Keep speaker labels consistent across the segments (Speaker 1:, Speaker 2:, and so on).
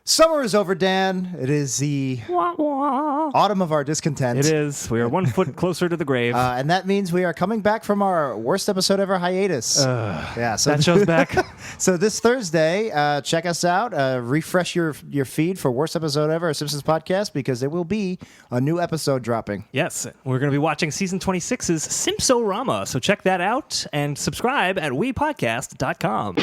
Speaker 1: Summer is over, Dan. It is the autumn of our discontent.
Speaker 2: It is. We are 1 foot closer to the grave.
Speaker 1: And that means we are coming back from our worst episode ever hiatus. So
Speaker 2: that show's back.
Speaker 1: So this Thursday, check us out. Refresh your feed for worst episode ever, a Simpsons podcast, because there will be a new episode dropping.
Speaker 2: Yes. We're going to be watching season 26's Simpsorama. So check that out and subscribe at wepodcast.com.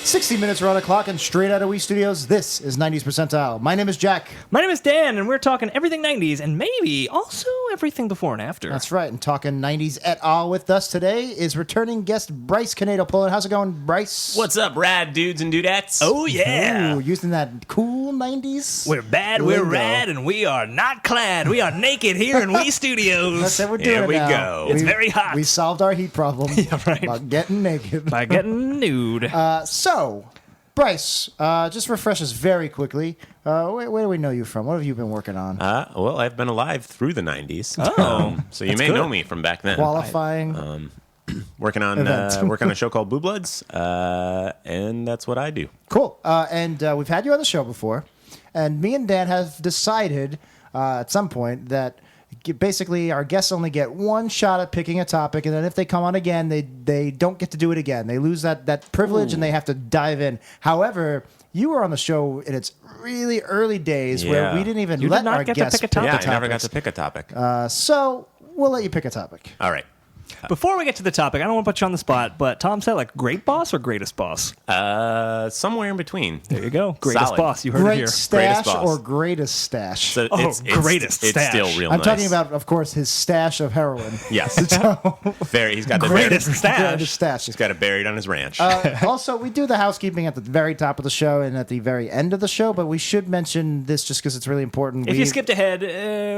Speaker 1: 60 minutes around the clock and straight out of Wii Studios, this is 90s Percentile. My name is Jack.
Speaker 2: My name is Dan, and we're talking everything 90s and maybe also everything before and after.
Speaker 1: That's right, and talking 90s et al. With us today is returning guest Brice Canedo-Pullan. How's it going, Brice?
Speaker 3: What's up, rad dudes and dudettes?
Speaker 2: Oh, yeah.
Speaker 1: Ooh, using that cool 90s.
Speaker 2: We're bad, we're rad, and we are not clad. We are naked here in Wii Studios.
Speaker 1: That's what we're doing.
Speaker 3: Here we
Speaker 1: now.
Speaker 3: go.
Speaker 2: It's very hot.
Speaker 1: We solved our heat problem
Speaker 2: right.
Speaker 1: by getting naked.
Speaker 2: By getting nude.
Speaker 1: So, Brice, just refresh us very quickly. Where do we know you from? What have you been working on?
Speaker 3: Well, I've been alive through the 90s. So you may
Speaker 2: good.
Speaker 3: know me from back then.
Speaker 1: Qualifying.
Speaker 3: Working on a show called Blue Bloods, and that's what I do.
Speaker 1: Cool. And we've had you on the show before, and me and Dan have decided at some point that basically our guests only get one shot at picking a topic, and then if they come on again, they don't get to do it again. They lose that privilege, and they have to dive in. However, you were on the show in its really early days where we didn't even let our guests pick a topic.
Speaker 3: Yeah, I never got to pick a topic.
Speaker 1: So we'll let you pick a topic.
Speaker 3: All right.
Speaker 2: Before we get to the topic, I don't want to put you on the spot, but Tom Selleck, great boss or greatest boss?
Speaker 3: Somewhere in between.
Speaker 2: There you go. Greatest
Speaker 3: Solid.
Speaker 2: boss. You heard it
Speaker 1: Great
Speaker 2: here.
Speaker 1: stash
Speaker 3: Greatest boss.
Speaker 1: or greatest stash?
Speaker 3: So
Speaker 2: greatest
Speaker 3: it's
Speaker 2: stash.
Speaker 3: still real
Speaker 1: I'm
Speaker 3: nice.
Speaker 1: talking about, of course, his stash of heroin.
Speaker 3: Yes. Very. He's got the
Speaker 2: Greatest
Speaker 3: buried,
Speaker 2: stash.
Speaker 1: Greatest stash.
Speaker 3: He's got it buried on his ranch.
Speaker 1: Also, we do the housekeeping at the very top of the show and at the very end of the show, but we should mention this just because it's really important.
Speaker 2: If you skipped ahead,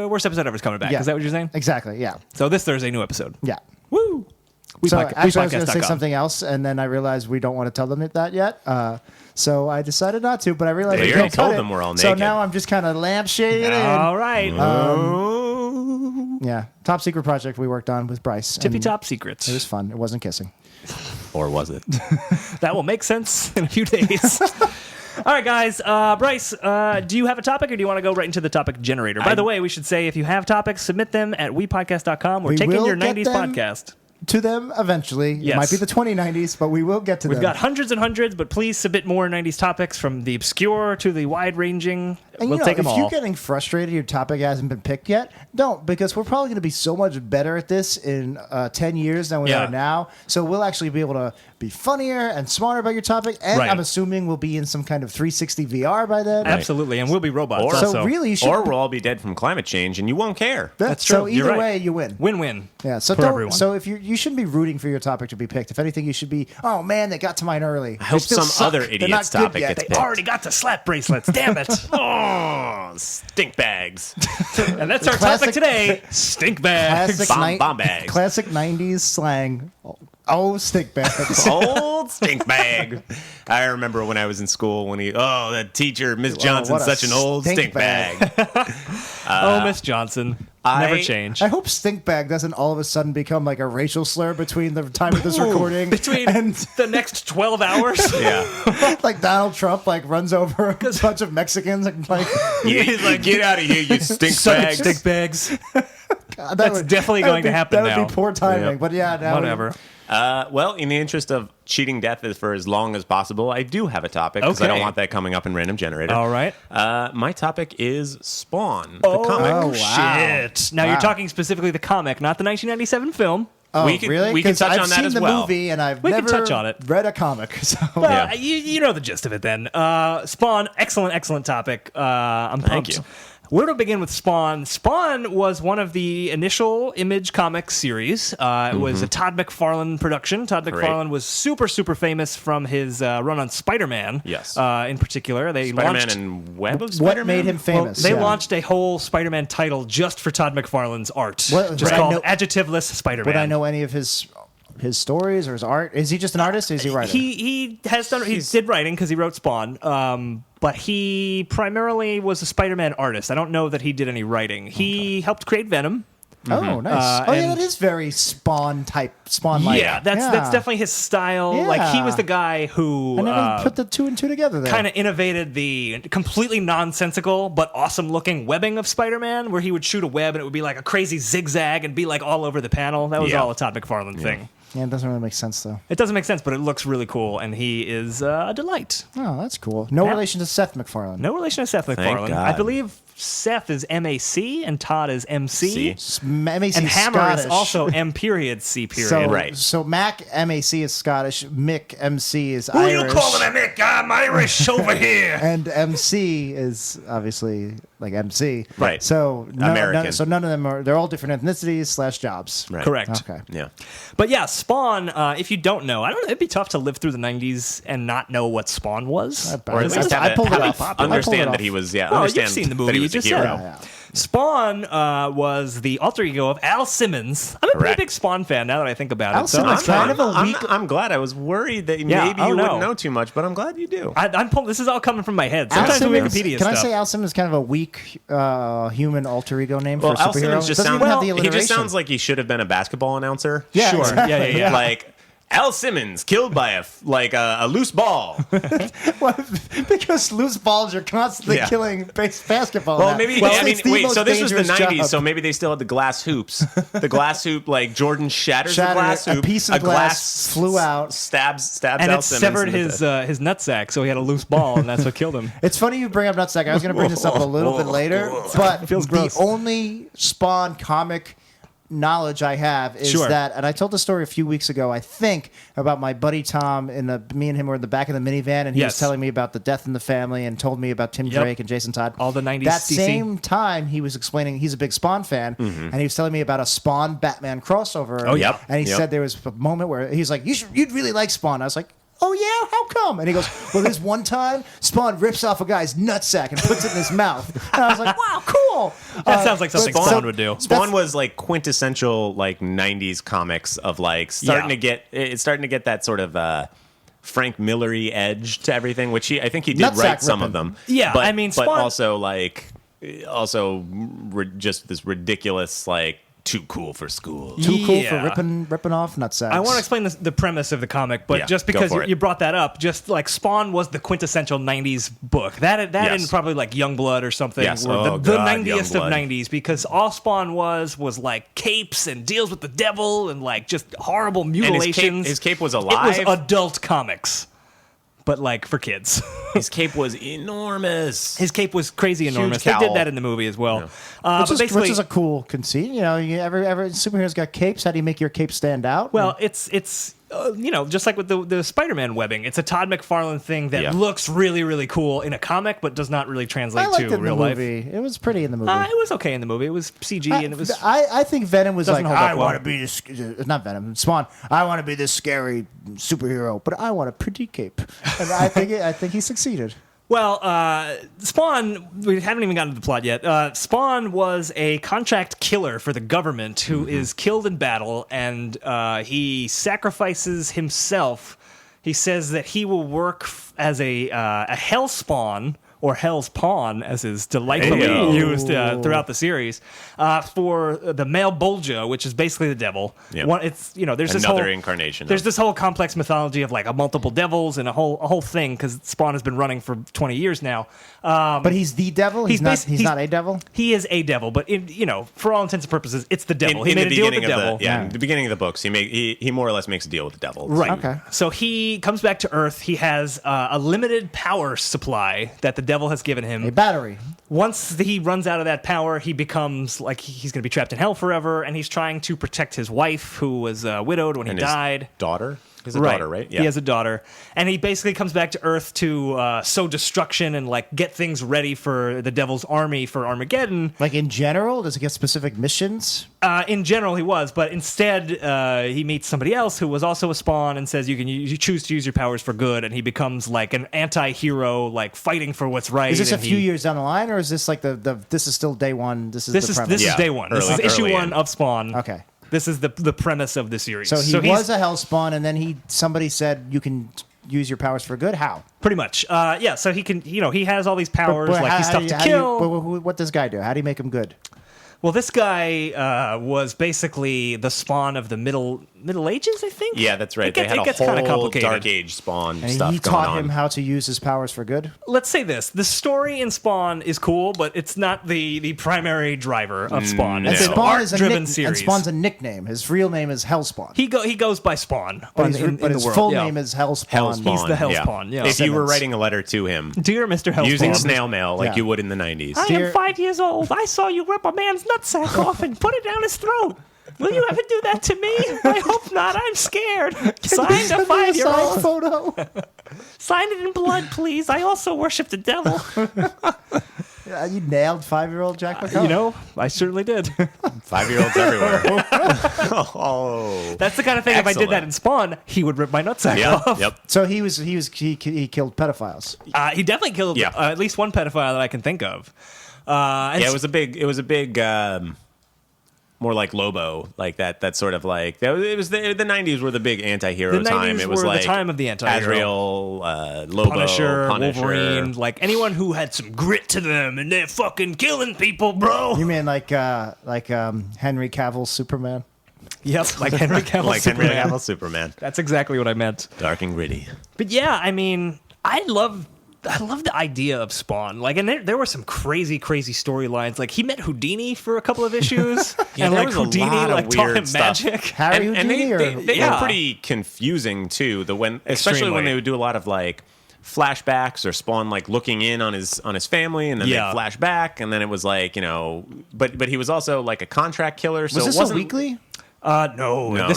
Speaker 2: worst episode ever is coming back.
Speaker 1: Yeah.
Speaker 2: Is that what you're saying?
Speaker 1: Exactly, yeah.
Speaker 2: So this Thursday, new episode.
Speaker 1: Yeah.
Speaker 2: Woo!
Speaker 1: So actually, I was going to say
Speaker 2: WePodcast.com.
Speaker 1: something else, and then I realized we don't want to tell them that yet. So I decided not to, but I realized
Speaker 3: Yeah,
Speaker 1: we
Speaker 3: you already
Speaker 1: don't
Speaker 3: told
Speaker 1: cut
Speaker 3: them
Speaker 1: it.
Speaker 3: we're all
Speaker 1: So
Speaker 3: naked.
Speaker 1: now I'm just kind of lampshading it in.
Speaker 2: All right.
Speaker 1: Yeah, top secret project we worked on with Brice.
Speaker 2: Tippy
Speaker 1: and
Speaker 2: top secrets.
Speaker 1: It was fun. It wasn't kissing.
Speaker 3: Or was it?
Speaker 2: That will make sense in a few days. All right, guys. Brice, do you have a topic, or do you want to go right into the topic generator? By the way, we should say if you have topics, submit them at wepodcast.com. We're
Speaker 1: We
Speaker 2: taking
Speaker 1: will
Speaker 2: your
Speaker 1: get
Speaker 2: 90s
Speaker 1: them
Speaker 2: podcast.
Speaker 1: To them eventually.
Speaker 2: Yes.
Speaker 1: It might be the 2090s, but we will get to them.
Speaker 2: We've got hundreds and hundreds, but please submit more 90s topics from the obscure to the wide-ranging.
Speaker 1: And
Speaker 2: we'll take them
Speaker 1: if
Speaker 2: all.
Speaker 1: you're getting frustrated your topic hasn't been picked yet, don't, because we're probably going to be so much better at this in 10 years than we
Speaker 2: Yeah.
Speaker 1: are now. So we'll actually be able to be funnier and smarter about your topic, and
Speaker 2: Right.
Speaker 1: I'm assuming we'll be in some kind of 360 VR by then.
Speaker 2: Absolutely, and we'll be robots.
Speaker 3: Or-
Speaker 1: So
Speaker 2: also.
Speaker 1: really, you should.
Speaker 3: Or we'll all be dead from climate change, and you won't care.
Speaker 2: That's
Speaker 1: So
Speaker 2: true. You're
Speaker 1: either
Speaker 2: right.
Speaker 1: way, you win.
Speaker 2: Win-win.
Speaker 1: Yeah. So
Speaker 2: for
Speaker 1: don't.
Speaker 2: everyone.
Speaker 1: So if you shouldn't be rooting for your topic to be picked. If anything, you should be. Oh man, they got to mine early.
Speaker 3: I hope some other
Speaker 1: They're
Speaker 3: idiot's
Speaker 1: not good
Speaker 3: topic
Speaker 1: yet.
Speaker 3: gets
Speaker 2: They
Speaker 3: picked.
Speaker 2: already got the slap bracelets. Damn it.
Speaker 3: Oh, stink bags.
Speaker 2: And that's our
Speaker 1: Classic-
Speaker 2: topic today. Stink bags.
Speaker 1: Classic
Speaker 3: Bomb bags.
Speaker 1: Classic 90s slang. Oh, stick bags.
Speaker 3: Old stink bag. I remember when I was in school when that teacher, Miss Johnson's
Speaker 1: what a
Speaker 3: such an old stink bag.
Speaker 2: Oh, Miss Johnson. Never change.
Speaker 1: I hope stink bag doesn't all of a sudden become like a racial slur between the time of this recording
Speaker 2: Between
Speaker 1: and
Speaker 2: the next 12 hours.
Speaker 3: Yeah.
Speaker 1: like Donald Trump like runs over a bunch of Mexicans and like
Speaker 3: He's like, get out of here, you stink bags.
Speaker 2: Stink bags.
Speaker 1: that
Speaker 2: That's definitely going to happen
Speaker 1: That would
Speaker 2: now.
Speaker 1: be poor timing,
Speaker 3: Yep.
Speaker 1: but yeah, now
Speaker 2: Whatever.
Speaker 3: Well, in the interest of cheating death for as long as possible, I do have a topic because I
Speaker 2: Okay.
Speaker 3: don't want that coming up in Random Generator.
Speaker 2: All right.
Speaker 3: My topic is Spawn, the comic.
Speaker 1: Oh, wow.
Speaker 2: Shit. Now,
Speaker 1: Wow.
Speaker 2: you're talking specifically the comic, not the 1997 film.
Speaker 1: Oh,
Speaker 3: We can-
Speaker 1: really?
Speaker 3: we can
Speaker 1: 'Cause
Speaker 3: touch
Speaker 1: I've
Speaker 3: on that
Speaker 1: seen
Speaker 3: as
Speaker 1: the
Speaker 3: well.
Speaker 1: movie and I've
Speaker 2: We can
Speaker 1: never
Speaker 2: touch on it.
Speaker 1: read a comic. So
Speaker 2: Well, you know the gist of it then. Spawn, excellent topic. I'm pumped.
Speaker 3: Thank you.
Speaker 2: Where to begin with Spawn? Spawn was one of the initial Image Comics series. It was a Todd McFarlane production. Todd
Speaker 3: Great.
Speaker 2: McFarlane was super famous from his run on Spider-Man.
Speaker 3: Yes.
Speaker 2: In particular, they
Speaker 3: Spider-Man
Speaker 2: launched.
Speaker 3: and Web of
Speaker 1: what
Speaker 3: Spider-Man?
Speaker 1: made him famous?
Speaker 2: They
Speaker 1: Yeah.
Speaker 2: launched a whole Spider-Man title just for Todd McFarlane's art,
Speaker 1: What-
Speaker 2: just
Speaker 1: would I
Speaker 2: called
Speaker 1: know-
Speaker 2: Adjectiveless Spider-Man.
Speaker 1: Would I know any of his stories or his art? Is he just an artist? Or is he a writer?
Speaker 2: He has done. He did writing because he wrote Spawn. But he primarily was a Spider-Man artist. I don't know that he did any writing. He helped create Venom.
Speaker 1: Oh, nice. Oh, yeah,
Speaker 2: and-
Speaker 1: that is very Spawn-like.
Speaker 2: Yeah, that's definitely his style.
Speaker 1: Yeah.
Speaker 2: Like he was the guy who
Speaker 1: I never put the two and two together there.
Speaker 2: kind of innovated the completely nonsensical but awesome looking webbing of Spider-Man, where he would shoot a web and it would be like a crazy zigzag and be like all over the panel. That was
Speaker 3: Yeah.
Speaker 2: all a Todd McFarlane thing.
Speaker 1: Yeah, it doesn't really make sense, though.
Speaker 2: It doesn't make sense, but it looks really cool, and he is a delight.
Speaker 1: Oh, that's cool. No
Speaker 2: Yeah.
Speaker 1: relation to Seth MacFarlane.
Speaker 2: No relation to Seth MacFarlane.
Speaker 3: God.
Speaker 2: I believe Seth is MAC and Todd is MC.
Speaker 1: MAC
Speaker 2: And
Speaker 1: is
Speaker 2: Hammer
Speaker 1: Scottish.
Speaker 2: is also M period C period.
Speaker 1: So,
Speaker 3: Right.
Speaker 1: So Mac MAC is Scottish, Mick MC is
Speaker 2: Who
Speaker 1: Irish.
Speaker 2: you calling a Mick? I'm Irish over here.
Speaker 1: And MC is obviously like MC.
Speaker 3: Right.
Speaker 1: So
Speaker 3: American.
Speaker 1: so none of them are. They're all different ethnicities / jobs.
Speaker 3: Right.
Speaker 2: Correct.
Speaker 1: Okay.
Speaker 3: Yeah.
Speaker 2: But yeah, Spawn, if you don't know, I don't know, it'd be tough to live through the 90s and not know what Spawn was.
Speaker 3: Or at least
Speaker 1: I pulled it off.
Speaker 3: understand
Speaker 1: I pulled
Speaker 3: that
Speaker 1: it
Speaker 3: he
Speaker 1: off.
Speaker 3: was. Yeah.
Speaker 2: Well,
Speaker 3: understand
Speaker 2: you've seen the
Speaker 3: that
Speaker 2: movie,
Speaker 3: he
Speaker 2: you
Speaker 3: was a
Speaker 2: just
Speaker 3: hero.
Speaker 2: said.
Speaker 1: Yeah.
Speaker 2: Spawn was the alter ego of Al Simmons. I'm a pretty
Speaker 3: Correct.
Speaker 2: big Spawn fan now that I think about
Speaker 1: Al
Speaker 2: it. So
Speaker 1: Simmons
Speaker 2: I'm,
Speaker 1: kind of a weak.
Speaker 3: I'm glad. I was worried that
Speaker 2: Yeah,
Speaker 3: maybe
Speaker 2: oh,
Speaker 3: you
Speaker 2: no.
Speaker 3: wouldn't know too much, but I'm glad you do.
Speaker 2: I'm pulling, this is all coming from my head.
Speaker 1: Al
Speaker 2: Sometimes with
Speaker 1: Simmons,
Speaker 2: Wikipedia
Speaker 1: can I
Speaker 2: stuff.
Speaker 1: say Al Simmons is kind of a weak human alter ego name
Speaker 3: Well,
Speaker 1: for a
Speaker 3: Al
Speaker 1: superhero?
Speaker 3: Simmons just
Speaker 1: Doesn't
Speaker 3: sounds.
Speaker 1: even have the
Speaker 3: He
Speaker 1: alliteration.
Speaker 3: just sounds like he should have been a basketball announcer.
Speaker 1: Yeah,
Speaker 2: Sure.
Speaker 1: exactly.
Speaker 2: Yeah, yeah, yeah.
Speaker 3: Like Al Simmons killed by a loose ball.
Speaker 1: Well, because loose balls are constantly
Speaker 3: Yeah.
Speaker 1: killing basketball.
Speaker 3: Well,
Speaker 1: now.
Speaker 3: maybe.
Speaker 1: It's the
Speaker 3: Wait.
Speaker 1: most
Speaker 3: So this was the
Speaker 1: dangerous
Speaker 3: '90s.
Speaker 1: job.
Speaker 3: So maybe they still had the glass hoops. The glass hoop, like Jordan shatters the
Speaker 1: Shattered
Speaker 3: glass
Speaker 1: it, a
Speaker 3: hoop.
Speaker 1: piece of glass flew out.
Speaker 3: Stabs
Speaker 2: and
Speaker 3: Al
Speaker 2: it
Speaker 3: Simmons
Speaker 2: severed
Speaker 3: in the
Speaker 2: his
Speaker 3: head.
Speaker 2: his nutsack, so he had a loose ball, and that's what killed him.
Speaker 1: It's funny you bring up nutsack. I was going to bring this up a little bit later, but
Speaker 2: feels
Speaker 1: the
Speaker 2: gross.
Speaker 1: only Spawn comic knowledge I have is
Speaker 2: Sure.
Speaker 1: that, and I told the story a few weeks ago, I think, about my buddy Tom. Me and him were in the back of the minivan, and he was
Speaker 2: Yes.
Speaker 1: telling me about the death in the family and told me about Tim
Speaker 2: Yep.
Speaker 1: Drake and Jason Todd.
Speaker 2: All the 90s
Speaker 1: That
Speaker 2: DC.
Speaker 1: same time, he was explaining he's a big Spawn fan, and he was telling me about a Spawn Batman crossover.
Speaker 2: Oh, yeah.
Speaker 1: And he
Speaker 3: Yep.
Speaker 1: said there was a moment where he's like, "You'd really like Spawn." I was like, "Oh yeah, how come?" And he goes, "Well, there's one time Spawn rips off a guy's nutsack and puts it in his mouth." And I was like, "Wow, cool."
Speaker 2: That sounds like something
Speaker 1: but-
Speaker 2: Spawn would do.
Speaker 3: Spawn was like quintessential like '90s comics of like starting to get that sort of Frank Miller-y edge to everything, which I think he did
Speaker 1: Nutsack
Speaker 3: write some of
Speaker 1: ripping.
Speaker 3: them.
Speaker 2: Yeah,
Speaker 3: but,
Speaker 2: I mean,
Speaker 3: but
Speaker 2: Spawn-
Speaker 3: also just this ridiculous like too cool for school.
Speaker 1: Too cool for
Speaker 2: Yeah.
Speaker 1: ripping off nutsacks.
Speaker 2: I want to explain the premise of the comic, but
Speaker 3: Yeah,
Speaker 2: just
Speaker 3: go
Speaker 2: because
Speaker 3: for it.
Speaker 2: you brought that up, just like Spawn was the quintessential 90s book. That
Speaker 3: Yes.
Speaker 2: and probably like Youngblood or something
Speaker 3: Yes.
Speaker 2: were
Speaker 3: Oh,
Speaker 2: the
Speaker 3: God,
Speaker 2: 90st of
Speaker 3: Youngblood.
Speaker 2: 90s, because all Spawn was like capes and deals with the devil and like just horrible mutilations.
Speaker 3: his cape was
Speaker 2: It
Speaker 3: alive.
Speaker 2: was adult comics, but like for kids.
Speaker 3: His cape was enormous.
Speaker 2: His cape was crazy enormous. They did
Speaker 3: cowl.
Speaker 2: that in the movie as well.
Speaker 1: which is a cool conceit. You know, every superhero's got capes. How do you make your cape stand out?
Speaker 2: Well, it's just like with the Spider-Man webbing, it's a Todd McFarlane thing that
Speaker 3: Yeah.
Speaker 2: looks really, really cool in a comic, but does not really translate
Speaker 1: I liked
Speaker 2: to
Speaker 1: it in
Speaker 2: real
Speaker 1: the
Speaker 2: life.
Speaker 1: movie. It was pretty in the movie.
Speaker 2: It was okay in the movie. It was CG and it was.
Speaker 1: I think Venom was
Speaker 2: Doesn't
Speaker 1: like,
Speaker 2: hold up
Speaker 1: I
Speaker 2: well.
Speaker 1: want to be this. Not Venom, Spawn. I want to be this scary superhero, but I want a pretty cape, and I think he succeeded.
Speaker 2: Well, Spawn, we haven't even gotten to the plot yet. Spawn was a contract killer for the government who is killed in battle, and he sacrifices himself. He says that he will work as a hell spawn, or Hell's Pawn, as is delightfully
Speaker 3: Hey-o.
Speaker 2: used throughout the series, for the male Bolgia, which is basically the devil.
Speaker 3: Yep.
Speaker 2: There's this
Speaker 3: Another
Speaker 2: whole
Speaker 3: incarnation.
Speaker 2: There's
Speaker 3: of-
Speaker 2: this whole complex mythology of like a multiple devils and a whole thing, because Spawn has been running for 20 years now.
Speaker 1: But he's the devil. He's not a devil.
Speaker 2: He is a devil, but for all intents and purposes, it's the devil. He
Speaker 3: in
Speaker 2: made
Speaker 3: the
Speaker 2: a deal with the
Speaker 3: beginning
Speaker 2: devil.
Speaker 3: of in the beginning of the books, he more or less makes a deal with the devil.
Speaker 2: Right.
Speaker 1: Okay.
Speaker 2: So he comes back to Earth. He has a limited power supply that the devil has given him.
Speaker 1: A battery.
Speaker 2: Once he runs out of that power, he becomes like he's going to be trapped in hell forever, and he's trying to protect his wife, who was widowed when
Speaker 3: And
Speaker 2: he
Speaker 3: his
Speaker 2: died.
Speaker 3: daughter. He has a daughter, right?
Speaker 2: He has a daughter, and he basically comes back to Earth to sow destruction and like get things ready for the devil's army for Armageddon.
Speaker 1: Like in general, does it get specific missions?
Speaker 2: In general, he was, but instead he meets somebody else who was also a Spawn and says you choose to use your powers for good, and he becomes like an anti-hero, like fighting for what's right.
Speaker 1: Is this a
Speaker 2: and
Speaker 1: few years down the line, or is this like this is still day one? This is the premise.
Speaker 2: this is
Speaker 3: Yeah,
Speaker 2: day one. This is
Speaker 3: early
Speaker 2: issue
Speaker 3: in.
Speaker 2: one of Spawn.
Speaker 1: Okay.
Speaker 2: This is the premise of the series.
Speaker 1: So he
Speaker 2: he's-
Speaker 1: was a hell spawn, and then somebody said you can use your powers for good. How?
Speaker 2: pretty much. Yeah. So he can. He has all these powers.
Speaker 1: But
Speaker 2: like he's
Speaker 1: how
Speaker 2: tough
Speaker 1: do
Speaker 2: to
Speaker 1: you- how do you-
Speaker 2: kill.
Speaker 1: what does this guy do? How do you make him good?
Speaker 2: Well, this guy was basically the spawn of the Middle Ages, I think.
Speaker 3: Yeah, that's right. They had a
Speaker 2: kinda
Speaker 3: whole Dark Age Spawn
Speaker 1: And
Speaker 3: stuff
Speaker 1: he
Speaker 3: going
Speaker 1: taught
Speaker 3: on.
Speaker 1: him how to use his powers for good.
Speaker 2: Let's say this: the story in Spawn is cool, but it's not the primary driver of Spawn.
Speaker 3: No.
Speaker 2: It's an
Speaker 1: Spawn is
Speaker 2: art-driven
Speaker 1: and
Speaker 2: series.
Speaker 1: Spawn's a nickname. His real name is Hellspawn.
Speaker 2: He goes by Spawn,
Speaker 1: but
Speaker 2: in
Speaker 1: his
Speaker 2: the world.
Speaker 1: full
Speaker 2: Yeah.
Speaker 1: name is Hellspawn.
Speaker 3: Hellspawn.
Speaker 2: He's the Hellspawn, yeah.
Speaker 3: If you were
Speaker 1: Simmons.
Speaker 3: writing a letter to him,
Speaker 2: Dear Mr. Hellspawn,
Speaker 3: using snail mail like
Speaker 1: Yeah.
Speaker 3: you would in the 90s.
Speaker 2: I
Speaker 1: Dear-
Speaker 2: am 5 years old. I saw you rip a man's nutsack off and put it down his throat. Will you ever do that to me? I hope not. I'm scared. Signed a 5-year-old.
Speaker 1: photo.
Speaker 2: Sign it in blood, please. I also worship the devil.
Speaker 1: You nailed 5-year-old Jack McCall.
Speaker 2: I certainly did.
Speaker 3: 5-year-olds everywhere. Oh.
Speaker 2: That's the kind of thing. If I did that
Speaker 3: Excellent.
Speaker 2: in Spawn, he would rip my nutsack
Speaker 3: Yep,
Speaker 2: off.
Speaker 3: yep.
Speaker 1: So he killed pedophiles.
Speaker 2: He definitely killed
Speaker 3: Yeah.
Speaker 2: at least one pedophile that I can think of.
Speaker 3: Yeah, it was a big more like Lobo, like that sort of like it was the 90s were the big anti-hero
Speaker 2: The
Speaker 3: time.
Speaker 2: 90s
Speaker 3: It was
Speaker 2: were the
Speaker 3: like
Speaker 2: time of the anti-hero.
Speaker 3: Azrael, Lobo,
Speaker 2: Punisher, Wolverine, like anyone who had some grit to them, and they're fucking killing people, bro.
Speaker 1: You mean like Henry Cavill's Superman?
Speaker 2: Yep, like Henry Cavill.
Speaker 3: like Henry
Speaker 2: Superman.
Speaker 3: Cavill Superman,
Speaker 2: That's exactly what I meant.
Speaker 3: dark and gritty.
Speaker 2: But yeah, I mean, I love the idea of Spawn. Like, and there were some crazy storylines. Like, he met Houdini for a couple of issues, and
Speaker 3: there
Speaker 2: like
Speaker 3: was a
Speaker 2: Houdini
Speaker 3: lot of
Speaker 2: like taught
Speaker 3: weird
Speaker 2: him
Speaker 3: stuff.
Speaker 2: magic.
Speaker 1: Harry
Speaker 3: and
Speaker 1: Houdini?
Speaker 3: they
Speaker 2: Yeah.
Speaker 3: were pretty confusing too. Especially
Speaker 2: Extremely.
Speaker 3: when they would do a lot of like flashbacks or Spawn like looking in on his family, and then
Speaker 2: Yeah.
Speaker 3: they flash back, and then it was like but he was also like a contract killer. So
Speaker 1: Was
Speaker 3: it
Speaker 1: this
Speaker 3: wasn't
Speaker 1: a weekly?
Speaker 2: No.
Speaker 3: No.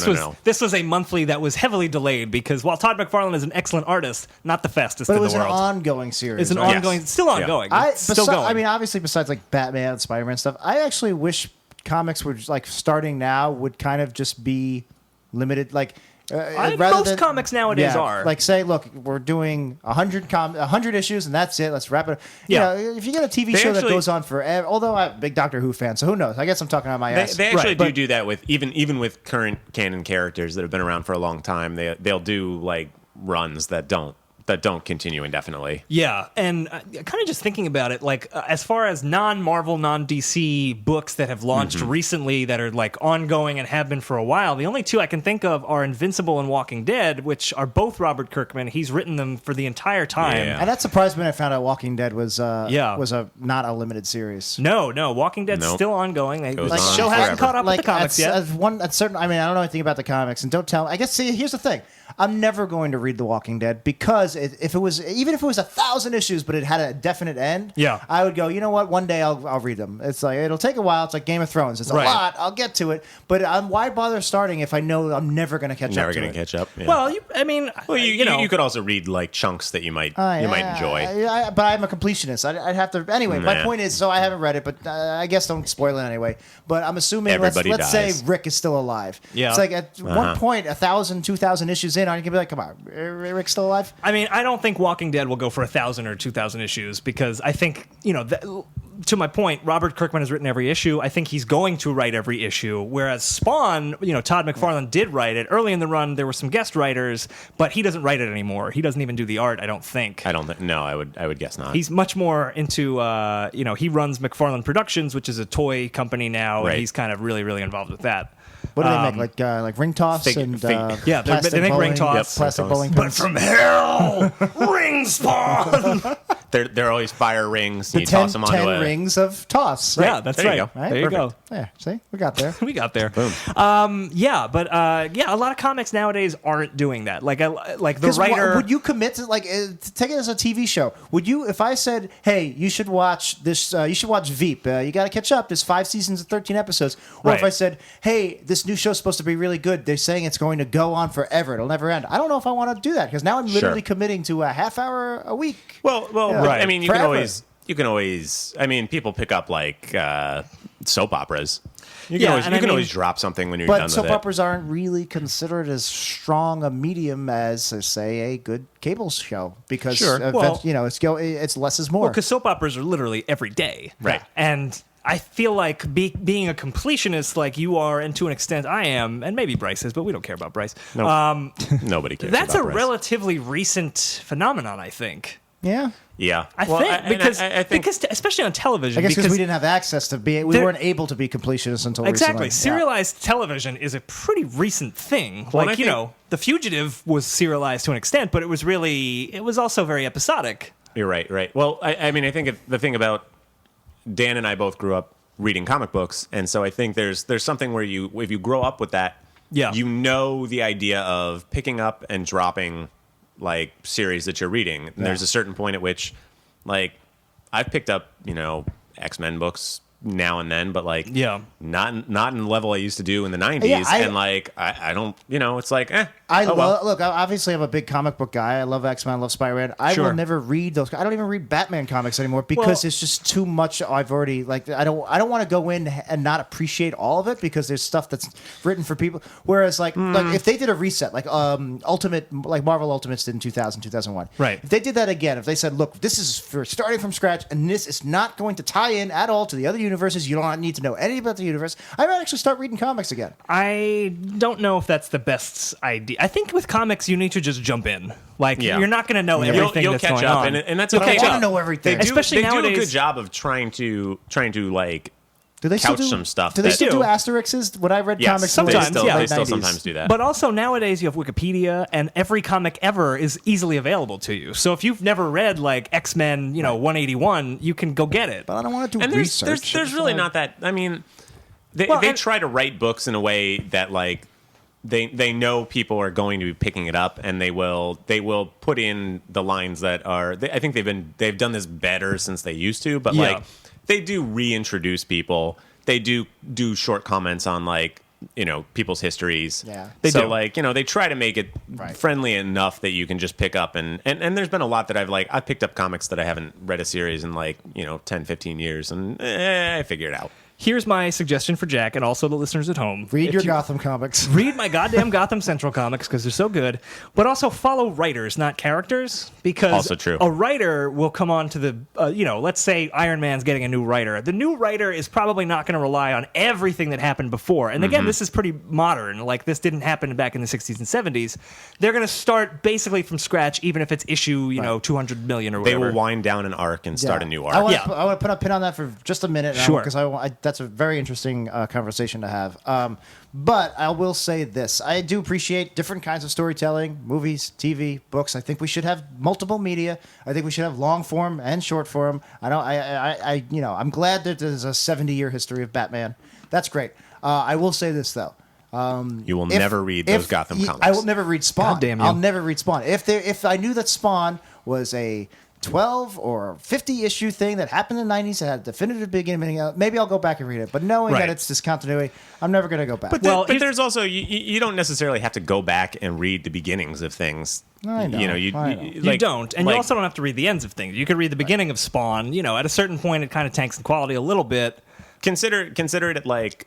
Speaker 2: This was a monthly that was heavily delayed because while Todd McFarlane is an excellent artist, not the fastest
Speaker 1: But it
Speaker 2: in
Speaker 1: was
Speaker 2: the
Speaker 1: an
Speaker 2: world.
Speaker 1: ongoing series.
Speaker 2: It's an
Speaker 1: right?
Speaker 2: ongoing,
Speaker 3: Yes.
Speaker 2: still
Speaker 3: Yeah.
Speaker 2: ongoing. It's still going.
Speaker 1: I mean, obviously, besides like Batman and Spider-Man stuff, I actually wish comics were like starting now would kind of just be limited. Like
Speaker 2: most comics nowadays are.
Speaker 1: like say, look, we're doing 100 issues and that's it. Let's wrap it.
Speaker 2: Yeah.
Speaker 1: If you get a TV
Speaker 3: They
Speaker 2: show
Speaker 1: that
Speaker 3: actually-
Speaker 1: goes on forever, although I'm a big Doctor Who fan, so who knows? I guess I'm talking on my ass.
Speaker 3: They actually
Speaker 2: Right,
Speaker 3: do that with even with current canon characters that have been around for a long time. They'll do like runs that don't continue indefinitely.
Speaker 2: Yeah, and kind of just thinking about it, like as far as non-Marvel, non-DC books that have launched recently that are like ongoing and have been for a while, the only two I can think of are Invincible and Walking Dead, which are both Robert Kirkman. He's written them for the entire time.
Speaker 3: Yeah.
Speaker 1: And that surprised me when I found out Walking Dead was
Speaker 2: Yeah.
Speaker 1: not a limited series.
Speaker 2: No, Walking Dead's
Speaker 3: Nope.
Speaker 2: still ongoing. The
Speaker 3: Goes
Speaker 2: show
Speaker 3: on
Speaker 2: hasn't
Speaker 3: forever.
Speaker 2: caught up with the comics yet.
Speaker 1: I mean, I don't know anything about the comics, and don't tell. I guess. See, here's the thing: I'm never going to read The Walking Dead because if it was 1,000 issues, but it had a definite end,
Speaker 2: Yeah.
Speaker 1: I would go. You know what? One day I'll read them. It's like it'll take a while. It's like Game of Thrones. It's a
Speaker 2: Right.
Speaker 1: lot. I'll get to it, but why bother starting if I know I'm never going to catch
Speaker 3: Never
Speaker 1: up to
Speaker 3: going
Speaker 1: it?
Speaker 3: to catch up. Yeah.
Speaker 2: Well,
Speaker 3: you could also read like chunks that you might enjoy.
Speaker 1: But I'm a completionist. I'd have to. Anyway, my
Speaker 3: Nah.
Speaker 1: point is, so I haven't read it, but I guess don't spoil it anyway. But I'm assuming
Speaker 3: Everybody
Speaker 1: let's say
Speaker 3: dies.
Speaker 1: Rick is still alive.
Speaker 2: Yeah.
Speaker 1: It's like at one point, 1,000, 2,000 issues in, I'm gonna be like, come on, Rick's still alive.
Speaker 2: I mean, I don't think Walking Dead will go for 1,000 or 2,000 issues because I think, to my point, Robert Kirkman has written every issue. I think he's going to write every issue. Whereas Spawn, Todd McFarlane did write it. Early in the run, there were some guest writers, but he doesn't write it anymore. He doesn't even do the art, I don't think.
Speaker 3: I don't think. No, I would guess not.
Speaker 2: He's much more into, he runs McFarlane Productions, which is a toy company now,
Speaker 3: Right.
Speaker 2: and he's kind of really, really involved with that.
Speaker 1: What do they make? Like ring toss and
Speaker 2: Yeah,
Speaker 1: plastic
Speaker 2: they make ring
Speaker 1: bowling,
Speaker 2: toss.
Speaker 1: plastic
Speaker 3: Yep,
Speaker 1: bowling
Speaker 2: But
Speaker 1: pins.
Speaker 2: from hell, ring Spawn.
Speaker 3: They're always fire rings. And
Speaker 1: the
Speaker 3: you
Speaker 1: 10,
Speaker 3: toss them onto
Speaker 1: 10
Speaker 3: a
Speaker 1: rings of toss.
Speaker 2: Yeah, that's
Speaker 3: There you
Speaker 2: right.
Speaker 3: go.
Speaker 1: Right?
Speaker 2: There you go.
Speaker 1: Yeah, see, we got there.
Speaker 2: We got there.
Speaker 3: Boom.
Speaker 2: A lot of comics nowadays aren't doing that. Like the
Speaker 1: 'Cause
Speaker 2: writer.
Speaker 1: would you commit to to take it as a TV show? Would you, if I said, "Hey, you should watch this. You should watch Veep. You got to catch up. There's 5 seasons of 13 episodes." Or if
Speaker 2: Right.
Speaker 1: I said, "Hey, this new show's supposed to be really good. They're saying it's going to go on forever. It'll never end." I don't know if I want to do that because now I'm literally
Speaker 3: Sure.
Speaker 1: committing to a half hour a week.
Speaker 3: Well,
Speaker 1: Yeah.
Speaker 3: but,
Speaker 2: Right.
Speaker 3: I mean, you
Speaker 1: Forever.
Speaker 3: can always. I mean, people pick up like soap operas. You
Speaker 2: Yeah,
Speaker 3: can always,
Speaker 2: and
Speaker 3: you
Speaker 2: I
Speaker 3: can
Speaker 2: mean-
Speaker 3: always drop something when you're done
Speaker 1: But
Speaker 3: with
Speaker 1: soap
Speaker 3: it.
Speaker 1: operas aren't really considered as strong a medium as, say, a good cable show because
Speaker 3: Sure.
Speaker 2: Well-
Speaker 1: it's less is more.
Speaker 2: because soap operas are literally every day.
Speaker 3: Right.
Speaker 2: And I feel like being a completionist, like you are, and to an extent I am, and maybe Bryce is, but we don't care about Bryce.
Speaker 3: Nope. Nobody cares.
Speaker 2: That's
Speaker 3: about
Speaker 2: a
Speaker 3: Bryce.
Speaker 2: relatively recent phenomenon, I think.
Speaker 1: Yeah.
Speaker 3: Yeah.
Speaker 2: I think because especially on television.
Speaker 1: I guess because
Speaker 2: because
Speaker 1: we didn't have access to we weren't able to be completionists until
Speaker 2: exactly
Speaker 1: recently.
Speaker 2: serialized television is a pretty recent thing.
Speaker 3: Well,
Speaker 2: like The Fugitive was serialized to an extent, but it was also very episodic.
Speaker 3: You're right. Well, I mean, I think the thing about Dan and I both grew up reading comic books, and so I think there's something where if you grow up with that, you know the idea of picking up and dropping like series that you're reading. And there's a certain point at which, like, I've picked up X-Men books now and then, but like not in the level I used to do in the 90s. And like I don't, it's like
Speaker 1: look, obviously I'm a big comic book guy. I love X-Men, I love Spider-Man. I will never read those. I don't even read Batman comics anymore because it's just too much. I've already I don't want to go in and not appreciate all of it because there's stuff that's written for people. Whereas like if they did a reset like Ultimate, like Marvel Ultimates did in 2000, 2001.
Speaker 2: Right.
Speaker 1: If they did that again, if they said, look, this is for starting from scratch and this is not going to tie in at all to the other universes, you don't need to know anything about the universe, I might actually start reading comics again.
Speaker 2: I don't know if that's the best idea. I think with comics, you need to just jump in. Like, you're not going to know everything
Speaker 3: you'll
Speaker 2: that's
Speaker 3: catch
Speaker 2: going
Speaker 3: up,
Speaker 2: on.
Speaker 3: and that's
Speaker 1: But
Speaker 3: okay.
Speaker 1: I want to know everything.
Speaker 2: Especially
Speaker 3: they
Speaker 2: nowadays.
Speaker 3: do a good job of trying to like
Speaker 1: Do they
Speaker 3: couch
Speaker 1: still do
Speaker 3: some stuff.
Speaker 1: Do they
Speaker 3: that-
Speaker 1: still do asterisks? When I read
Speaker 3: Yes,
Speaker 1: comics,
Speaker 2: sometimes,
Speaker 1: in the
Speaker 2: yeah.
Speaker 3: they
Speaker 1: late
Speaker 3: still
Speaker 1: 90s.
Speaker 3: sometimes do that.
Speaker 2: But also nowadays you have Wikipedia, and every comic ever is easily available to you. So if you've never read like X-Men, 181, you can go get it.
Speaker 1: But I don't want to do
Speaker 3: and
Speaker 1: research.
Speaker 3: there's really not that. I mean, they try to write books in a way that like they know people are going to be picking it up, and they will put in the lines that are. I think they've done this better since they used to, but like they do reintroduce people. They do short comments on like people's histories.
Speaker 1: Yeah.
Speaker 3: They try to make it friendly enough that you can just pick up and there's been a lot that I've picked up comics that I haven't read a series in like 10, 15 years, and I figure it out.
Speaker 2: Here's my suggestion for Jack and also the listeners at home.
Speaker 1: Read your Gotham comics.
Speaker 2: Read my goddamn Gotham Central comics because they're so good. But also follow writers, not characters. Because
Speaker 3: also true.
Speaker 2: A writer will come on to the, let's say Iron Man's getting a new writer. The new writer is probably not going to rely on everything that happened before. And again, this is pretty modern. Like, this didn't happen back in the 60s and 70s. They're going to start basically from scratch, even if it's issue, 200 million or whatever.
Speaker 3: They will wind down an arc and start a new arc.
Speaker 1: I want to put a pin on that for just a minute.
Speaker 2: Sure.
Speaker 1: Because that's a very interesting conversation to have. But I will say this. I do appreciate different kinds of storytelling, movies, TV, books. I think we should have multiple media. I think we should have long form and short form. I'm glad that there's a 70-year history of Batman. That's great. I will say this, though.
Speaker 3: You will never read those Gotham comics.
Speaker 1: I will never read Spawn.
Speaker 2: God damn you.
Speaker 1: I'll never read Spawn. If I knew that Spawn was a 12 or 50 issue thing that happened in the 90s that had a definitive beginning, maybe I'll go back and read it. But knowing that it's discontinuity, I'm never going to go back.
Speaker 3: But there's also you don't necessarily have to go back and read the beginnings of things.
Speaker 1: I know.
Speaker 2: You don't, and you also don't have to read the ends of things. You could read the beginning of Spawn. At a certain point, it kind of tanks in quality a little bit.
Speaker 3: Consider it like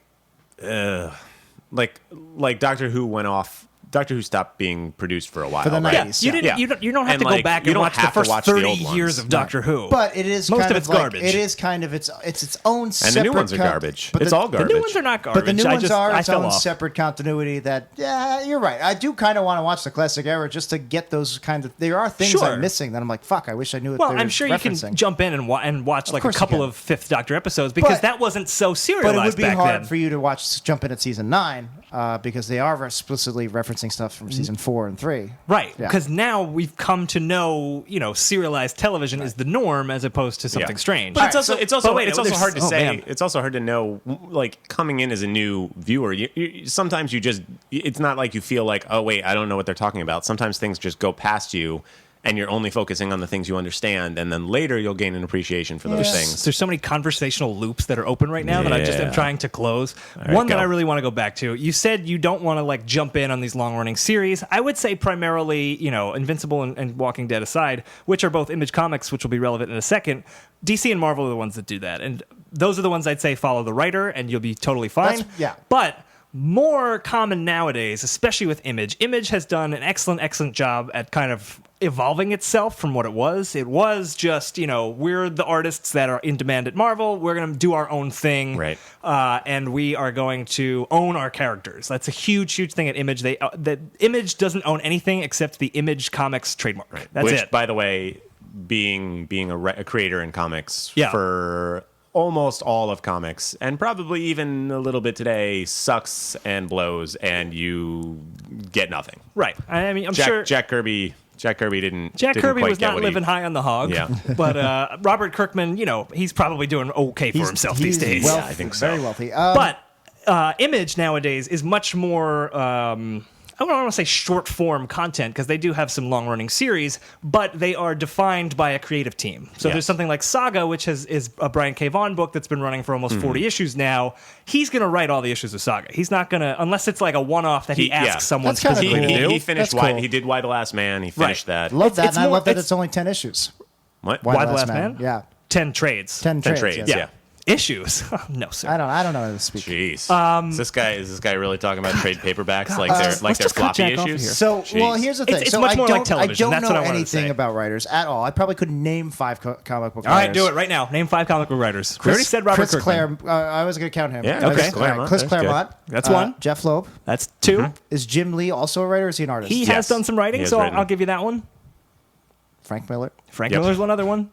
Speaker 3: Doctor Who went off. Doctor Who stopped being produced for a while.
Speaker 1: For the 90s.
Speaker 2: You don't have to go back and watch the first 30 years of Doctor Who.
Speaker 1: But it is
Speaker 2: most
Speaker 1: kind
Speaker 2: of it's
Speaker 1: like,
Speaker 2: garbage.
Speaker 1: It is kind of it's its own separate.
Speaker 3: And the new ones are garbage. It's all garbage.
Speaker 2: The new ones are not garbage.
Speaker 1: But the new ones are
Speaker 2: I
Speaker 1: its
Speaker 2: fell
Speaker 1: own
Speaker 2: off.
Speaker 1: separate continuity. That you're right. I do kind of want to watch the classic era just to get those kind of. There are things I'm missing that I'm like, fuck. I wish I knew what.
Speaker 2: Well, I'm sure you can jump in and watch like a couple of Fifth Doctor episodes because that wasn't so serialized
Speaker 1: But it would be
Speaker 2: back
Speaker 1: hard
Speaker 2: then.
Speaker 1: for you to jump in at season 9 because they are explicitly referencing stuff from season 4 and 3.
Speaker 2: Right,
Speaker 1: Yeah.
Speaker 2: because now we've come to know, serialized television is the norm as opposed to something strange.
Speaker 3: But it's also hard to say.
Speaker 2: Man.
Speaker 3: It's also hard to know, like coming in as a new viewer. Sometimes it's not like you feel like, oh wait, I don't know what they're talking about. Sometimes things just go past you, and you're only focusing on the things you understand, and then later you'll gain an appreciation for those things.
Speaker 2: There's so many conversational loops that are open right now that I just am trying to close.
Speaker 3: Right,
Speaker 2: One that I really want to go back to. You said you don't want to like jump in on these long-running series. I would say primarily, Invincible and Walking Dead aside, which are both Image comics, which will be relevant in a second. DC and Marvel are the ones that do that, and those are the ones I'd say follow the writer, and you'll be totally fine. But more common nowadays, especially with Image. Image has done an excellent job at kind of evolving itself from what it was. It was just, we're the artists that are in demand at Marvel. We're going to do our own thing.
Speaker 3: Right.
Speaker 2: And we are going to own our characters. That's a huge thing at Image. The Image doesn't own anything except the Image Comics trademark. Right. That's
Speaker 3: Which,
Speaker 2: it.
Speaker 3: by the way, being a creator in comics
Speaker 2: Yeah.
Speaker 3: for almost all of comics, and probably even a little bit today, sucks and blows, and you get nothing.
Speaker 2: Right. I mean, I'm sure
Speaker 3: Jack Kirby didn't.
Speaker 2: Jack
Speaker 3: didn't
Speaker 2: Kirby
Speaker 3: quite
Speaker 2: was
Speaker 3: get
Speaker 2: not
Speaker 3: what
Speaker 2: living high on the hog.
Speaker 3: Yeah.
Speaker 2: But Robert Kirkman, he's probably doing okay for himself these days.
Speaker 3: I think so.
Speaker 1: Very wealthy.
Speaker 2: But Image nowadays is much more, I don't want to say short form content because they do have some long running series, but they are defined by a creative team. So there's something like Saga, which is a Brian K. Vaughan book that's been running for almost 40 issues now. He's going to write all the issues of Saga. He's not going to, unless it's like a one off that he asks someone
Speaker 1: That's kinda
Speaker 2: specifically to
Speaker 1: cool.
Speaker 2: do.
Speaker 3: He finished
Speaker 1: That's cool.
Speaker 3: He did Why the Last Man. He finished that.
Speaker 1: Love that,
Speaker 2: it's
Speaker 1: and I
Speaker 2: more-
Speaker 1: love that
Speaker 2: it's-
Speaker 1: it's only 10 issues.
Speaker 3: What?
Speaker 1: Why
Speaker 2: the Last Man?
Speaker 1: Yeah.
Speaker 2: 10 trades.
Speaker 1: 10
Speaker 3: 10
Speaker 1: trades.
Speaker 3: trades,
Speaker 1: yes.
Speaker 3: yeah.
Speaker 2: Issues? No, sir.
Speaker 1: I don't know how to speak.
Speaker 3: Jeez. Is this guy really talking about trade paperbacks like
Speaker 2: let's
Speaker 3: they're
Speaker 2: just cut
Speaker 3: floppy
Speaker 2: Jack off
Speaker 3: issues?
Speaker 2: here.
Speaker 1: So, well,
Speaker 3: Jeez.
Speaker 1: here's the thing.
Speaker 2: It's
Speaker 1: so
Speaker 2: much
Speaker 1: I
Speaker 2: more
Speaker 1: don't,
Speaker 2: like television.
Speaker 1: I don't
Speaker 2: That's what
Speaker 1: know
Speaker 2: I wanted to
Speaker 1: anything
Speaker 2: say.
Speaker 1: about writers at all. I probably couldn't name 5 comic book
Speaker 2: All right,
Speaker 1: writers.
Speaker 2: do it right now. Name 5 comic book writers. We already said Robert
Speaker 1: Chris
Speaker 2: Kirkman.
Speaker 1: I was going to count him.
Speaker 3: Yeah,
Speaker 1: Okay.
Speaker 3: Chris Claremont.
Speaker 1: Chris
Speaker 3: That's
Speaker 1: Claremont.
Speaker 3: good.
Speaker 2: That's one.
Speaker 1: Jeff Loeb.
Speaker 2: That's 2.
Speaker 1: Is Jim Lee also a writer or is he an artist?
Speaker 2: He
Speaker 3: Yes.
Speaker 2: has done some writing,
Speaker 3: He has
Speaker 2: so
Speaker 3: written.
Speaker 2: I'll give you that one.
Speaker 1: Frank Miller.
Speaker 2: Frank
Speaker 3: Yep.
Speaker 2: Miller's one other one.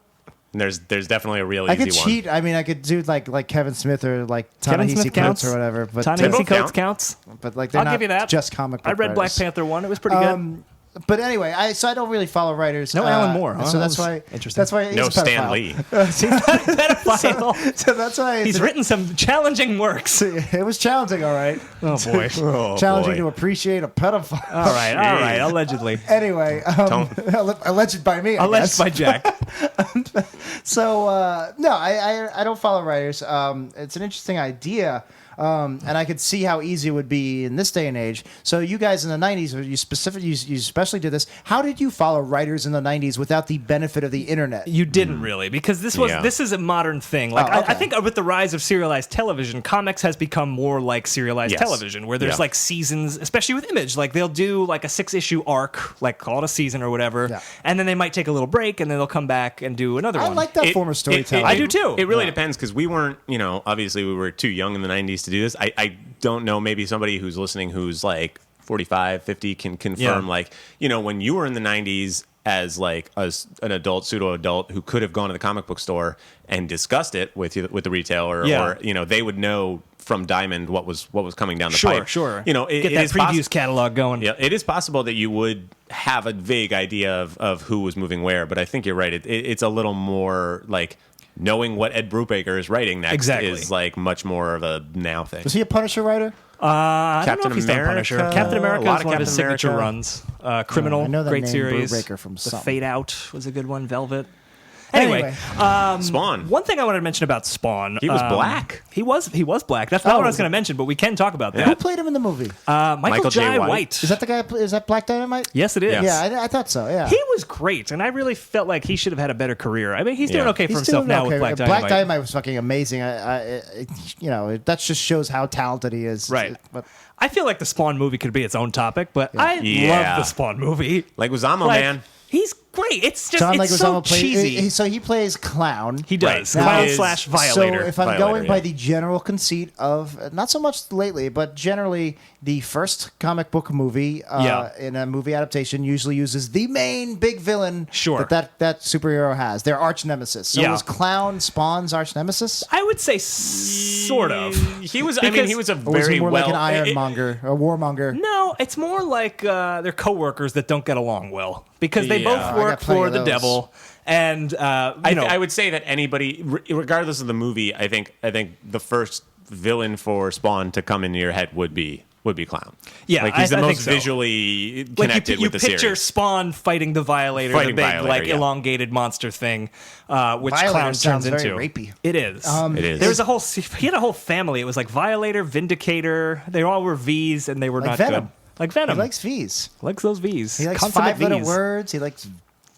Speaker 3: And there's definitely a real
Speaker 1: I
Speaker 3: easy
Speaker 1: could
Speaker 3: one.
Speaker 1: cheat. I mean, I could do like Kevin Smith or like
Speaker 2: Kevin
Speaker 1: Ta-Nehisi
Speaker 2: Smith counts.
Speaker 1: Coates or whatever. But
Speaker 2: Ta-Nehisi
Speaker 3: both
Speaker 2: Coates
Speaker 3: count.
Speaker 2: counts.
Speaker 1: but like they're
Speaker 2: I'll
Speaker 1: not
Speaker 2: give you that.
Speaker 1: just comic book
Speaker 2: I read Black
Speaker 1: writers.
Speaker 2: Panther 1. It was pretty good.
Speaker 1: But anyway, I don't really follow writers.
Speaker 2: No Alan Moore, huh?
Speaker 1: So that's
Speaker 2: That was
Speaker 1: why.
Speaker 2: interesting.
Speaker 1: That's why he's
Speaker 3: No
Speaker 1: a
Speaker 3: Stan
Speaker 1: pedophile.
Speaker 3: Lee.
Speaker 2: Pedophile.
Speaker 1: So that's why
Speaker 2: He's written some challenging works.
Speaker 1: It was challenging, all right.
Speaker 2: Oh boy.
Speaker 3: Oh,
Speaker 1: Challenging
Speaker 3: boy.
Speaker 1: to appreciate a pedophile.
Speaker 2: All right. Allegedly.
Speaker 1: Anyway, alleged by me. I
Speaker 2: Alleged
Speaker 1: guess.
Speaker 2: by Jack.
Speaker 1: So no, I don't follow writers. It's an interesting idea. And I could see how easy it would be in this day and age. So you guys in the 90s, you especially did this. How did you follow writers in the 90s without the benefit of the internet?
Speaker 2: You didn't really, because this is a modern thing. Like
Speaker 1: Oh, okay.
Speaker 2: I think with the rise of serialized television, comics has become more like serialized
Speaker 3: Yes.
Speaker 2: television, where there's
Speaker 3: Yeah.
Speaker 2: like seasons, especially with Image. Like they'll do like a 6-issue arc, like call it a season or whatever,
Speaker 1: Yeah.
Speaker 2: and then they might take a little break, and then they'll come back and do another
Speaker 1: I
Speaker 2: one.
Speaker 1: like that form of storytelling.
Speaker 2: I do too.
Speaker 3: It really depends because we weren't, obviously we were too young in the 90s to do this. I don't know, maybe somebody who's listening who's like 45, 50 can confirm,
Speaker 2: Yeah.
Speaker 3: like, when you were in the 90s as like an adult, pseudo-adult who could have gone to the comic book store and discussed it with the retailer,
Speaker 2: Yeah.
Speaker 3: or, they would know from Diamond what was coming down the
Speaker 2: Sure,
Speaker 3: pipe.
Speaker 2: sure.
Speaker 3: It
Speaker 2: Get that
Speaker 3: is
Speaker 2: previews catalog going.
Speaker 3: Yeah, it is possible that you would have a vague idea of who was moving where, but I think you're right. It's a little more like knowing what Ed Brubaker is writing next
Speaker 2: Exactly.
Speaker 3: is like much more of a now thing.
Speaker 1: Was he a Punisher writer?
Speaker 2: I don't know
Speaker 3: Captain
Speaker 2: if he's done
Speaker 3: America?
Speaker 2: Punisher. Captain
Speaker 3: A
Speaker 2: America
Speaker 3: lot
Speaker 2: is
Speaker 3: of
Speaker 2: one of his
Speaker 3: Captain
Speaker 2: signature
Speaker 3: America.
Speaker 2: runs. Criminal,
Speaker 1: I know that
Speaker 2: great
Speaker 1: name,
Speaker 2: series.
Speaker 1: Brubaker, from
Speaker 2: The
Speaker 1: something.
Speaker 2: Fade Out was a good one. Velvet. Anyway,
Speaker 3: Spawn.
Speaker 2: one thing I wanted to mention about Spawn.
Speaker 3: He was black.
Speaker 2: He was black. That's not
Speaker 1: Oh,
Speaker 2: what I was
Speaker 1: was
Speaker 2: going to mention, but we can talk about
Speaker 1: Who
Speaker 2: that.
Speaker 1: played him in the movie?
Speaker 2: Michael Jai
Speaker 3: Jai
Speaker 2: White.
Speaker 3: White.
Speaker 1: Is that the guy? Is that Black Dynamite?
Speaker 2: Yes, it is.
Speaker 3: Yes.
Speaker 1: Yeah, I thought so. Yeah.
Speaker 2: He was great, and I really felt like he should have had a better career. I mean, he's doing
Speaker 3: Yeah.
Speaker 2: okay for
Speaker 1: He's
Speaker 2: himself
Speaker 1: doing
Speaker 2: now
Speaker 1: okay.
Speaker 2: with Black
Speaker 1: Black
Speaker 2: Dynamite.
Speaker 1: Dynamite was fucking amazing. That just shows how talented he is.
Speaker 2: Right.
Speaker 1: But
Speaker 2: I feel like the Spawn movie could be its own topic, but I
Speaker 3: Yeah.
Speaker 2: love the Spawn movie.
Speaker 3: Like Leguizamo,
Speaker 2: Like,
Speaker 3: man.
Speaker 2: He's great. It's just
Speaker 1: John
Speaker 2: it's so
Speaker 1: Leguizamo plays.
Speaker 2: cheesy.
Speaker 1: So he plays clown.
Speaker 2: He does.
Speaker 3: Right.
Speaker 2: Clown
Speaker 3: Is-
Speaker 2: slash violator.
Speaker 1: So if I'm
Speaker 3: Violator,
Speaker 1: going by
Speaker 3: yeah.
Speaker 1: the general conceit of not so much lately, but generally the first comic book movie in a movie adaptation usually uses the main big villain
Speaker 2: Sure.
Speaker 1: that superhero has, their arch nemesis. So
Speaker 2: Yeah.
Speaker 1: was Clown Spawn's arch nemesis?
Speaker 2: I would say sort of.
Speaker 3: He was.
Speaker 2: Because-
Speaker 3: he was a
Speaker 1: Or was
Speaker 3: very
Speaker 1: he more
Speaker 3: well.
Speaker 1: like an ironmonger, a warmonger?
Speaker 2: No, it's more like they're coworkers that don't get along well because they
Speaker 3: Yeah.
Speaker 2: both
Speaker 1: I got
Speaker 2: work
Speaker 1: plenty
Speaker 2: for
Speaker 1: of
Speaker 2: the
Speaker 1: those.
Speaker 2: devil. And
Speaker 3: I would say that anybody, regardless of the movie, I think the first villain for Spawn to come into your head would be Clown.
Speaker 2: Yeah,
Speaker 3: like he's the
Speaker 2: I
Speaker 3: most
Speaker 2: think so.
Speaker 3: visually
Speaker 2: like
Speaker 3: connected
Speaker 2: you
Speaker 3: with the
Speaker 2: picture
Speaker 3: series.
Speaker 2: Spawn fighting the Violator,
Speaker 3: Fighting
Speaker 2: the big
Speaker 3: Violator,
Speaker 2: like
Speaker 3: yeah.
Speaker 2: elongated monster thing, which
Speaker 1: Violator
Speaker 2: Clown
Speaker 1: sounds
Speaker 2: turns
Speaker 1: very
Speaker 2: into.
Speaker 1: rapey.
Speaker 2: It is.
Speaker 3: It is.
Speaker 2: There was he had a whole family. It was like Violator, Vindicator. They all were V's, and they were
Speaker 1: Like
Speaker 2: not
Speaker 1: Venom.
Speaker 2: good. Like Venom.
Speaker 1: He likes V's.
Speaker 2: Likes those V's.
Speaker 1: He likes
Speaker 2: Consummate
Speaker 1: 5-letter
Speaker 2: V's.
Speaker 1: words. He likes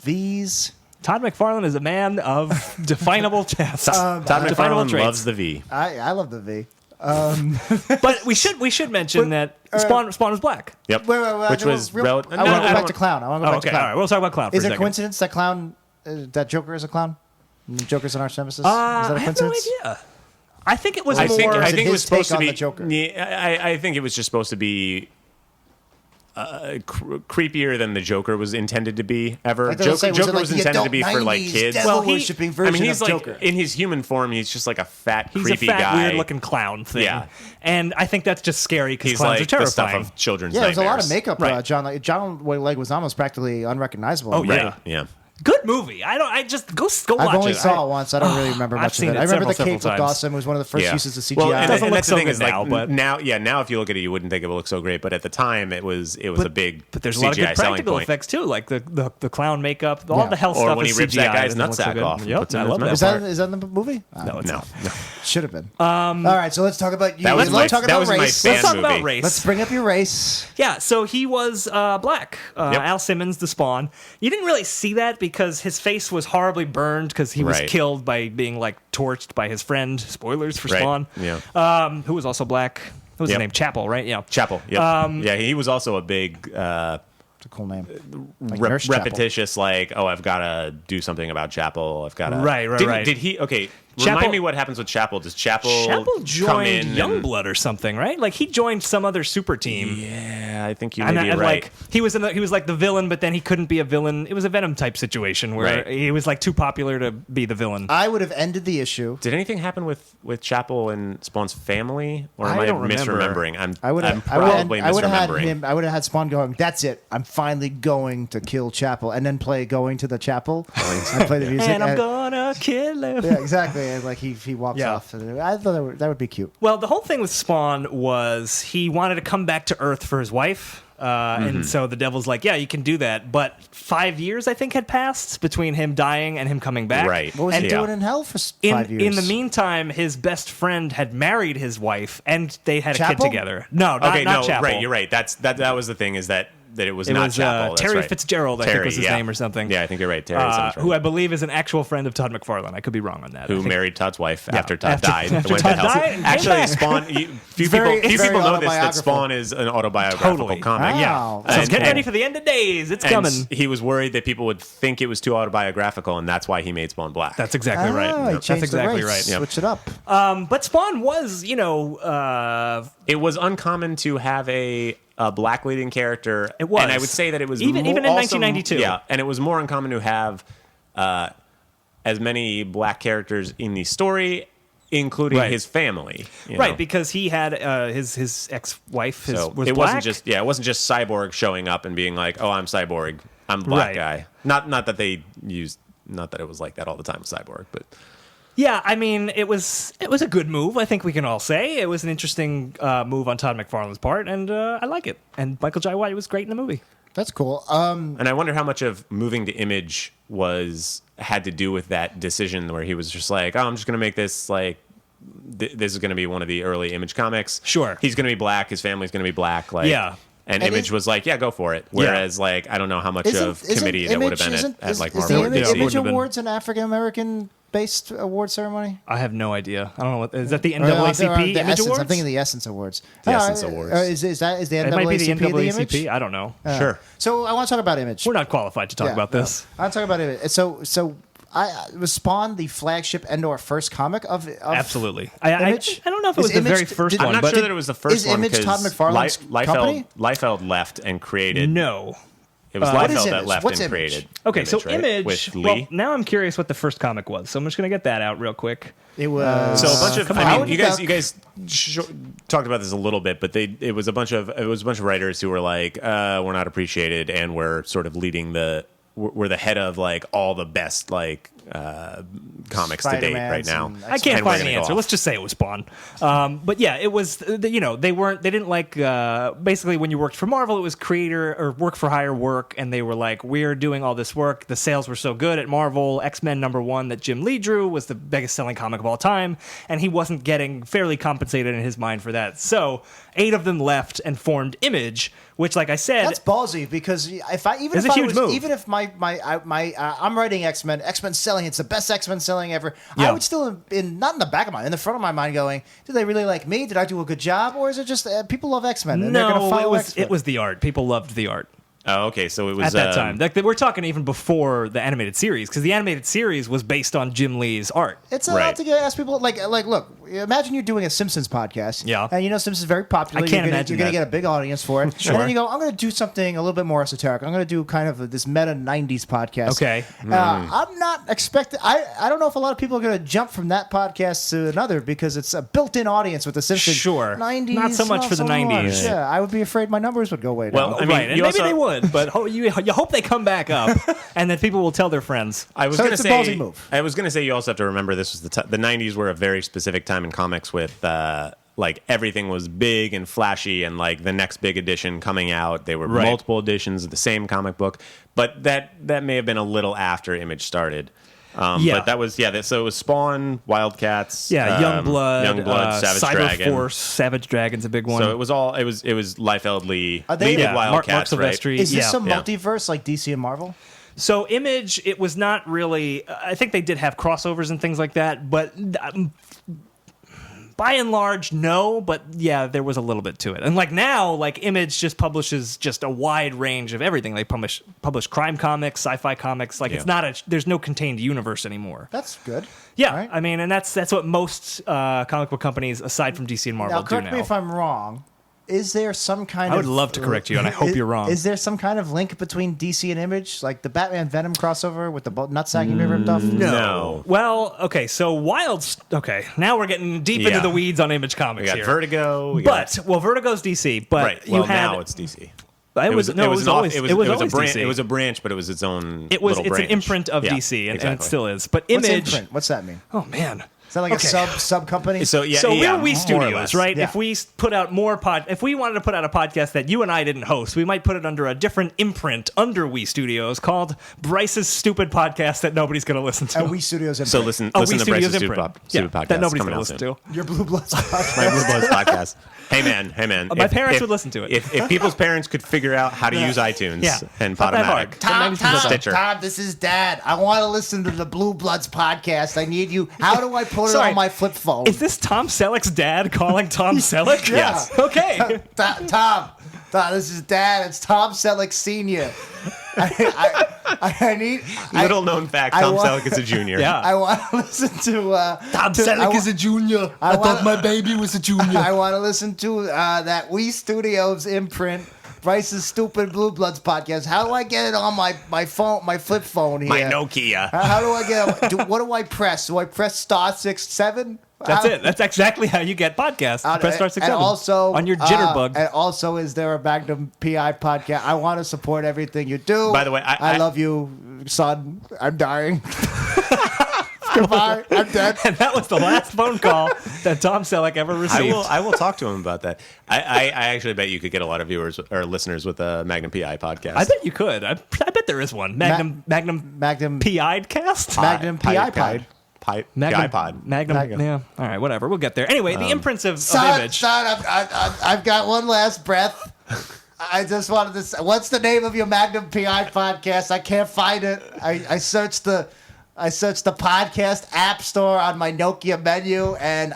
Speaker 1: V's.
Speaker 2: Todd McFarlane is a man of definable tests.
Speaker 3: Todd
Speaker 2: definable
Speaker 3: McFarlane
Speaker 2: traits.
Speaker 3: loves the V.
Speaker 1: I love the V.
Speaker 2: But we should mention that Spawn was black.
Speaker 3: Yep.
Speaker 1: Wait,
Speaker 3: Which was
Speaker 1: I
Speaker 3: rel-
Speaker 1: want to
Speaker 3: no,
Speaker 1: go
Speaker 3: I
Speaker 1: back
Speaker 3: don't-
Speaker 1: to Clown. I want to go
Speaker 2: Oh,
Speaker 1: back
Speaker 2: okay,
Speaker 1: to Clown.
Speaker 2: all right. We'll talk about Clown for
Speaker 1: Is
Speaker 2: a
Speaker 1: it a
Speaker 2: second.
Speaker 1: coincidence that Clown, that Joker is a clown? Joker's an arch nemesis? Is that a
Speaker 2: I have no
Speaker 1: coincidence?
Speaker 2: idea. I think it was
Speaker 3: I
Speaker 2: more.
Speaker 3: think
Speaker 1: Or is
Speaker 3: I
Speaker 1: it
Speaker 3: think it was
Speaker 1: his take
Speaker 3: supposed to
Speaker 1: on
Speaker 3: be
Speaker 1: the Joker?
Speaker 3: Yeah, I think it was just supposed to be creepier than the Joker was intended to be ever.
Speaker 1: Joker
Speaker 3: was intended to be for like kids.
Speaker 1: Well, worshipping version
Speaker 3: he's
Speaker 1: of
Speaker 3: like
Speaker 1: Joker.
Speaker 3: in his human form, he's just like a fat, creepy
Speaker 2: He's a fat,
Speaker 3: guy,
Speaker 2: weird-looking clown thing.
Speaker 3: Yeah.
Speaker 2: And I think that's just scary because
Speaker 3: He's
Speaker 2: clowns
Speaker 3: like
Speaker 2: are terrifying.
Speaker 3: the stuff of children's
Speaker 1: Yeah, there's a lot of
Speaker 3: nightmares.
Speaker 1: makeup.
Speaker 2: Right.
Speaker 1: John Leguizamo's practically unrecognizable.
Speaker 2: Oh, yeah.
Speaker 3: Right. Yeah.
Speaker 2: Good movie. I just go watch it.
Speaker 1: I've only saw it once. I don't really remember
Speaker 2: I've
Speaker 1: much of
Speaker 2: seen
Speaker 1: it.
Speaker 2: it
Speaker 1: I remember
Speaker 2: several
Speaker 1: the cape
Speaker 2: times.
Speaker 1: looked awesome. It was one of the first uses of CGI.
Speaker 3: Well, and
Speaker 2: doesn't look
Speaker 3: that's
Speaker 2: so
Speaker 3: the thing
Speaker 2: good
Speaker 3: is like
Speaker 2: now, but-
Speaker 3: now if you look at it, you wouldn't think it would look so great. But at the time, it was a big
Speaker 2: But there's a
Speaker 3: CGI
Speaker 2: lot of good
Speaker 3: selling
Speaker 2: practical
Speaker 3: point.
Speaker 2: effects too, like the clown makeup, all
Speaker 1: Yeah.
Speaker 2: the hell
Speaker 3: Or
Speaker 2: stuff.
Speaker 3: when
Speaker 2: is
Speaker 3: he rips that
Speaker 2: CGI,
Speaker 3: guy's
Speaker 2: doesn't look so
Speaker 3: nutsack
Speaker 2: good.
Speaker 3: off and
Speaker 2: Yep,
Speaker 3: puts it
Speaker 2: I
Speaker 3: in his
Speaker 2: love
Speaker 3: mouth.
Speaker 2: that
Speaker 1: Is
Speaker 2: part.
Speaker 1: that in the movie?
Speaker 2: No, it's
Speaker 3: No,
Speaker 2: not.
Speaker 3: no.
Speaker 1: Should have been. All right, so let's talk about you.
Speaker 3: That was
Speaker 1: Let's talk
Speaker 3: that
Speaker 1: about
Speaker 3: was my
Speaker 1: race.
Speaker 3: fan
Speaker 2: Let's talk about
Speaker 3: movie.
Speaker 2: race.
Speaker 1: Let's bring up your race.
Speaker 2: Yeah, so he was black.
Speaker 3: Yep.
Speaker 2: Al Simmons, the Spawn. You didn't really see that because his face was horribly burned because he was
Speaker 3: Right.
Speaker 2: killed by being like torched by his friend. Spoilers for
Speaker 3: Right.
Speaker 2: Spawn.
Speaker 3: Yeah.
Speaker 2: Who was also black. What was his
Speaker 3: Yep.
Speaker 2: name? Chapel, right? Yeah.
Speaker 3: Chapel. Yep. Yeah, he was also a big
Speaker 1: It's a cool name. Like Nurse Chapel.
Speaker 3: repetitious, like, oh, I've got to do something about Chapel. I've got to.
Speaker 2: Right.
Speaker 3: Did he? Okay.
Speaker 2: Chapel-
Speaker 3: Remind me what happens with Chapel. Does Chapel come
Speaker 2: joined
Speaker 3: in?
Speaker 2: Youngblood or something, right? Like he joined some other super team.
Speaker 3: Yeah, I think you
Speaker 2: And,
Speaker 3: may be right.
Speaker 2: like he was like the villain, but then he couldn't be a villain. It was a Venom type situation where
Speaker 3: Right.
Speaker 2: he was like too popular to be the villain.
Speaker 1: I would have ended the issue.
Speaker 3: Did anything happen with Chapel and Spawn's family, or am
Speaker 2: I
Speaker 3: I
Speaker 2: don't remember.
Speaker 3: misremembering? I'm
Speaker 1: I
Speaker 3: probably
Speaker 1: would have had
Speaker 3: misremembering.
Speaker 1: him. I would have had Spawn going. That's it. I'm finally going to kill Chapel, and then play "Going to the Chapel" and play the music.
Speaker 2: and I'm gonna kill him.
Speaker 1: Yeah, exactly. And like he walks
Speaker 2: Yeah.
Speaker 1: off. I thought that would be cute.
Speaker 2: Well, the whole thing with Spawn was he wanted to come back to Earth for his wife. And so the devil's like, yeah, you can do that. But 5 years, I think, had passed between him dying and him coming back.
Speaker 3: Right.
Speaker 1: What was he
Speaker 3: Yeah.
Speaker 1: doing in hell for 5 years?
Speaker 2: In the meantime, his best friend had married his wife, and they had a
Speaker 1: Chapel?
Speaker 2: kid together. No, not Chapel.
Speaker 3: Right, you're right. That was the thing is that it was
Speaker 2: It
Speaker 3: not
Speaker 2: was
Speaker 3: Chapel. That's
Speaker 2: Terry
Speaker 3: right.
Speaker 2: Fitzgerald, I think was his
Speaker 3: yeah.
Speaker 2: name or something.
Speaker 3: Yeah, I think you're right. Terry, sounds right.
Speaker 2: Who I believe is an actual friend of Todd McFarlane. I could be wrong on that. I
Speaker 3: Who
Speaker 2: think-
Speaker 3: married Todd's wife after Todd
Speaker 2: after-
Speaker 3: died.
Speaker 2: after
Speaker 3: Went to
Speaker 2: Todd
Speaker 3: hell.
Speaker 2: died and came
Speaker 3: Actually,
Speaker 2: back.
Speaker 3: Spawn. Few
Speaker 1: very
Speaker 3: people know this that
Speaker 1: autobiographical.
Speaker 3: Spawn is an autobiographical
Speaker 2: Totally.
Speaker 3: comic.
Speaker 1: Wow.
Speaker 2: So
Speaker 3: And-
Speaker 2: get ready
Speaker 3: and-
Speaker 2: for the end of days. It's
Speaker 3: and
Speaker 2: coming.
Speaker 3: he was worried that people would think it was too autobiographical, and that's why he made Spawn black.
Speaker 2: That's exactly
Speaker 1: Oh,
Speaker 2: right.
Speaker 1: he
Speaker 2: That's
Speaker 1: changed
Speaker 2: exactly
Speaker 1: the race.
Speaker 2: right.
Speaker 1: Switch it up.
Speaker 2: But Spawn was,
Speaker 3: It was uncommon to have a black leading character.
Speaker 2: It was.
Speaker 3: and I would say that it was
Speaker 2: Even in
Speaker 3: also-
Speaker 2: 1992.
Speaker 3: Yeah, and it was more uncommon to have as many black characters in the story, including
Speaker 2: Right.
Speaker 3: his family. You
Speaker 2: right
Speaker 3: know?
Speaker 2: because he had his ex-wife
Speaker 3: So
Speaker 2: was
Speaker 3: it
Speaker 2: black.
Speaker 3: wasn't just Cyborg showing up and being like, "Oh, I'm Cyborg, I'm the black
Speaker 2: Right.
Speaker 3: guy." Not that it was like that all the time with Cyborg, but
Speaker 2: Yeah, I mean, it was a good move. I think we can all say it was an interesting move on Todd McFarlane's part, and I like it. And Michael Jai White was great in the movie.
Speaker 1: That's cool.
Speaker 3: and I wonder how much of moving to Image had to do with that decision where he was just like, "Oh, I'm just going to make this like." This is going to be one of the early Image comics.
Speaker 2: Sure.
Speaker 3: He's going to be black. His family's going to be black. Like,
Speaker 2: Yeah.
Speaker 3: And
Speaker 1: And
Speaker 3: Image was like, yeah, go for it. Whereas, like, I don't know how much of committee that would have been at like
Speaker 1: is
Speaker 3: Marvel
Speaker 1: the
Speaker 3: or
Speaker 1: Image,
Speaker 3: DC.
Speaker 2: Wouldn't
Speaker 1: Image
Speaker 2: have been.
Speaker 1: Awards an African American based award ceremony?
Speaker 2: I have no idea. I don't know what is that the
Speaker 1: Or, I'm
Speaker 2: NAACP
Speaker 1: thinking the
Speaker 2: Image
Speaker 1: Essence.
Speaker 2: Awards?
Speaker 1: I'm thinking the Essence Awards.
Speaker 3: The Essence Awards.
Speaker 1: Is the
Speaker 2: it
Speaker 1: NAACP
Speaker 2: might be the
Speaker 1: Image?
Speaker 2: NAACP. I don't know.
Speaker 3: Sure.
Speaker 1: So I want to talk about Image.
Speaker 2: We're not qualified to talk
Speaker 1: Yeah,
Speaker 2: about this.
Speaker 1: no. I want to talk about Image. So was Spawn the flagship and/or first comic of
Speaker 2: Absolutely.
Speaker 1: Image?
Speaker 2: I don't know if it
Speaker 1: Is
Speaker 2: was the very
Speaker 1: Image-
Speaker 2: first
Speaker 1: did-
Speaker 2: one,
Speaker 3: I'm not
Speaker 2: but
Speaker 3: sure that it was the first
Speaker 1: is
Speaker 3: one
Speaker 1: Image Todd
Speaker 3: because
Speaker 1: McFarlane's company?
Speaker 3: Liefeld left and created.
Speaker 2: no.
Speaker 3: It was
Speaker 1: What is
Speaker 3: Liefeld that
Speaker 1: Image?
Speaker 3: left
Speaker 1: What's
Speaker 3: and
Speaker 1: Image?
Speaker 3: created.
Speaker 2: Okay, so
Speaker 3: right?
Speaker 2: Image.
Speaker 3: with
Speaker 2: Well,
Speaker 3: Lee.
Speaker 2: now I'm curious what the first comic was, so I'm just gonna get that out real quick.
Speaker 1: It was
Speaker 3: So a bunch of,
Speaker 1: come
Speaker 3: I
Speaker 1: on.
Speaker 3: mean, you guys talked about this a little bit, but it was a bunch of writers who were like, we're not appreciated, and we're sort of we're the head of like all the best like comics to date
Speaker 1: Spider-Mans
Speaker 3: right now.
Speaker 1: and
Speaker 2: I can't
Speaker 3: And we're
Speaker 2: find
Speaker 3: gonna
Speaker 2: the
Speaker 3: go
Speaker 2: answer.
Speaker 3: off.
Speaker 2: Let's just say it was Spawn. But yeah, it was. They didn't like. Basically, when you worked for Marvel, it was creator or work for hire work, and they were like, "We're doing all this work. The sales were so good at Marvel. X-Men #1 that Jim Lee drew was the biggest selling comic of all time, and he wasn't getting fairly compensated in his mind for that. So 8 of them left and formed Image, which, like I said,
Speaker 1: That's ballsy because if I even
Speaker 2: It's
Speaker 1: if
Speaker 2: a
Speaker 1: I
Speaker 2: huge
Speaker 1: was
Speaker 2: move.
Speaker 1: even if I'm writing X-Men selling, it's the best X-Men selling ever.
Speaker 2: Yeah.
Speaker 1: I would still not in the back of my, in the front of my mind going, do they really like me? Did I do a good job, or is it just people love X-Men and they're going to
Speaker 2: no,
Speaker 1: follow
Speaker 2: it was
Speaker 1: X-Men?
Speaker 2: it was the art. People loved the art.
Speaker 3: Oh, okay. So it was
Speaker 2: at that time. Like, we're talking even before the animated series, because the animated series was based on Jim Lee's art.
Speaker 1: It's a lot to ask people. Like, look, imagine you're doing a Simpsons podcast.
Speaker 2: Yeah.
Speaker 1: And Simpsons is very popular.
Speaker 2: I can't imagine
Speaker 1: You're going to get a big audience for it.
Speaker 2: Sure.
Speaker 1: And then you go, I'm going to do something a little bit more esoteric. I'm going to do kind of this meta 90s podcast.
Speaker 2: Okay.
Speaker 1: I'm not expecting. I don't know if a lot of people are going to jump from that podcast to another because it's a built-in audience with the Simpsons.
Speaker 2: Sure.
Speaker 1: 90s.
Speaker 2: Not so much for the 90s.
Speaker 1: Yeah. I would be afraid my numbers would go way down.
Speaker 3: Well, I mean,
Speaker 2: right, and maybe they would, but you hope they come back up, and that people will tell their friends.
Speaker 3: I was
Speaker 1: So
Speaker 3: going to
Speaker 1: it's a
Speaker 3: say,
Speaker 1: ballsy move.
Speaker 3: I was going to say, you also have to remember this was the 90s were a very specific time in comics with like everything was big and flashy, and like the next big edition coming out, they were multiple editions of the same comic book. But that may have been a little after Image started. But that was so it was Spawn, Wildcats,
Speaker 2: Youngblood,
Speaker 3: Savage
Speaker 2: Cyber
Speaker 3: Dragon.
Speaker 2: Force, Savage Dragon's a big one.
Speaker 3: So it was Liefeld Lee,
Speaker 1: Are they-
Speaker 3: leading Wildcats,
Speaker 2: Mark
Speaker 3: right?
Speaker 2: Silvestri.
Speaker 1: Is this
Speaker 2: Yeah.
Speaker 1: a multiverse like DC and Marvel?
Speaker 2: So Image, it was not really. I think they did have crossovers and things like that, but by and large, no. But yeah, there was a little bit to it. And like now, like Image just publishes just a wide range of everything. They publish crime comics, sci-fi comics. Like it's not there's no contained universe anymore.
Speaker 1: That's good.
Speaker 2: Yeah,
Speaker 1: Right.
Speaker 2: I mean, and that's what most comic book companies, aside from DC and Marvel,
Speaker 1: Now, correct
Speaker 2: do
Speaker 1: me
Speaker 2: now.
Speaker 1: if I'm wrong. Is there some kind of...
Speaker 2: I would love to correct you, and I hope you're wrong.
Speaker 1: Is there some kind of link between DC and Image? Like the Batman Venom crossover with the nutsack being ripped off?
Speaker 3: No.
Speaker 2: Well, okay, so Okay, now we're getting deep into the weeds on Image Comics
Speaker 3: We got
Speaker 2: here.
Speaker 3: Vertigo.
Speaker 2: Vertigo's DC, but
Speaker 3: Right. Well,
Speaker 2: you had...
Speaker 3: now it's DC.
Speaker 2: It was always
Speaker 3: a
Speaker 2: DC.
Speaker 3: branch. It was a branch, but it was its own.
Speaker 2: It's
Speaker 3: little branch.
Speaker 2: an imprint of DC, and it still is. But
Speaker 1: What's
Speaker 2: Image...
Speaker 1: imprint? What's that mean?
Speaker 2: Oh, man.
Speaker 1: Is that like a sub company?
Speaker 3: So
Speaker 2: we're We
Speaker 3: more or
Speaker 2: Studios,
Speaker 3: less.
Speaker 2: right?
Speaker 1: Yeah.
Speaker 2: If we put out if we wanted to put out a podcast that you and I didn't host, we might put it under a different imprint under We Studios called Brice's Stupid Podcast that nobody's going to listen to.
Speaker 1: And We Studios imprint.
Speaker 3: So listen
Speaker 2: We
Speaker 3: to
Speaker 2: Studios
Speaker 3: Brice's
Speaker 2: imprint.
Speaker 3: Stupid Podcast
Speaker 2: that nobody's
Speaker 3: coming
Speaker 2: going to
Speaker 3: out
Speaker 2: listen
Speaker 3: soon.
Speaker 2: to.
Speaker 1: Your Blue Bloods podcast.
Speaker 3: My Blue Bloods podcast. Hey man.
Speaker 2: My parents would listen to it.
Speaker 3: If people's parents could figure out how to use iTunes and
Speaker 2: Not that hard.
Speaker 3: Podomatic, Stitcher.
Speaker 1: Tom, this is Dad. I want to listen to the Blue Bloods podcast. I need you. How do I put it on my flip phone?
Speaker 2: Is this Tom Selleck's dad calling Tom Selleck?
Speaker 1: Yeah.
Speaker 3: Yes.
Speaker 2: Okay.
Speaker 1: Tom, this is Dad. It's Tom Selleck Sr. I need...
Speaker 3: Little known fact: Tom Selleck is a junior.
Speaker 2: Yeah.
Speaker 1: I want to listen to...
Speaker 2: Tom Selleck is a
Speaker 1: junior. I thought my baby was a junior. I want to listen to that We Studios imprint, Brice's Stupid Blue Bloods podcast. How do I get it on my phone, my flip phone here?
Speaker 3: My Nokia.
Speaker 1: How do I get it? What do I press? Do I press *67?
Speaker 2: That's it. That's exactly how you get podcasts. Press star 6
Speaker 1: and also
Speaker 2: on your jitterbug.
Speaker 1: And also, is there a Magnum PI podcast? I want to support everything you do.
Speaker 3: By the way,
Speaker 1: I love you, son. I'm dying. Goodbye. I'm dead.
Speaker 2: And that was the last phone call that Tom Selleck ever received.
Speaker 3: I will talk to him about that. I actually bet you could get a lot of viewers or listeners with a Magnum PI podcast.
Speaker 2: I bet you could. I bet there is one. Magnum PI cast?
Speaker 1: Magnum PI pod.
Speaker 3: PI pod.
Speaker 2: Magnum. Yeah. All right, whatever. We'll get there. Anyway, the imprints of Image.
Speaker 1: Son, I've got one last breath. I just wanted to say, what's the name of your Magnum PI podcast? I can't find it. I searched the podcast app store on my Nokia menu, and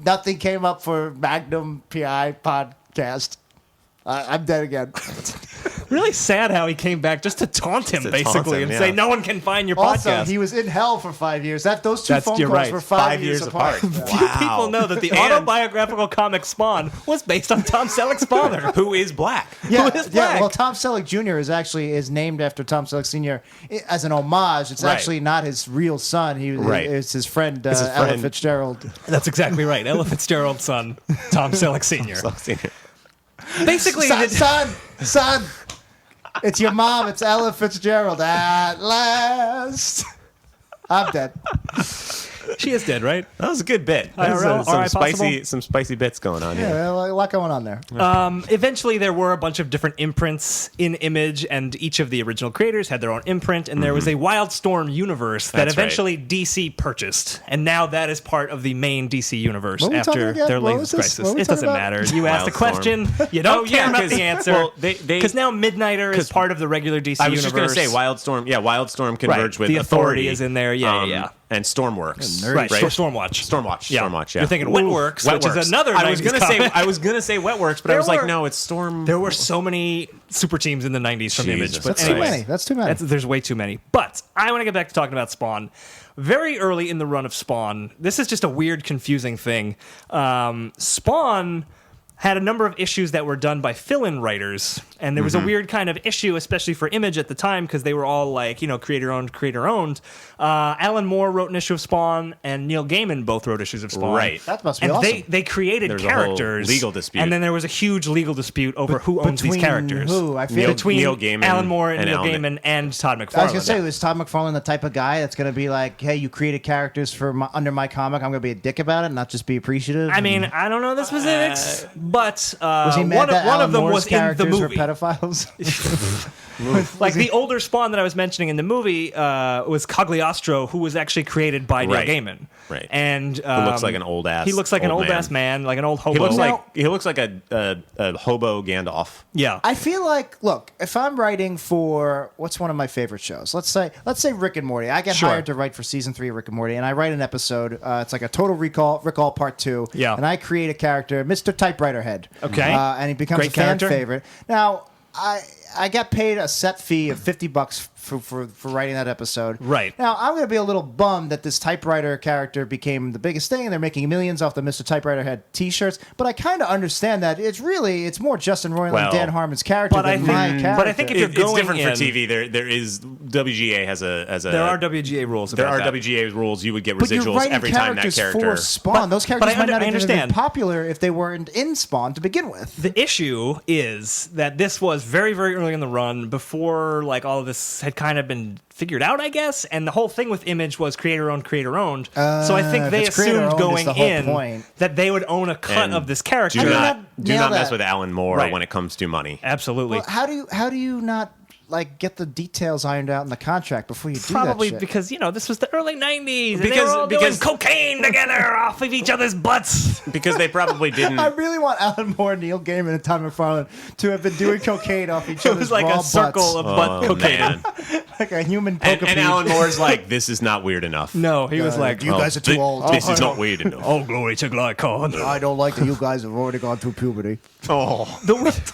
Speaker 1: nothing came up for Magnum PI podcast. I'm dead again.
Speaker 2: Really sad how he came back just to taunt him, basically, and
Speaker 3: yeah.
Speaker 2: say no one can find your
Speaker 1: Also,
Speaker 2: podcast.
Speaker 1: he was in hell for 5 years. Those two phone
Speaker 2: you're
Speaker 1: calls
Speaker 2: right.
Speaker 1: were 5 years apart.
Speaker 2: Few people know that the autobiographical comic Spawn was based on Tom Selleck's father,
Speaker 3: who is black.
Speaker 1: Yeah,
Speaker 2: Who is black?
Speaker 1: Well, Tom Selleck Jr. is named after Tom Selleck Sr. as an homage. It's actually not his real son. It's his friend, Ella Fitzgerald.
Speaker 2: That's exactly right. Ella Fitzgerald's son, Tom Selleck Sr. Basically,
Speaker 1: son, it's your mom. It's Ella Fitzgerald. At last, I'm dead.
Speaker 2: she is dead, right?
Speaker 3: That was a good bit.
Speaker 2: IRL,
Speaker 3: Some spicy bits going on here.
Speaker 1: Yeah, a lot going on there.
Speaker 2: Eventually, there were a bunch of different imprints in Image, and each of the original creators had their own imprint, and there was a Wildstorm universe that
Speaker 3: That's
Speaker 2: eventually DC purchased, and now that is part of the main DC universe
Speaker 1: What were we
Speaker 2: after
Speaker 1: talking again?
Speaker 2: their
Speaker 1: What
Speaker 2: latest
Speaker 1: was this? What
Speaker 2: crisis.
Speaker 1: were we
Speaker 2: It doesn't
Speaker 1: talking
Speaker 2: matter. You asked a
Speaker 3: Wildstorm.
Speaker 2: question, you don't care about the answer.
Speaker 3: Well,
Speaker 2: because now Midnighter is part of the regular DC universe.
Speaker 3: I was just going to say Wildstorm. Yeah, Wildstorm converged with
Speaker 2: The Authority is in there. Yeah.
Speaker 3: And Stormworks.
Speaker 2: Right,
Speaker 3: Stormwatch.
Speaker 2: Stormwatch.
Speaker 3: Stormwatch. Yeah.
Speaker 2: You're thinking Wetworks, which is another.
Speaker 3: I was
Speaker 2: going to
Speaker 3: say Wetworks, but I was like, no, it's Storm.
Speaker 2: There were so many super teams in the 90s from
Speaker 3: Jesus.
Speaker 2: Image. But
Speaker 1: That's
Speaker 2: anyways,
Speaker 1: too many. That's too many.
Speaker 2: there's way too many. But I want to get back to talking about Spawn. Very early in the run of Spawn, this is just a weird, confusing thing. Spawn had a number of issues that were done by fill-in writers, and there was a weird kind of issue, especially for Image at the time, because they were all like, creator-owned. Alan Moore wrote an issue of Spawn, and Neil Gaiman both wrote issues of Spawn.
Speaker 3: Right.
Speaker 1: That must be
Speaker 2: And
Speaker 1: awesome.
Speaker 2: they created
Speaker 3: There's a whole
Speaker 2: characters.
Speaker 3: legal dispute.
Speaker 2: And then there was a huge legal dispute over who owns these
Speaker 1: Between
Speaker 2: characters.
Speaker 1: who? I feel
Speaker 2: Between
Speaker 3: Neil Gaiman
Speaker 2: Alan Moore and Neil
Speaker 3: Alan-
Speaker 2: Gaiman and Todd McFarlane.
Speaker 1: I was gonna say, was Todd McFarlane the type of guy that's gonna be like, "Hey, you created characters for under my comic. I'm gonna be a dick about it, not just be appreciative."
Speaker 2: I mean, I don't know the specifics, but
Speaker 1: was he mad that
Speaker 2: one
Speaker 1: Alan
Speaker 2: of them
Speaker 1: Moore's
Speaker 2: was in the
Speaker 1: characters were
Speaker 2: movie.
Speaker 1: pedophiles?
Speaker 2: Like the older Spawn that I was mentioning in the movie was Cagliostro, who was actually created by Neil
Speaker 3: Right.
Speaker 2: Gaiman.
Speaker 3: Right.
Speaker 2: And
Speaker 3: Who looks like an old ass.
Speaker 2: He looks like an
Speaker 3: old
Speaker 2: old ass man, like an old hobo.
Speaker 3: He looks like a hobo Gandalf.
Speaker 2: yeah.
Speaker 1: I feel like, look, if I'm writing for what's one of my favorite shows, let's say Rick and Morty. I get
Speaker 2: Sure.
Speaker 1: hired to write for season 3 of Rick and Morty, and I write an episode. It's like a Total Recall Part 2.
Speaker 2: Yeah.
Speaker 1: And I create a character, Mr. Typewriter Head.
Speaker 2: Okay.
Speaker 1: And he becomes
Speaker 2: Great
Speaker 1: a fan
Speaker 2: character.
Speaker 1: favorite. Now, I got paid a set fee of $50 for writing that episode.
Speaker 2: Right.
Speaker 1: Now, I'm going to be a little bummed that this typewriter character became the biggest thing, and they're making millions off the Mr. Typewriter Head T-shirts. But I kind of understand that it's more Justin Roiland and Dan Harmon's character
Speaker 2: but I
Speaker 1: than
Speaker 2: think-
Speaker 1: my character.
Speaker 2: but I think if you're
Speaker 3: It's
Speaker 2: going
Speaker 3: different for
Speaker 2: in-
Speaker 3: TV. There is WGA has a
Speaker 2: there are WGA rules
Speaker 3: there
Speaker 2: about
Speaker 3: are
Speaker 2: that.
Speaker 3: WGA rules. You would get
Speaker 1: But you're
Speaker 3: residuals
Speaker 1: writing
Speaker 3: every time that
Speaker 1: characters
Speaker 3: character.
Speaker 1: for Spawn. Those characters
Speaker 2: I
Speaker 1: might not even have been
Speaker 2: understand.
Speaker 1: popular if they weren't in Spawn to begin with.
Speaker 2: The issue is that this was very, very early in the run, before like all of this had kind of been figured out, I guess. And the whole thing with Image was creator-owned. So I think
Speaker 1: if
Speaker 2: they
Speaker 1: it's creator-owned,
Speaker 2: assumed
Speaker 1: it's
Speaker 2: going
Speaker 1: the whole
Speaker 2: in
Speaker 1: point.
Speaker 2: that they would own a cut
Speaker 3: And
Speaker 2: of this character.
Speaker 3: Do
Speaker 1: How do you
Speaker 3: not
Speaker 1: not
Speaker 3: do
Speaker 1: nail
Speaker 3: not mess
Speaker 1: that?
Speaker 3: with Alan Moore
Speaker 2: Right.
Speaker 3: when it comes to money.
Speaker 2: Absolutely.
Speaker 1: Well, how do you not like get the details ironed out in the contract before you do
Speaker 2: Probably
Speaker 1: that shit?
Speaker 2: because, this was the early 90s. And they
Speaker 3: Because-
Speaker 2: were all
Speaker 3: because-
Speaker 2: doing cocaine together off of each other's butts.
Speaker 3: Because they probably didn't.
Speaker 1: I really want Alan Moore, Neil Gaiman, and Todd McFarlane to have been doing cocaine off each
Speaker 2: It
Speaker 1: other's
Speaker 2: was like
Speaker 1: raw
Speaker 2: a circle
Speaker 1: butts.
Speaker 2: of butt cocaine.
Speaker 3: Man.
Speaker 1: Like a human poker
Speaker 3: And Alan Moore's like, this is not weird enough.
Speaker 2: No, he was like,
Speaker 1: you guys are too old.
Speaker 3: This is not weird enough.
Speaker 2: oh, glory to Glycon.
Speaker 1: I don't like that you guys have already gone through puberty.
Speaker 3: Oh,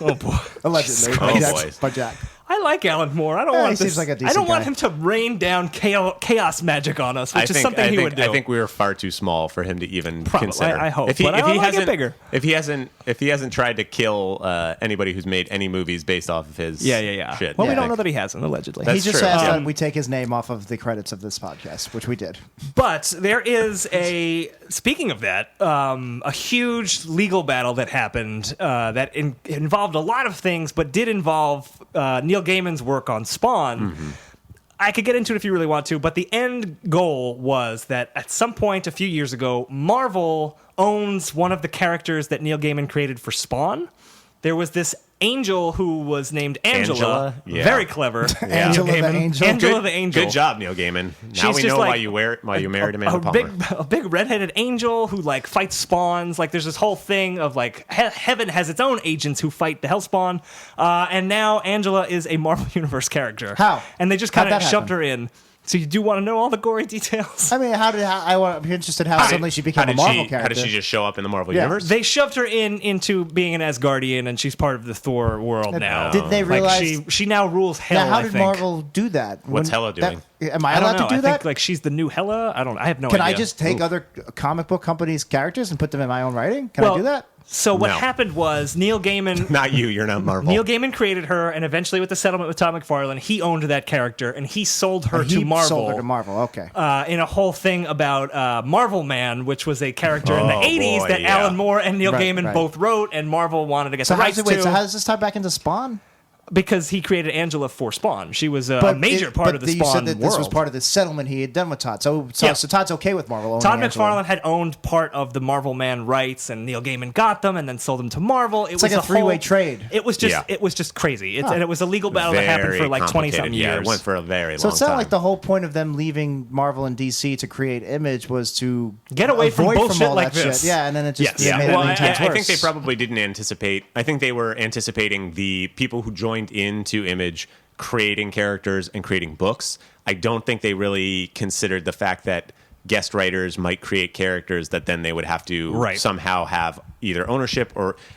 Speaker 2: Oh, boy.
Speaker 1: Allegedly.
Speaker 3: Oh,
Speaker 1: Jack-
Speaker 3: boy.
Speaker 1: by Jack.
Speaker 2: I like Alan Moore. I don't
Speaker 1: Yeah,
Speaker 2: want
Speaker 1: he
Speaker 2: this.
Speaker 1: seems like a
Speaker 2: I
Speaker 1: decent
Speaker 2: don't want
Speaker 1: guy.
Speaker 2: him to rain down chaos magic on us, which is something he would do.
Speaker 3: I think we were far too small for him to even
Speaker 2: Probably.
Speaker 3: consider.
Speaker 2: I hope,
Speaker 3: If he,
Speaker 2: but I
Speaker 3: if he
Speaker 2: like it
Speaker 3: hasn't,
Speaker 2: bigger.
Speaker 3: If he hasn't tried to kill anybody who's made any movies based off of his shit.
Speaker 2: Well, we
Speaker 1: Yeah.
Speaker 2: don't know that he hasn't, allegedly.
Speaker 3: That's
Speaker 1: He just
Speaker 3: true.
Speaker 1: asked
Speaker 3: Yeah.
Speaker 1: that we take his name off of the credits of this podcast, which we did.
Speaker 2: But there is speaking of that, a huge legal battle that happened that involved a lot of things, but did involve Neil Gaiman's work on Spawn.
Speaker 3: Mm-hmm.
Speaker 2: I could get into it if you really want to, but the end goal was that at some point a few years ago, Marvel owns one of the characters that Neil Gaiman created for Spawn. There was this angel who was named Angela.
Speaker 3: Angela? Yeah.
Speaker 2: Very clever.
Speaker 1: Angela the
Speaker 2: Gaiman.
Speaker 1: Angel?
Speaker 2: Angela the Angel.
Speaker 3: Good job, Neil Gaiman. Now
Speaker 2: She's
Speaker 3: we
Speaker 2: just
Speaker 3: know
Speaker 2: like
Speaker 3: why you married Amanda Palmer.
Speaker 2: a big redheaded angel who like fights spawns. Like there's this whole thing of like heaven has its own agents who fight the Hellspawn, and now Angela is a Marvel Universe character.
Speaker 1: How?
Speaker 2: And they just
Speaker 1: How'd
Speaker 2: kind of
Speaker 1: that
Speaker 2: shoved
Speaker 1: happen?
Speaker 2: her in. So you do want to know all the gory details?
Speaker 1: I mean, I'm interested how suddenly she became a Marvel character.
Speaker 3: How did she just show up in the Marvel
Speaker 1: Yeah.
Speaker 3: universe?
Speaker 2: They shoved her into being an Asgardian, and she's part of the Thor world now.
Speaker 1: Did they realize?
Speaker 2: Like she now rules Hell?
Speaker 1: Now, how
Speaker 2: I
Speaker 1: did
Speaker 2: think.
Speaker 1: Marvel do that?
Speaker 3: What's Hela doing?
Speaker 1: Am I
Speaker 2: I
Speaker 1: allowed
Speaker 2: don't know.
Speaker 1: to do
Speaker 2: I
Speaker 1: that?
Speaker 2: think like she's the new Hela. I have no
Speaker 1: Can
Speaker 2: idea.
Speaker 1: I just take other comic book companies' characters and put them in my own writing? Can I do that?
Speaker 2: So what
Speaker 3: No.
Speaker 2: happened was Neil Gaiman.
Speaker 3: Not you. You're not Marvel.
Speaker 2: Neil Gaiman created her, and eventually, with the settlement with Todd McFarlane, he owned that character, and he sold her
Speaker 1: He
Speaker 2: to Marvel.
Speaker 1: sold her to Marvel. Okay.
Speaker 2: In a whole thing about Marvel Man, which was a character in the
Speaker 3: Oh,
Speaker 2: 80s
Speaker 3: boy,
Speaker 2: that
Speaker 3: yeah.
Speaker 2: Alan Moore and Neil
Speaker 1: Right,
Speaker 2: Gaiman
Speaker 1: right.
Speaker 2: both wrote, and Marvel wanted to get
Speaker 1: So
Speaker 2: the rights
Speaker 1: how
Speaker 2: to.
Speaker 1: does this tie back into Spawn?
Speaker 2: Because he created Angela for Spawn. She was a major part of the
Speaker 1: you
Speaker 2: Spawn
Speaker 1: said that
Speaker 2: world.
Speaker 1: this was part of the settlement he had done with Todd. So
Speaker 2: Yeah.
Speaker 1: Todd's okay with Marvel owning
Speaker 2: Todd
Speaker 1: Angela.
Speaker 2: McFarlane had owned part of the Marvel Man rights, and Neil Gaiman got them and then sold them to Marvel. It was
Speaker 1: like a three-way
Speaker 2: whole-
Speaker 1: trade.
Speaker 2: It was just
Speaker 3: Yeah.
Speaker 2: it was just crazy. And it was a legal battle that happened for like 20-something years.
Speaker 3: Yeah, it went for a very
Speaker 1: So
Speaker 3: long
Speaker 1: it sounded
Speaker 3: time.
Speaker 1: like the whole point of them leaving Marvel and DC to create Image was to
Speaker 2: Get away from
Speaker 1: avoid
Speaker 2: bullshit
Speaker 1: all
Speaker 2: like
Speaker 1: that
Speaker 2: this.
Speaker 1: Shit. Yeah, and then it just
Speaker 2: Yes.
Speaker 1: it made
Speaker 3: Well,
Speaker 1: it many times
Speaker 3: I think
Speaker 1: worse.
Speaker 3: they probably didn't anticipate. I think they were anticipating the people who joined into Image creating characters and creating books. I don't think they really considered the fact that guest writers might create characters that then they would have to
Speaker 2: Right.
Speaker 3: somehow have either ownership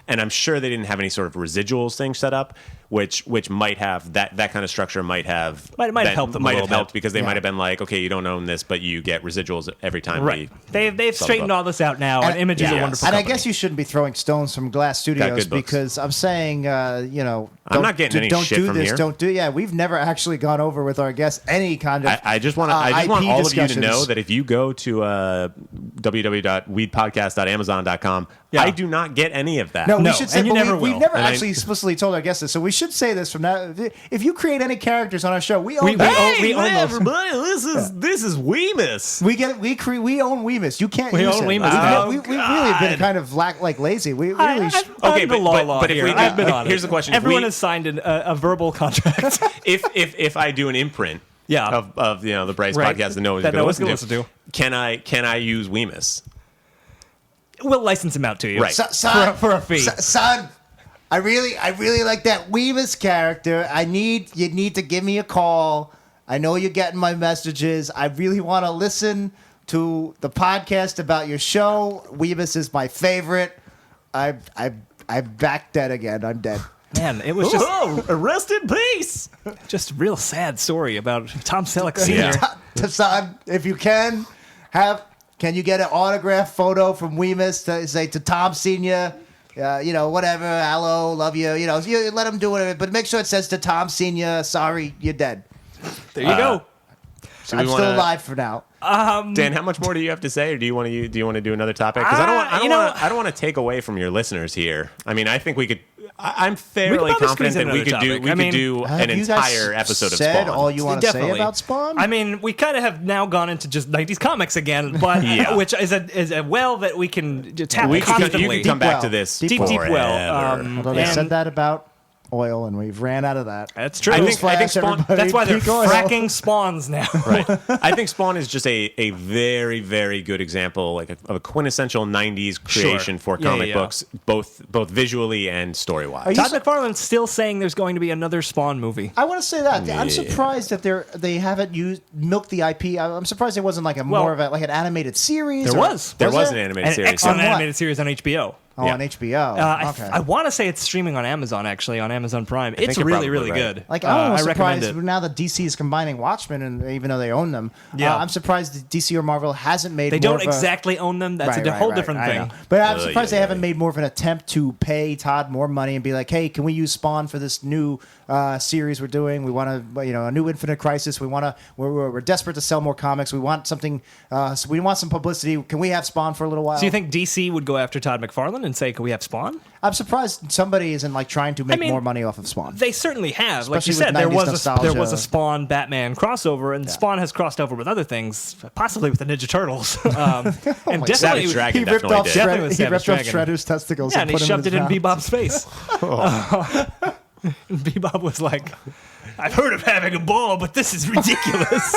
Speaker 3: and I'm sure they didn't have any sort of residuals thing set up, which might have that kind of structure might have
Speaker 2: helped them a little bit.
Speaker 3: because they might have been like, okay, you don't own this, but you get residuals every time.
Speaker 2: Right. They've straightened all this out now, and Image is a wonderful
Speaker 1: And
Speaker 2: company.
Speaker 1: I guess you shouldn't be throwing stones from Glass Studios because I'm saying, I'm
Speaker 3: not getting any
Speaker 1: don't
Speaker 3: shit
Speaker 1: do
Speaker 3: from
Speaker 1: this,
Speaker 3: here.
Speaker 1: Don't do. Yeah, we've never actually gone over with our guests any kind of.
Speaker 3: I just want all of you to know that if you go to www.weedpodcast.amazon.com, I do not get any of that.
Speaker 1: No, we should say,
Speaker 2: and you never will.
Speaker 1: We've never actually explicitly told our guests this, so we should say this from now. If you create any characters on our show, we own.
Speaker 2: We own those.
Speaker 3: Everybody, this is Weemus.
Speaker 1: We own Weemus. You can't.
Speaker 2: We
Speaker 1: use
Speaker 2: own
Speaker 1: it.
Speaker 2: Weemus now.
Speaker 1: We really have been kind of lazy. We really.
Speaker 3: Okay,
Speaker 2: but
Speaker 3: if we
Speaker 2: I've been on
Speaker 3: here's
Speaker 2: it.
Speaker 3: the question:
Speaker 2: Everyone has signed a verbal contract.
Speaker 3: if I do an imprint, of the Brice podcast that no one's going to listen to, can I use Weemus?
Speaker 2: We'll license him out to you,
Speaker 3: Right?
Speaker 2: For a fee,
Speaker 1: son. I really like that Weemus character. You need to give me a call. I know you're getting my messages. I really want to listen to the podcast about your show. Weemus is my favorite. I'm back dead again. I'm dead.
Speaker 2: Man, it was just rest in peace. Just a real sad story about Tom Selleck Sr.
Speaker 1: Son, if you can you get an autograph photo from Weemus to say to Tom Sr. Whatever, hello, love you. You let him do whatever, but make sure it says to Tom Sr. Sorry, you're dead.
Speaker 2: There you go.
Speaker 1: I'm still alive for now.
Speaker 3: Dan, how much more do you have to say, or do you want to do another topic? Because I don't want to take away from your listeners here. I mean, I think we could. I'm fairly confident that we could do an entire episode of Spawn.
Speaker 1: Said all you want to say about Spawn?
Speaker 2: I mean, we kind of have now gone into just 90s comics again, but which is a well that we can tap constantly.
Speaker 3: You can come back to this
Speaker 2: deep well.
Speaker 1: Although they said that about oil, and we've ran out of that.
Speaker 2: That's true.
Speaker 3: I think Spawn.
Speaker 2: That's why they're fracking spawns now.
Speaker 3: Right. I think Spawn is just a very, very good example, of a quintessential '90s creation for comic books, both visually and story wise.
Speaker 2: Todd McFarlane's still saying there's going to be another Spawn movie.
Speaker 1: I want to say that I'm surprised that they haven't milked the IP. I'm surprised there wasn't more of an animated series.
Speaker 2: There was
Speaker 3: an animated series.
Speaker 2: Excellent animated series on HBO.
Speaker 1: Oh, on HBO. Okay.
Speaker 2: I want to say it's streaming on Amazon, actually, on Amazon Prime. It's really, really good.
Speaker 1: I'm almost surprised now that DC is combining Watchmen, and even though they own them, I'm surprised that DC or Marvel hasn't made.
Speaker 2: They don't exactly own them. That's a whole different thing.
Speaker 1: But I'm surprised they haven't made more of an attempt to pay Todd more money and be like, "Hey, can we use Spawn for this new series we're doing? We want a new Infinite Crisis. We're desperate to sell more comics. We want something. So we want some publicity. Can we have Spawn for a little while?"
Speaker 2: So you think DC would go after Todd McFarlane and say, "Can we have Spawn?"
Speaker 1: I'm surprised somebody isn't trying to make more money off of Spawn.
Speaker 2: They certainly have.
Speaker 1: Especially
Speaker 2: like you said, there
Speaker 1: nostalgia.
Speaker 2: was a Spawn Batman crossover, and Spawn has crossed over with other things, possibly with the Ninja Turtles. And definitely,
Speaker 3: Dragon
Speaker 1: he ripped off
Speaker 2: Dragon.
Speaker 1: Shredder's testicles.
Speaker 2: Yeah, and he shoved it in
Speaker 1: mouth.
Speaker 2: Bebop's face. And Bebop was like, "I've heard of having a ball, but this is ridiculous."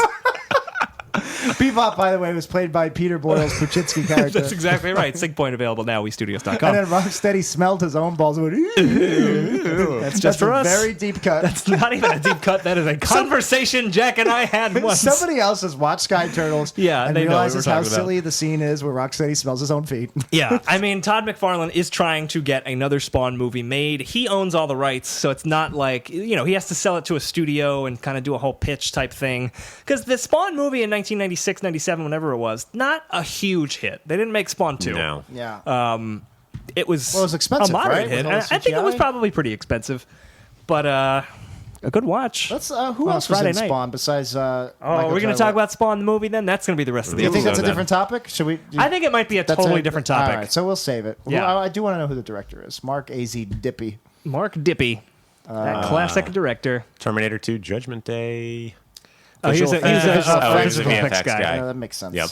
Speaker 1: Bebop, by the way, was played by Peter Boyle's Puchinsky character.
Speaker 2: That's exactly right. Sync point available now, WeStudios.com.
Speaker 1: And then Rocksteady smelled his own balls and went, "Ew."
Speaker 2: That's just for us.
Speaker 1: Very deep cut.
Speaker 2: That's not even a deep cut. That is a conversation Jack and I had once.
Speaker 1: Somebody else has watched Sky Turtles and
Speaker 2: they
Speaker 1: realizes
Speaker 2: know what
Speaker 1: how
Speaker 2: we're talking
Speaker 1: silly the scene is where Rocksteady smells his own feet.
Speaker 2: Yeah, I mean, Todd McFarlane is trying to get another Spawn movie made. He owns all the rights, so it's not like, he has to sell it to a studio and kind of do a whole pitch type thing. Because the Spawn movie in 1996, 97, whenever it was, not a huge hit. They didn't make Spawn 2.
Speaker 3: No.
Speaker 1: Yeah.
Speaker 2: It was,
Speaker 1: it was expensive,
Speaker 2: a moderate
Speaker 1: right?
Speaker 2: hit.
Speaker 1: With all
Speaker 2: I
Speaker 1: the
Speaker 2: think it was
Speaker 1: CGI?
Speaker 2: probably pretty expensive. But a good watch.
Speaker 1: Who else was
Speaker 2: Friday
Speaker 1: in
Speaker 2: night.
Speaker 1: Spawn besides
Speaker 2: we're going to talk about Spawn the movie then? That's going to be the rest of the
Speaker 1: Do you think
Speaker 2: episode.
Speaker 1: that's a different topic? Should we?
Speaker 2: I think it might be a totally different topic.
Speaker 1: All right, so we'll save it.
Speaker 2: Yeah.
Speaker 1: I do want to know who the director is. Mark A.Z. Dippy.
Speaker 2: Mark Dippy, that classic director.
Speaker 3: Terminator 2, Judgment Day.
Speaker 2: He's a
Speaker 3: visual
Speaker 2: VFX
Speaker 3: effects guy.
Speaker 1: Yeah, that makes sense.
Speaker 3: Yep.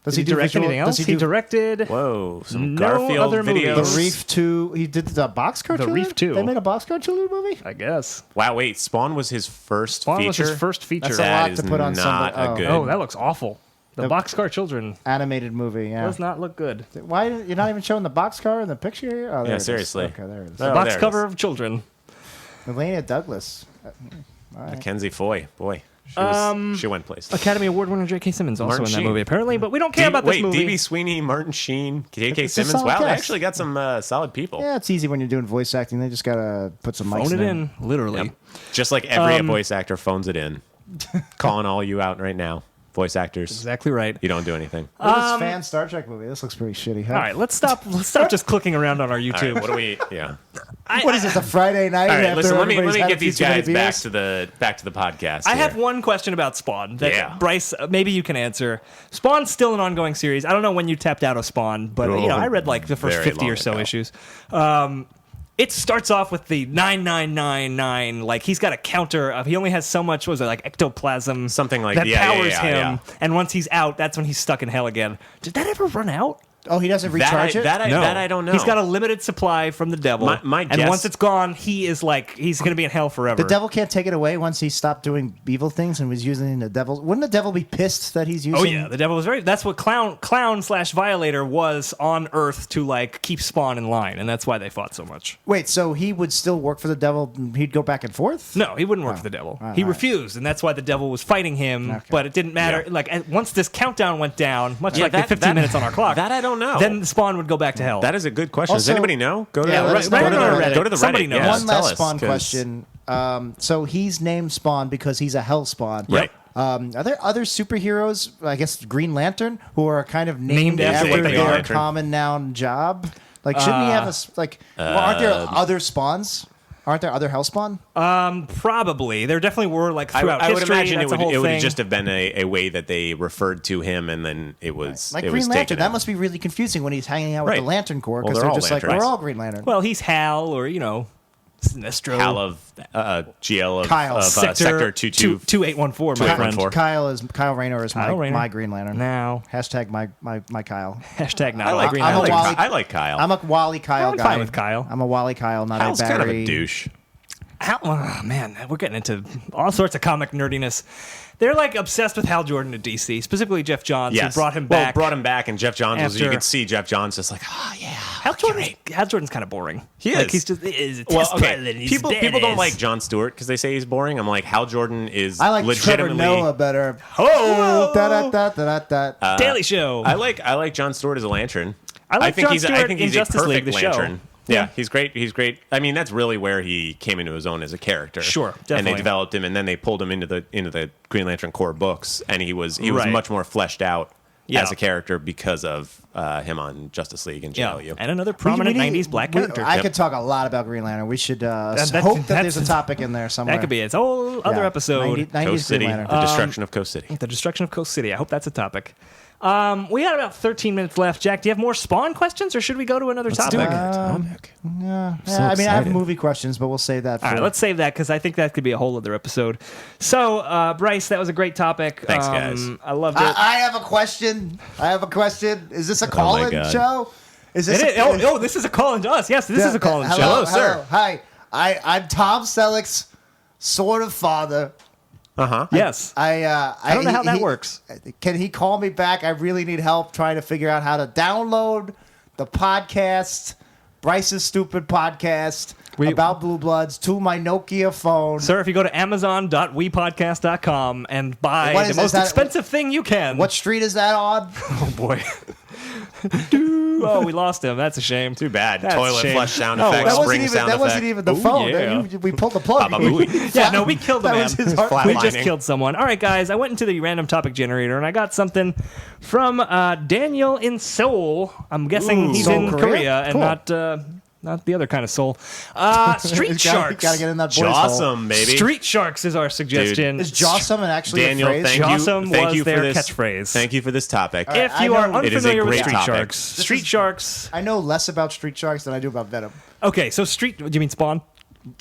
Speaker 1: Does
Speaker 2: he direct anything else? He directed.
Speaker 3: Whoa, some
Speaker 2: No
Speaker 3: Garfield
Speaker 2: other
Speaker 3: videos.
Speaker 2: movies.
Speaker 1: The Reef 2. He did the Boxcar
Speaker 2: The
Speaker 1: Trilogy?
Speaker 2: Reef 2.
Speaker 1: They made a Boxcar Trilogy movie?
Speaker 2: I guess.
Speaker 3: Wow, wait, Spawn was his first
Speaker 2: Spawn
Speaker 3: feature?
Speaker 2: was his first feature.
Speaker 1: That's a lot
Speaker 3: That
Speaker 1: to
Speaker 3: is
Speaker 1: put on
Speaker 3: not
Speaker 1: somebody.
Speaker 3: a good...
Speaker 2: Oh, that looks awful. The Boxcar Children
Speaker 1: Animated movie, yeah.
Speaker 2: does not look good.
Speaker 1: Why you're not even showing the boxcar in the picture here? Oh, there
Speaker 3: Yeah,
Speaker 1: it is.
Speaker 3: seriously.
Speaker 1: Okay, there it is.
Speaker 2: The
Speaker 3: Oh,
Speaker 2: box
Speaker 3: there it
Speaker 2: cover
Speaker 3: is.
Speaker 2: of Children.
Speaker 1: Melania Douglas.
Speaker 3: Mackenzie Foy, boy. She went places.
Speaker 2: Academy Award winner J.K. Simmons also
Speaker 3: Martin
Speaker 2: in that
Speaker 3: Sheen.
Speaker 2: movie, apparently, but we don't care about this movie.
Speaker 3: D.B. Sweeney, Martin Sheen, J.K.
Speaker 1: It's a
Speaker 3: Simmons.
Speaker 1: solid
Speaker 3: Wow, they
Speaker 1: cast.
Speaker 3: actually got some solid people.
Speaker 1: Yeah, it's easy when you're doing voice acting. They just gotta put some mics
Speaker 2: Phone it in, literally.
Speaker 3: Yep. Just like every voice actor phones it in. Calling all you out right now. Voice actors.
Speaker 2: Exactly right.
Speaker 3: You don't do anything.
Speaker 1: Look at this fan Star Trek movie. This looks pretty shitty. Huh?
Speaker 2: All right, let's stop just clicking around on our
Speaker 3: All
Speaker 2: YouTube.
Speaker 3: right, what do we? Yeah.
Speaker 1: What is this? A Friday night?
Speaker 3: All right,
Speaker 1: after
Speaker 3: listen. Let me
Speaker 1: everybody's had a
Speaker 3: get these
Speaker 1: few too many
Speaker 3: guys
Speaker 1: beers?
Speaker 3: back to the podcast.
Speaker 2: I
Speaker 3: here.
Speaker 2: have one question about Spawn that
Speaker 3: Yeah.
Speaker 2: Brice, maybe you can answer. Spawn's still an ongoing series. I don't know when you tapped out of Spawn, but I read like the first
Speaker 3: Very
Speaker 2: 50 or
Speaker 3: long
Speaker 2: so
Speaker 3: ago.
Speaker 2: issues. It starts off with the 9999. Like he's got a counter of he only has so much. What was it like ectoplasm?
Speaker 3: Something like
Speaker 2: that powers him.
Speaker 3: yeah.
Speaker 2: And once he's out, that's when he's stuck in hell again. Did that ever run out?
Speaker 1: Oh, he doesn't recharge it?
Speaker 3: That I don't know.
Speaker 2: He's got a limited supply from the devil.
Speaker 3: My
Speaker 2: and
Speaker 3: guess-
Speaker 2: once it's gone, he's going to be in hell forever.
Speaker 1: The devil can't take it away once he stopped doing evil things and was using the devil. Wouldn't the devil be pissed that he's using?
Speaker 2: Oh yeah, the devil was that's what clown/violator was on Earth to like keep Spawn in line, and that's why they fought so much.
Speaker 1: Wait, so he would still work for the devil? And he'd go back and forth?
Speaker 2: No, he wouldn't work for the devil. He refused, and that's why the devil was fighting him.
Speaker 1: Okay.
Speaker 2: But it didn't matter.
Speaker 3: Yeah.
Speaker 2: Like once this countdown went down, much
Speaker 3: Yeah,
Speaker 2: like the 15 minutes on our clock,
Speaker 3: that I don't know.
Speaker 2: Then Spawn would go back to hell.
Speaker 3: That is a good question. Does
Speaker 1: Also-
Speaker 3: anybody know? Go to
Speaker 1: Yeah,
Speaker 3: the
Speaker 1: let us
Speaker 3: go
Speaker 1: know.
Speaker 3: to
Speaker 1: Reddit.
Speaker 3: go to the
Speaker 2: Somebody
Speaker 3: Reddit.
Speaker 2: knows.
Speaker 3: Yeah,
Speaker 1: One
Speaker 3: tell
Speaker 1: last
Speaker 3: us,
Speaker 1: Spawn
Speaker 3: 'cause-
Speaker 1: question. So he's named Spawn because he's a hell Spawn.
Speaker 3: Right.
Speaker 1: Are there other superheroes, I guess Green Lantern, who are kind of named
Speaker 2: Named after
Speaker 1: after
Speaker 3: Green
Speaker 1: their
Speaker 3: Lantern.
Speaker 1: common noun job? Like, shouldn't he have aren't there other Spawns? Aren't there other Hellspawn?
Speaker 2: Probably. There definitely were like throughout
Speaker 3: I would
Speaker 2: history.
Speaker 3: imagine
Speaker 2: that's
Speaker 3: it
Speaker 2: a whole
Speaker 3: would
Speaker 2: thing.
Speaker 3: just have been a way that they referred to him, and then it was
Speaker 1: Like
Speaker 3: it
Speaker 1: Green
Speaker 3: was
Speaker 1: Lantern.
Speaker 3: taken
Speaker 1: That
Speaker 3: out.
Speaker 1: must be really confusing when he's hanging out with
Speaker 3: Right.
Speaker 1: the Lantern Corps
Speaker 3: Well,
Speaker 1: because
Speaker 3: they're
Speaker 1: they're
Speaker 3: all
Speaker 1: just like,
Speaker 3: lanterns.
Speaker 1: we're all Green Lantern.
Speaker 2: Well, he's Hal, or Sinestro.
Speaker 3: Hal of GL of
Speaker 1: Kyle.
Speaker 3: Sector 22.
Speaker 2: 2814, my friend.
Speaker 3: 2814.
Speaker 1: Kyle Rayner is
Speaker 2: Kyle Rayner.
Speaker 1: my Green Lantern.
Speaker 2: Now,
Speaker 1: Hashtag my Kyle.
Speaker 2: hashtag not
Speaker 3: I like
Speaker 2: Green
Speaker 3: I
Speaker 2: Lantern.
Speaker 3: like
Speaker 1: Wally-
Speaker 3: I like Kyle.
Speaker 1: I'm a Wally Kyle
Speaker 2: I'm
Speaker 1: guy.
Speaker 2: fine with Kyle.
Speaker 1: I'm a Wally Kyle, not
Speaker 3: Kyle's
Speaker 1: a Barry.
Speaker 3: kind of a douche.
Speaker 2: Oh, man, we're getting into all sorts of comic nerdiness. They're like obsessed with Hal Jordan at DC, specifically Jeff Johns,
Speaker 3: Yes.
Speaker 2: who brought him
Speaker 3: Well,
Speaker 2: back.
Speaker 3: brought him back, and Jeff Johns was. You
Speaker 2: After-
Speaker 3: could see Jeff Johns just like, oh yeah.
Speaker 2: Hal Jordan's kind of boring.
Speaker 3: He
Speaker 2: Like,
Speaker 3: is.
Speaker 2: he's just is a
Speaker 3: Well,
Speaker 2: test
Speaker 3: okay.
Speaker 2: pilot. And he's
Speaker 3: People don't
Speaker 2: badass.
Speaker 3: like Jon Stewart because they say he's boring. I'm like, Hal Jordan is
Speaker 1: I like Trevor
Speaker 3: legitimately.
Speaker 1: Noah better.
Speaker 2: Oh,
Speaker 1: Da-da-da-da-da.
Speaker 2: Daily Show.
Speaker 3: I like Jon Stewart as a Lantern.
Speaker 2: I like
Speaker 3: think
Speaker 2: Jon
Speaker 3: he's
Speaker 2: Stewart
Speaker 3: I think
Speaker 2: in
Speaker 3: he's
Speaker 2: Justice
Speaker 3: a
Speaker 2: League,
Speaker 3: perfect
Speaker 2: the show.
Speaker 3: Lantern.
Speaker 2: Yeah.
Speaker 3: Yeah, he's great. He's great. I mean, that's really where he came into his own as a character.
Speaker 2: Sure,
Speaker 3: And
Speaker 2: definitely.
Speaker 3: they developed him, and then they pulled him into the Green Lantern Corps books, and he was
Speaker 2: Right.
Speaker 3: much more fleshed out
Speaker 2: Yeah.
Speaker 3: as a character because of him on Justice League and
Speaker 2: yeah,
Speaker 3: JLU.
Speaker 2: and another prominent
Speaker 1: We need-
Speaker 2: 90s black
Speaker 1: we-
Speaker 2: character.
Speaker 1: I
Speaker 3: Yep.
Speaker 1: could talk a lot about Green Lantern. We should
Speaker 2: that's-
Speaker 1: hope that there's a
Speaker 2: that's-
Speaker 1: topic in there somewhere.
Speaker 2: That could be its whole other
Speaker 1: Yeah.
Speaker 2: episode.
Speaker 1: 90s
Speaker 3: Coast City,
Speaker 1: Green Lantern.
Speaker 3: the destruction of Coast City.
Speaker 2: The destruction of Coast City. I hope that's a topic. We got about 13 minutes left. Jack, do you have more Spawn questions, or should we go to another topic?
Speaker 1: Yeah, I mean, I have movie questions, but we'll save that for...
Speaker 2: All right, let's save that because I think that could be a whole other episode. So, Brice, that was a great topic.
Speaker 3: Thanks, guys.
Speaker 2: I loved it.
Speaker 1: I have a question. Is this a call-in
Speaker 3: God.
Speaker 1: show? Is this
Speaker 2: It is- this is a call in to us. Yes, this is a call in show.
Speaker 1: Hello,
Speaker 3: sir.
Speaker 1: Hi. I'm Tom Selleck's sort of father.
Speaker 2: Yes.
Speaker 1: I
Speaker 2: don't know how that works.
Speaker 1: Can he call me back? I really need help trying to figure out how to download the podcast, Bryce's stupid podcast about Blue Bloods, to my Nokia phone.
Speaker 2: Sir, if you go to amazon.wepodcast.com and buy
Speaker 1: What
Speaker 2: the
Speaker 1: is
Speaker 2: most
Speaker 1: that?
Speaker 2: expensive thing you can.
Speaker 1: What street is that on?
Speaker 2: Oh, boy. Oh, we lost him. That's a shame.
Speaker 3: Too bad.
Speaker 2: That's a
Speaker 3: Toilet
Speaker 2: shame.
Speaker 3: flush sound
Speaker 2: Oh,
Speaker 3: effects,
Speaker 1: That
Speaker 3: spring sound
Speaker 1: wasn't
Speaker 3: effect.
Speaker 1: even the
Speaker 2: Ooh,
Speaker 1: phone.
Speaker 2: yeah.
Speaker 1: We pulled the plug.
Speaker 3: Baba Booey.
Speaker 2: Yeah, no, we killed the
Speaker 1: That
Speaker 2: man.
Speaker 1: was his heart.
Speaker 3: Flat
Speaker 2: We just
Speaker 3: lining.
Speaker 2: killed someone. All right, guys, I went into the random topic generator and I got something from Daniel in Seoul. I'm guessing he's
Speaker 1: Seoul,
Speaker 2: in
Speaker 1: Korea?
Speaker 2: Korea and
Speaker 1: Cool.
Speaker 2: not the other kind of Seoul. Street Sharks.
Speaker 1: Gotta get in that boy's hole.
Speaker 3: Awesome, baby.
Speaker 2: Street Sharks is our suggestion.
Speaker 1: Is Jossum actually
Speaker 3: Daniel,
Speaker 1: a phrase?
Speaker 3: thank
Speaker 2: Jawsome
Speaker 3: you. Thank
Speaker 2: was
Speaker 3: you for
Speaker 2: their
Speaker 3: this
Speaker 2: catchphrase.
Speaker 3: Thank you for this topic.
Speaker 2: If
Speaker 1: I
Speaker 2: you are
Speaker 1: know-
Speaker 3: It is a
Speaker 2: unfamiliar with
Speaker 3: great
Speaker 2: Street
Speaker 3: topic.
Speaker 2: Sharks, Street Sharks.
Speaker 1: I know less about Street Sharks than I do about Venom.
Speaker 2: Okay, so do you mean Spawn?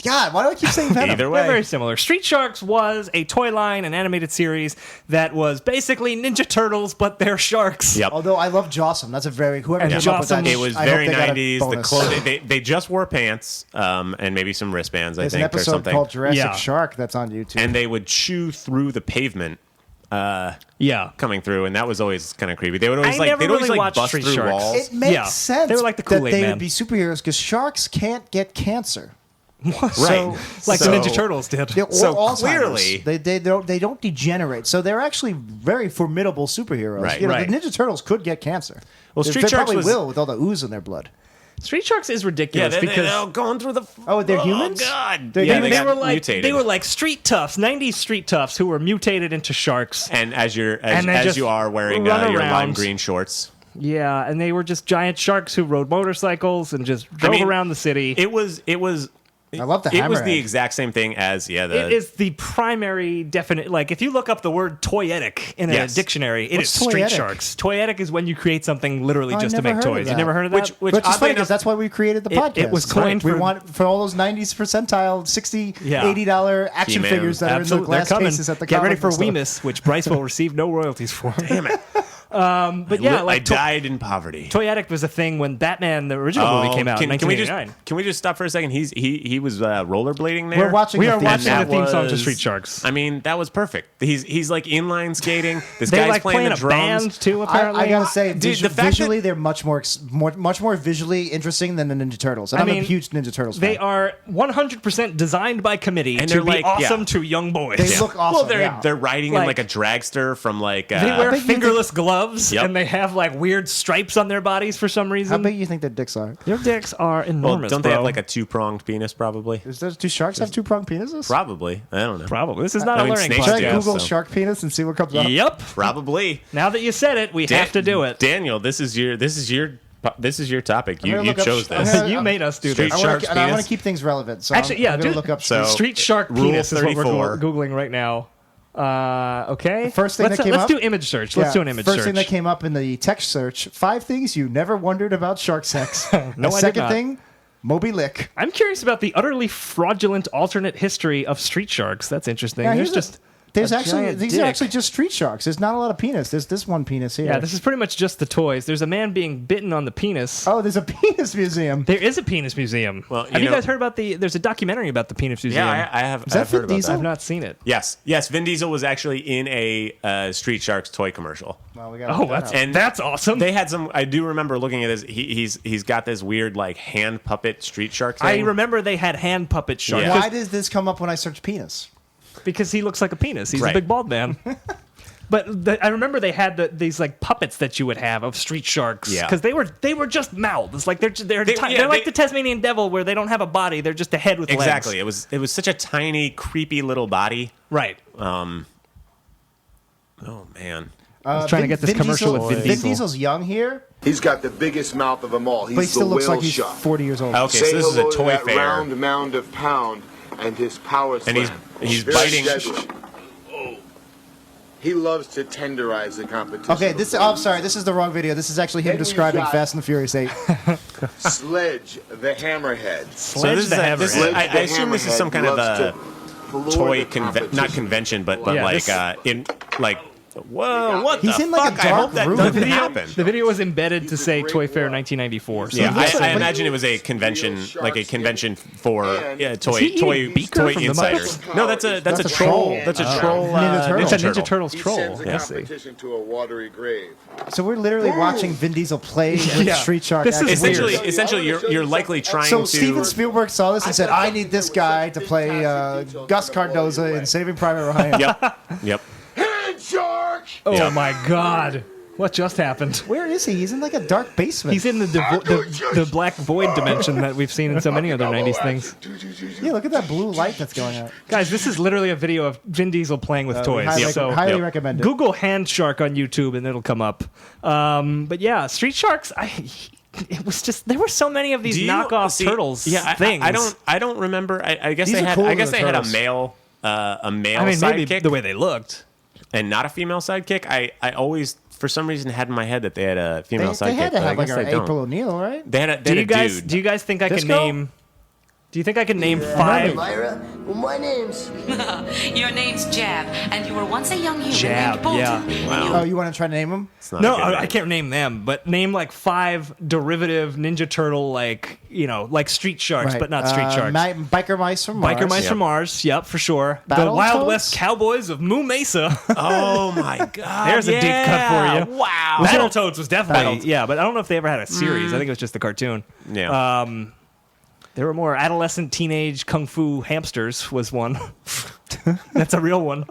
Speaker 1: God, why do I keep saying Venom?
Speaker 3: Either
Speaker 2: They're
Speaker 3: way.
Speaker 2: very similar. Street Sharks was a toy line, an animated series that was basically Ninja Turtles, but they're sharks.
Speaker 3: Yep.
Speaker 1: Although I love Jossum. That's a very... Whoever
Speaker 2: And
Speaker 1: came up with that,
Speaker 2: Jossum-
Speaker 3: It was
Speaker 1: I hope
Speaker 3: very
Speaker 1: they got a
Speaker 3: 90s. The
Speaker 1: bonus.
Speaker 3: clothing, they just wore pants and maybe some wristbands, I
Speaker 1: There's an
Speaker 3: think, or
Speaker 1: episode
Speaker 3: something.
Speaker 1: called Jurassic
Speaker 2: Yeah.
Speaker 1: Shark that's on YouTube.
Speaker 3: And they would chew through the pavement
Speaker 2: Yeah.
Speaker 3: coming through, and that was always kind of creepy. They would always
Speaker 2: I never
Speaker 3: they'd always
Speaker 2: really
Speaker 3: like
Speaker 2: watched
Speaker 3: bust
Speaker 2: Street
Speaker 3: through
Speaker 2: Sharks.
Speaker 3: walls.
Speaker 1: It makes
Speaker 2: Yeah.
Speaker 1: sense
Speaker 2: They were like the
Speaker 1: that
Speaker 2: Kool-Aid
Speaker 1: they
Speaker 2: Man.
Speaker 1: would be superheroes because sharks can't get cancer.
Speaker 2: What?
Speaker 1: So-
Speaker 2: Like
Speaker 3: So-
Speaker 2: the Ninja Turtles did.
Speaker 1: Yeah, or
Speaker 3: So
Speaker 1: Alzheimer's.
Speaker 3: clearly-
Speaker 1: they don't degenerate. So they're actually very formidable superheroes.
Speaker 3: Right.
Speaker 1: You know,
Speaker 2: Right.
Speaker 1: the Ninja Turtles could get cancer.
Speaker 3: Well,
Speaker 1: They-
Speaker 3: Street
Speaker 1: they
Speaker 3: Sharks
Speaker 1: probably
Speaker 3: was-
Speaker 1: will with all the ooze in their blood.
Speaker 2: Street Sharks is
Speaker 3: Yeah,
Speaker 2: ridiculous because
Speaker 3: they're going through the.
Speaker 1: Oh, they're humans?
Speaker 3: God!
Speaker 1: They're
Speaker 3: yeah,
Speaker 1: humans?
Speaker 3: they
Speaker 2: they
Speaker 3: got
Speaker 2: were like
Speaker 3: mutated.
Speaker 2: they were like street toughs, 90s street toughs who were mutated into sharks.
Speaker 3: and as
Speaker 2: And they
Speaker 3: as
Speaker 2: just
Speaker 3: you are wearing
Speaker 2: run
Speaker 3: your
Speaker 2: around.
Speaker 3: lime green shorts.
Speaker 2: Yeah, and they were just giant sharks who rode motorcycles and just drove
Speaker 3: mean,
Speaker 2: around the city.
Speaker 3: It was.
Speaker 1: I love the
Speaker 3: It was
Speaker 1: hammerhead.
Speaker 3: the exact same thing as
Speaker 2: It is the primary definite. Like, if you look up the word toyetic in a
Speaker 3: Yes.
Speaker 2: dictionary, it
Speaker 1: What's
Speaker 2: is street
Speaker 1: toyetic?
Speaker 2: sharks. Toyetic is when you create something literally
Speaker 1: Oh, I
Speaker 2: just to
Speaker 1: never
Speaker 2: make
Speaker 1: heard of
Speaker 2: toys. You
Speaker 1: that.
Speaker 2: never heard of that?
Speaker 3: Which
Speaker 1: Which is
Speaker 3: oddly
Speaker 1: funny
Speaker 3: enough-
Speaker 1: because that's why we created the
Speaker 2: It-
Speaker 1: podcast.
Speaker 2: it was coined
Speaker 1: We
Speaker 2: for-
Speaker 1: want for all those 90s percentile 60
Speaker 2: Yeah.
Speaker 1: $80 action
Speaker 3: He-Man.
Speaker 1: figures that are in the
Speaker 2: Absolutely, they're
Speaker 1: glass
Speaker 2: coming.
Speaker 1: cases at the
Speaker 2: Get ready
Speaker 1: comic
Speaker 2: for
Speaker 1: book store.
Speaker 2: Weemus, which Brice will receive no royalties for.
Speaker 3: Damn it!
Speaker 2: But yeah,
Speaker 3: I
Speaker 2: like
Speaker 3: died in poverty.
Speaker 2: Toyetic was a thing when Batman, the original movie, came out in
Speaker 3: Can we
Speaker 2: 1989.
Speaker 3: just stop for a second? He was rollerblading there.
Speaker 1: We're watching
Speaker 2: We
Speaker 1: the
Speaker 2: are
Speaker 1: theme
Speaker 2: watching
Speaker 1: song.
Speaker 2: the theme song to
Speaker 3: was-
Speaker 2: Street Sharks.
Speaker 3: I mean, that was perfect. He's like inline skating. This
Speaker 2: They
Speaker 3: guy's
Speaker 2: like playing
Speaker 3: the
Speaker 2: a
Speaker 3: drums.
Speaker 2: band too. Apparently,
Speaker 1: I gotta say,
Speaker 3: Dude, the fact
Speaker 1: visually, they're much more visually interesting than the Ninja Turtles. And
Speaker 2: I
Speaker 1: I'm
Speaker 2: mean,
Speaker 1: a huge Ninja Turtles fan.
Speaker 2: they are 100% designed by committee
Speaker 3: And
Speaker 2: to
Speaker 3: they're
Speaker 2: be
Speaker 3: like-
Speaker 2: awesome
Speaker 3: yeah.
Speaker 2: to young boys.
Speaker 1: They look awesome.
Speaker 3: Well, they're
Speaker 1: yeah.
Speaker 3: they're riding in
Speaker 2: Like-
Speaker 3: like a dragster from like.
Speaker 2: They wear
Speaker 1: bet you think-
Speaker 2: fingerless gloves,
Speaker 3: Yep.
Speaker 2: and they have like weird stripes on their bodies for some
Speaker 1: How
Speaker 2: reason.
Speaker 1: big you think their dicks are?
Speaker 2: Their dicks are
Speaker 3: well,
Speaker 2: enormous.
Speaker 3: don't they have
Speaker 2: bro.
Speaker 3: like a two-pronged penis? Probably.
Speaker 1: Do sharks have two-pronged penises?
Speaker 3: Probably. I don't know.
Speaker 2: Probably. This is not
Speaker 3: I
Speaker 2: a
Speaker 3: mean,
Speaker 2: learning
Speaker 3: snakes
Speaker 1: Should I
Speaker 3: do.
Speaker 2: podcast.
Speaker 1: Google
Speaker 3: so-
Speaker 1: shark penis and see what comes up?
Speaker 2: Yep.
Speaker 3: Probably.
Speaker 2: Now that you said it, we have to do it.
Speaker 3: Daniel, this is your topic.
Speaker 1: I'm
Speaker 3: You
Speaker 1: gonna look up-
Speaker 3: chose
Speaker 1: I'm
Speaker 3: this.
Speaker 1: gonna-
Speaker 2: You made us do
Speaker 3: Street
Speaker 2: this.
Speaker 3: shark
Speaker 1: I want
Speaker 3: penis.
Speaker 1: to keep things relevant. So
Speaker 2: Actually, yeah,
Speaker 1: I'm gonna
Speaker 2: dude.
Speaker 1: look up.
Speaker 3: So-
Speaker 2: Street shark
Speaker 3: Rule
Speaker 2: penis is what we're
Speaker 3: 34.
Speaker 2: googling right now. Okay.
Speaker 1: First thing that came
Speaker 2: let's
Speaker 1: up-
Speaker 2: do image search. Let's do an image search.
Speaker 1: First thing that came up in the text search: 5 things you never wondered about shark sex.
Speaker 2: No, I did
Speaker 1: Second
Speaker 2: not.
Speaker 1: thing, Moby Lick.
Speaker 2: I'm curious about the utterly fraudulent alternate history of street sharks. That's interesting.
Speaker 1: Yeah,
Speaker 2: There's
Speaker 1: here's
Speaker 2: just
Speaker 1: There's
Speaker 2: a
Speaker 1: actually
Speaker 2: giant
Speaker 1: these
Speaker 2: dick.
Speaker 1: are actually just street sharks. There's not a lot of penis. There's this one penis here.
Speaker 2: Yeah, this is pretty much just the toys. There's a man being bitten on the penis.
Speaker 1: Oh, there's a penis museum.
Speaker 2: There is a penis museum.
Speaker 3: Well,
Speaker 2: have
Speaker 3: you
Speaker 2: you
Speaker 3: know-
Speaker 2: guys heard about there's a documentary about the penis museum?
Speaker 3: Yeah, I have.
Speaker 1: Is that
Speaker 3: I've heard
Speaker 1: Vin
Speaker 3: about
Speaker 1: Diesel?
Speaker 2: I've not seen it.
Speaker 3: Yes. Vin Diesel was actually in a Street Sharks toy commercial.
Speaker 1: Well, we gotta
Speaker 2: Oh,
Speaker 1: look that
Speaker 2: that's
Speaker 1: up.
Speaker 3: And
Speaker 2: that's awesome.
Speaker 3: They had some. I do remember looking at this. He's got this weird like hand puppet street shark thing.
Speaker 2: I remember they had hand puppet sharks
Speaker 3: Yeah.
Speaker 1: Why does this come up when I search penis?
Speaker 2: because he looks like a penis. He's
Speaker 3: Right.
Speaker 2: a big bald man. But I remember they had these like puppets that you would have of street sharks.
Speaker 3: Yeah.
Speaker 2: because they were just mouths. Like they're
Speaker 3: They-
Speaker 2: like
Speaker 3: yeah, they-
Speaker 2: the Tasmanian devil where they don't have a body. They're just a head with
Speaker 3: exactly.
Speaker 2: legs.
Speaker 3: It was such a tiny, creepy little body.
Speaker 2: Right.
Speaker 3: Oh man.
Speaker 2: trying to get this commercial with Vin
Speaker 1: Vin
Speaker 2: Diesel.
Speaker 1: Diesel's young here,
Speaker 4: He's got the biggest mouth of them all. He's
Speaker 1: but he still
Speaker 4: the
Speaker 1: looks
Speaker 4: whale
Speaker 1: like he's
Speaker 4: shark.
Speaker 1: 40 years old.
Speaker 3: Okay,
Speaker 4: Say
Speaker 3: so this is a
Speaker 4: hello to
Speaker 3: toy
Speaker 4: that
Speaker 3: fair,
Speaker 4: round mound of pound and his power slam.
Speaker 3: and he's
Speaker 4: Very
Speaker 3: biting.
Speaker 4: deadly. He loves to tenderize the competition.
Speaker 1: Okay, I'm sorry, this is the wrong video. This is actually him
Speaker 4: Then we've
Speaker 1: describing
Speaker 4: got-
Speaker 1: Fast and the Furious 8.
Speaker 4: Sledge the Hammerhead.
Speaker 3: So this is
Speaker 2: Sledge the
Speaker 3: I
Speaker 4: the
Speaker 3: assume this is some kind of
Speaker 4: loves
Speaker 3: a
Speaker 4: to floor
Speaker 3: toy
Speaker 4: the
Speaker 3: not
Speaker 4: competition.
Speaker 3: convention, but
Speaker 2: Yeah,
Speaker 3: like
Speaker 2: this-
Speaker 3: in like. Whoa! What
Speaker 1: He's
Speaker 3: the
Speaker 1: in, like, a
Speaker 3: fuck? I
Speaker 1: dark
Speaker 3: hope that
Speaker 1: room.
Speaker 3: doesn't
Speaker 1: The video-
Speaker 3: happen.
Speaker 2: The video was embedded to
Speaker 4: He's a
Speaker 2: say
Speaker 4: great
Speaker 2: Toy Fair
Speaker 4: one.
Speaker 2: 1994. So
Speaker 3: Yeah,
Speaker 1: looks like-
Speaker 3: I imagine it was a convention, like a convention for
Speaker 4: And-
Speaker 3: toy
Speaker 2: Is he eating Beaker
Speaker 3: toy
Speaker 2: from the
Speaker 3: insiders.
Speaker 4: Muppets?
Speaker 3: No, that's a
Speaker 1: That's a
Speaker 3: troll.
Speaker 1: troll.
Speaker 3: That's a
Speaker 4: Oh.
Speaker 3: troll.
Speaker 1: Ninja Turtle.
Speaker 2: it's a Ninja
Speaker 3: Turtle.
Speaker 2: Turtles
Speaker 4: He
Speaker 2: troll.
Speaker 4: sends the
Speaker 3: Yeah.
Speaker 4: competition to a watery grave.
Speaker 1: So we're literally watching Vin Diesel play with
Speaker 2: Yeah.
Speaker 1: Street Shark.
Speaker 2: This is
Speaker 1: action
Speaker 2: weird.
Speaker 3: Essentially, you're likely trying
Speaker 1: So
Speaker 3: to.
Speaker 1: Steven Spielberg saw this and said, "I need this guy to play Gus Cardoza in Saving Private Ryan."
Speaker 3: Yep.
Speaker 4: Head shark!
Speaker 2: Oh
Speaker 3: Yeah.
Speaker 2: my God! What just happened?
Speaker 1: Where is he? He's in like a dark basement.
Speaker 2: He's in the black void dimension that we've seen in so many other 90s things.
Speaker 1: Yeah, look at that blue light that's going out.
Speaker 2: Guys, this is literally a video of Vin Diesel playing with toys.
Speaker 1: Highly,
Speaker 2: So
Speaker 1: highly
Speaker 3: Yep.
Speaker 1: recommend it.
Speaker 2: Google hand shark on YouTube and it'll come up. But yeah, Street Sharks. It was just there were so many of these
Speaker 3: Do you
Speaker 2: knockoff
Speaker 3: see-
Speaker 2: turtles
Speaker 3: Yeah,
Speaker 2: things.
Speaker 3: I don't remember. I guess
Speaker 1: These
Speaker 3: they
Speaker 1: are
Speaker 3: had.
Speaker 1: cooler
Speaker 3: I guess
Speaker 1: than
Speaker 3: they had a
Speaker 1: turtles.
Speaker 3: male. A male
Speaker 2: I mean, maybe
Speaker 3: sidekick
Speaker 2: the way they looked.
Speaker 3: and not a female sidekick. I always, for some reason, had in my head that they had a female
Speaker 1: They
Speaker 3: sidekick.
Speaker 1: had to
Speaker 3: but I
Speaker 1: have like
Speaker 3: guess
Speaker 1: our
Speaker 3: they don't.
Speaker 1: April O'Neil, right?
Speaker 3: They had a,
Speaker 2: Do
Speaker 3: they
Speaker 2: you
Speaker 3: had a
Speaker 2: guys?
Speaker 3: dude.
Speaker 2: Do you guys think I
Speaker 1: This
Speaker 2: can
Speaker 1: girl?
Speaker 2: name? Do you think I can name 5?
Speaker 5: Myra, well, my name's
Speaker 6: Your name's Jab, and you were once a young human
Speaker 2: Jab,
Speaker 6: named Bolton.
Speaker 2: yeah.
Speaker 6: And you
Speaker 1: Oh, you want to try to name him?
Speaker 3: It's not
Speaker 2: No,
Speaker 3: a good
Speaker 2: I
Speaker 3: name.
Speaker 2: can't name them, but name like 5 derivative Ninja Turtle, like like Street Sharks,
Speaker 1: Right.
Speaker 2: but not Street Sharks.
Speaker 1: Biker Mice from Mars.
Speaker 2: Biker Mice
Speaker 3: Yep.
Speaker 2: from Mars, yep, for sure. The
Speaker 1: Battle
Speaker 2: Wild
Speaker 1: Toads?
Speaker 2: West Cowboys of Moo Mesa.
Speaker 3: Oh my god!
Speaker 2: There's a deep cut for you.
Speaker 3: Wow.
Speaker 2: Battletoads was definitely,
Speaker 1: Battletoads.
Speaker 2: yeah, but I don't know if they ever had a series. I think it was just the cartoon.
Speaker 3: Yeah.
Speaker 2: There were more adolescent, teenage kung fu hamsters was one. That's a real one.